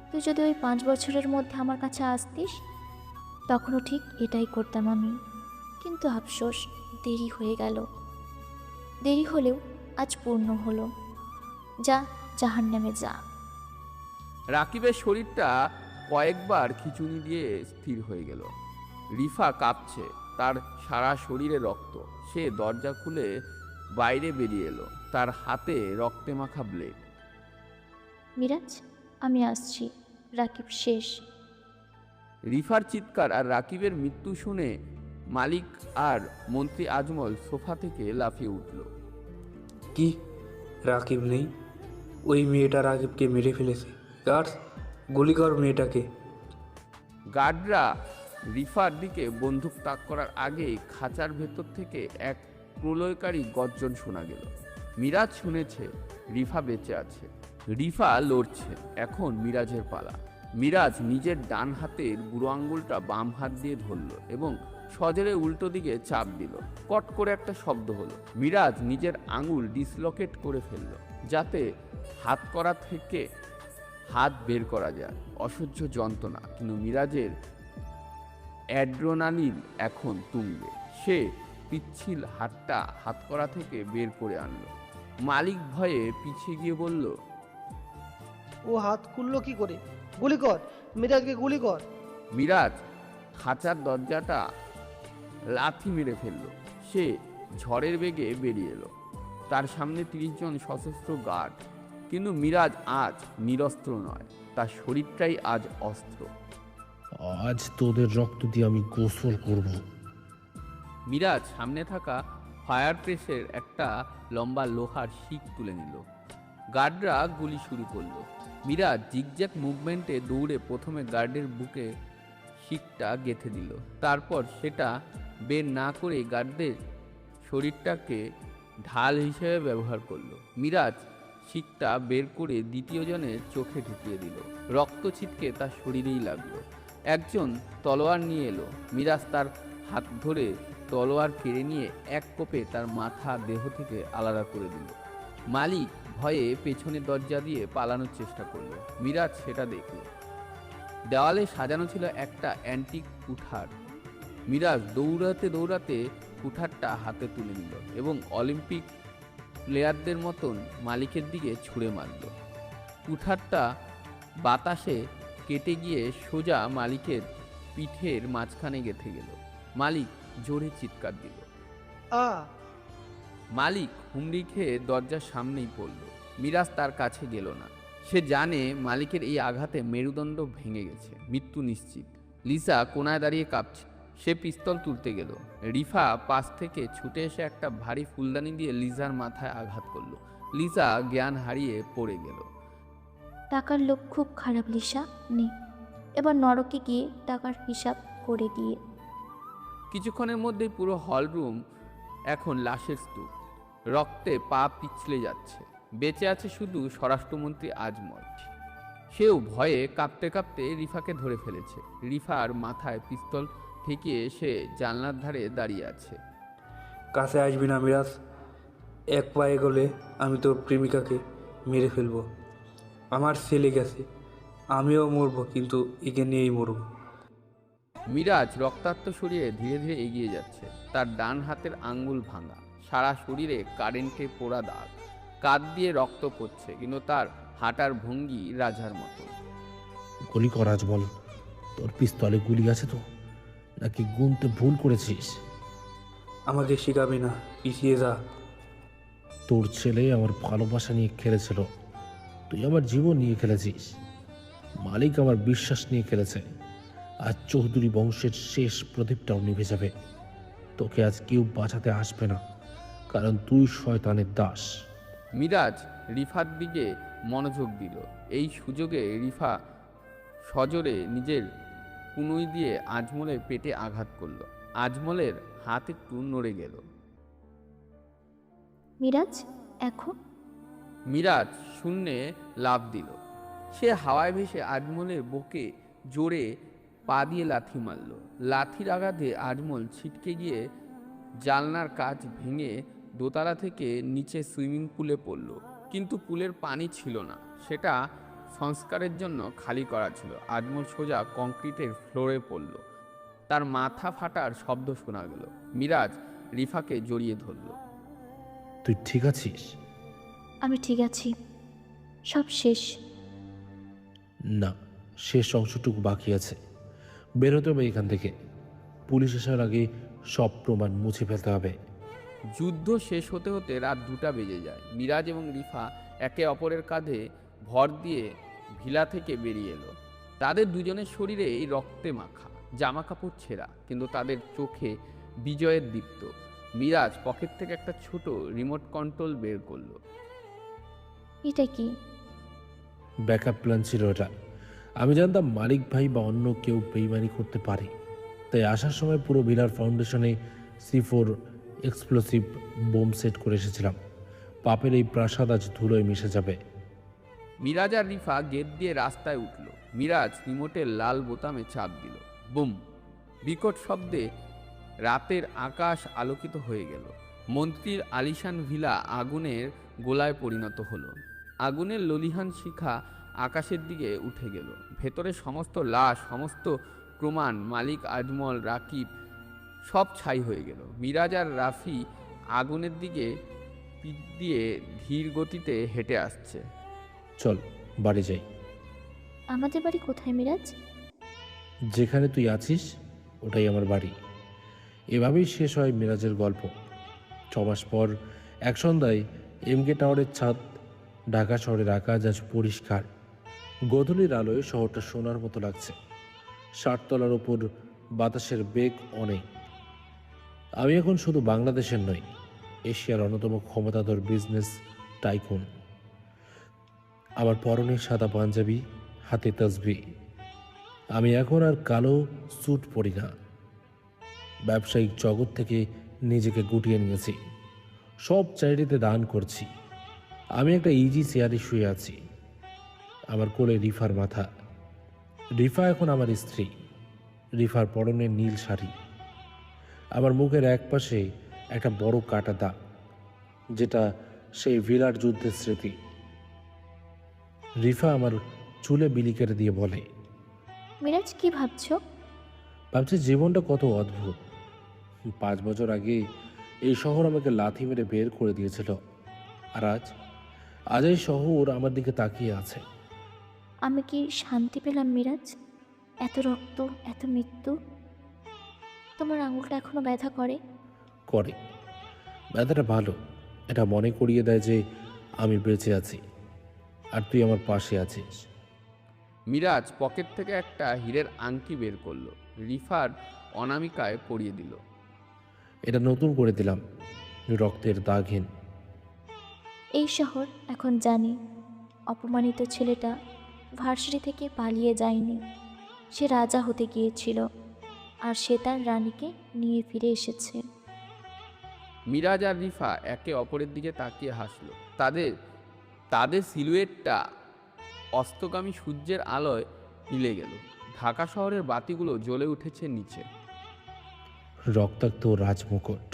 তুই যদি ওই 5 বছরের মধ্যে আমার কাছে আসতিস, তখনও ঠিক এটাই করতাম আমি। কিন্তু আফসোস, দেরি হয়ে গেল। দেরি হলেও আজ পূর্ণ হলো। যা, জাহান্নামে যা। রাকিবের শরীরটা কয়েকবার খিঁচুনি দিয়ে স্থির হয়ে গেল। রিফা কাঁপছে, তার সারা শরীরে রক্ত। সে দরজা খুলে বাইরে বেরিয়ে এলো, তার হাতে রক্তে মাখা ব্লেড। মিরাজ, আমি আসছি। রাকিব শেষ। রিফার চিৎকার আর রাকিবের মৃত্যু শুনে মালিক আর মন্ত্রী আজমল সোফা থেকে লাফিয়ে উঠল। কি, রাকিব নেই? ওই মেয়েটা রাকিবকে মেরে ফেলেছে। গার্ডস, গুলি কর মেয়েটাকে। গার্ডরা রিফার দিকে বন্দুক তাক করার আগেই খাঁচার ভেতর থেকে এক প্রলয়কারী গর্জন শোনা গেল। মিরাজ শুনেছে রিফা বেঁচে আছে। রিফা লড়ছে। এখন মিরাজের পালা। মিরাজ নিজের ডান হাতের বুড়ো আঙ্গুলটা বাম হাত দিয়ে ধরল এবং সজোরে উল্টো দিকে চাপ দিল। কট করে একটা শব্দ হলো। মিরাজ নিজের আঙুল ডিসলোকেট করে ফেলল, যাতে হাত করা থেকে হাত বের করা যায়। অসহ্য যন্ত্রণা, কিন্তু মিরাজের অ্যাড্রেনালিন এখন তুঙ্গে। সে পিচ্ছিল হাতটা হাতকড়া থেকে বের করে আনলো। মালিক ভয়ে পিছিয়ে গিয়ে বলল, ও হাত খুললো কি করে? গুলি কর, মিরাজকে গুলি কর। মিরাজ খাঁচার দরজাটা লাথি মেরে ফেলল। সে ঝড়ের বেগে বেরিয়ে এলো। তার সামনে 30 জন সশস্ত্র গার্ড, কিন্তু মিরাজ আজ নিরস্ত্র নয়, তার শরীরটাই আজ অস্ত্র। আজ তোদের রক্ত দিয়ে আমি গোসল করব। মিরাজ সামনে থাকা ফায়ার প্রেসের একটা লম্বা লোহার শিক তুলে নিল। গার্ডরা গুলি শুরু করলো। মিরাজ জিগজ্যাগ মুভমেন্টে দৌড়ে প্রথমে গার্ডের বুকে শিকটা গেঁথে দিল। তারপর সেটা বের না করে গার্ডদের শরীরটাকে ঢাল হিসেবে ব্যবহার করলো। মিরাজ শিকটা বের করে দ্বিতীয় জনের চোখে ঢুকিয়ে দিল। রক্ত ছিটকে তার শরীরেই লাগলো। একজন তলোয়ার নিয়ে এলো। মিরাজ তার হাত ধরে তলোয়ার কেড়ে নিয়ে এক কোপে তার মাথা দেহ থেকে আলাদা করে দিল। মালিক ভয়ে পেছনের দরজা দিয়ে পালানোর চেষ্টা করলো। মিরাজ সেটা দেখল। দেওয়ালে সাজানো ছিল একটা অ্যান্টিক কুঠার। মিরাজ দৌড়াতে দৌড়াতে কুঠারটা হাতে তুলে নিল এবং অলিম্পিক প্লেয়ারদের মতন মালিকের দিকে ছুঁড়ে মারল। কুঠারটা বাতাসে কেটে গিয়ে সোজা মালিকের পিঠের মাঝখানে গেঁথে গেল। মালিক জোরে চিৎকার দিল। মালিক হুমড়ি খেয়ে দরজার সামনেই পড়ল। মিরাজ তার কাছে গেল না। সে জানে মালিকের এই আঘাতে মেরুদণ্ড ভেঙে গেছে, মৃত্যু নিশ্চিত। লিসা কোনায় দাঁড়িয়ে কাঁপছে। সে পিস্তল তুলতে গেল। রিফা পাশ থেকে ছুটে এসে একটা ভারী ফুলদানি দিয়ে লিজার মাথায় আঘাত করল। লিসা জ্ঞান হারিয়ে পড়ে গেল। টাকার লোক খুব খারাপ লিসা, নে এবার নরকে গিয়ে টাকার হিসাব করে দিয়ে। কিছুক্ষণের মধ্যেই পুরো হলরুম এখন লাশের স্তূপ, রক্তে পা পিছলে যাচ্ছে। বেঁচে আছে শুধু স্বরাষ্ট্রমন্ত্রী আজমল। সেও ভয়ে কাঁপতে কাঁপতে রিফাকে ধরে ফেলেছে। রিফার মাথায় পিস্তল ঠেকিয়ে সে জানলার ধারে দাঁড়িয়ে আছে। কাছে আসবি না মিরাজ, এক পায়ে গেলে আমি তোর প্রেমিকাকে মেরে ফেলবো। আমার ছেলে গেছে, আমিও মরবো, কিন্তু একে নিয়েই মরবো। মিরাজ রক্তাক্ত শরীরে ধীরে ধীরে এগিয়ে যাচ্ছে। তার ডান হাতের আঙ্গুল ভাঙা, সারা শরীরে কারেন্টে পোড়া দাগ, কাঁধ দিয়ে রক্ত পড়ছে, কিন্তু তার হাঁটার ভঙ্গি রাজার মতো। গুলি কর আজমল, তোর পিস্তলে গুলি আছে তো, নাকি গুনতে ভুল করেছিস? আমাকে শিখাবি না, পিছিয়ে যা। তোর ছেলে আমার ভালোবাসা নিয়ে খেলেছিল, তুই আমার জীবন নিয়ে খেলেছিস। মালিক আমার বিশ্বাস নিয়ে খেলেছে। আজ চৌধুরী বংশের শেষ প্রদীপটাও নিভে যাবে। তোকে আজ কেউ বাঁচাতে আসবে না, কারণ তুই শয়তানের দাস। মিরাজ রিফার দিকে মনোযোগ দিল। এই সুযোগে রিফা সজোরে নিজের কুনুই দিয়ে আজমলের পেটে আঘাত করল। আজমলের হাত একটু নড়ে গেল। মিরাজ, এখন? মিরাজ শূন্যে লাফ দিল। সে হাওয়ায় ভেসে আজমলের বুকে জোরে পা দিয়ে লাথি মারল। লাথির আঘাতে আজমল ছিটকে গিয়ে জানলার কাঁচ ভেঙে দোতলা থেকে নিচে সুইমিং পুলে পড়ল। কিন্তু পুলের পানি ছিল না, সেটা সংস্কারের জন্য খালি করা ছিল। আজমল সোজা কংক্রিটের ফ্লোরে পড়ল। তার মাথা ফাটার শব্দ শোনা গেল। মিরাজ রিফাকে জড়িয়ে ধরল। তুই ঠিক আছিস? আমি ঠিক আছি, সব শেষ। না, শেষ অংশটুকু বাকি আছে। বেরোতে হবে এখান থেকে। পুলিশ আসার আগে সব প্রমাণ মুছে ফেলতে হবে। যুদ্ধ শেষ হতে হতে রাত 2টা বেজে যায়। মিরাজ এবং রিফা একে অপরের কাঁধে ভর দিয়ে ভিলা থেকে বেরিয়ে এলো। তাদের দুজনের শরীরে এই রক্তে মাখা, জামা কাপড় ছেঁড়া, কিন্তু তাদের চোখে বিজয়ের দীপ্ত। মিরাজ পকেট থেকে একটা ছোট রিমোট কন্ট্রোল বের করলো। এটা কি? ব্যাকআপ প্ল্যান ছিল এটা। আমি জানতাম মালিক ভাই বা অন্য কেউ বেইমানি করতে পারে, তাই আসার সময় পুরো ভিলার ফাউন্ডেশনে C4 এক্সপ্লোসিভ বোম সেট করে এসেছিলাম। পাপের এই প্রাসাদ আজ ধুলোয় মিশে যাবে। মিরাজ আর রিফা গেট দিয়ে রাস্তায় উঠল। মিরাজ রিমোটের লাল বোতামে চাপ দিল। বুম! বিকট শব্দে রাতের আকাশ আলোকিত হয়ে গেল। মন্ত্রীর আলিশান ভিলা আগুনের গোলায় পরিণত হলো। আগুনের ললিহান শিখা আকাশের দিকে উঠে গেল। ভেতরে সমস্ত লাশ, সমস্ত প্রমাণ, মালিক আজমল, রাকিব সব ছাই হয়ে গেল। মিরাজ আর রাফি আগুনের দিকে পিঠ দিয়ে ধীর গতিতে হেঁটে আসছে। চল বাড়ি যাই। আমাদের বাড়ি কোথায় মিরাজ? যেখানে তুই আছিস ওটাই আমার বাড়ি। এভাবেই শেষ হয় মিরাজের গল্প। 6 মাস পর এক সন্ধ্যায় MK টাওয়ারের ছাদ, ঢাকা শহরের আকাশ আজ পরিষ্কার। গোধূলির আলোয় শহরটা সোনার মতো লাগছে। 60 তলার ওপর বাতাসের বেগ অনেক। আমি এখন শুধু বাংলাদেশের নই, এশিয়ার অন্যতম ক্ষমতাধর বিজনেস টাইকুন। আমার পরনে সাদা পাঞ্জাবি, হাতে তসবিহ। আমি এখন আর কালো স্যুট পরি না। ব্যবসায়িক জগৎ থেকে নিজেকে গুটিয়ে নিয়েছি। সব চ্যারিটিতে দান করছি। আমি একটা ইজি চেয়ারে শুয়ে আছি। আমার কোলে রিফার মাথা। রিফা এখন আমার স্ত্রী। রিফার পরনে নীল শাড়ি। আমার মুখের একপাশে একটা বড় কাটা দাগ, যেটা সেই ভিলার যুদ্ধের স্মৃতি। রিফা আমার চুলে বিলি কেটে দিয়ে বলে, মিরাজ কি ভাবছো? ভাবছি জীবনটা কত অদ্ভুত। 5 বছর আগে এই শহর আমাকে লাথি মেরে বের করে দিয়েছিল, আর আজ এই শহর আমার দিকে তাকিয়ে আছে। আমি কি শান্তি পেলাম মিরাজ? এত রক্ত, এত মৃত্যু। তোমার আঙুলটা এখনো ব্যথা করে? করে। ব্যথাটা ভালো, এটা মনে করিয়ে দেয় যে আমি বেঁচে আছি আর তুই আমার পাশে আছিস। মিরাজ পকেট থেকে একটা হীরের আংটি বের করলো। রিফার অনামিকায় পরিয়ে দিল। এটা নতুন করে দিলাম, রক্তের দাগহীন। এই শহর এখন জানি অপমানিত ছেলেটা ভার্সিটি থেকে পালিয়ে যায়নি, সে রাজা হতে গিয়েছিল। আর সে তার রানীকে নিয়ে ফিরে এসেছে। মিরাজ আর রিফা একে অপরের দিকে তাকিয়ে হাসলো। তাদের তাদের সিলুয়েটটা অস্তগামী সূর্যের আলোয় মিলে গেল। ঢাকা শহরের বাতিগুলো জ্বলে উঠেছে নিচে। রক্তাক্ত রাজমুকুট,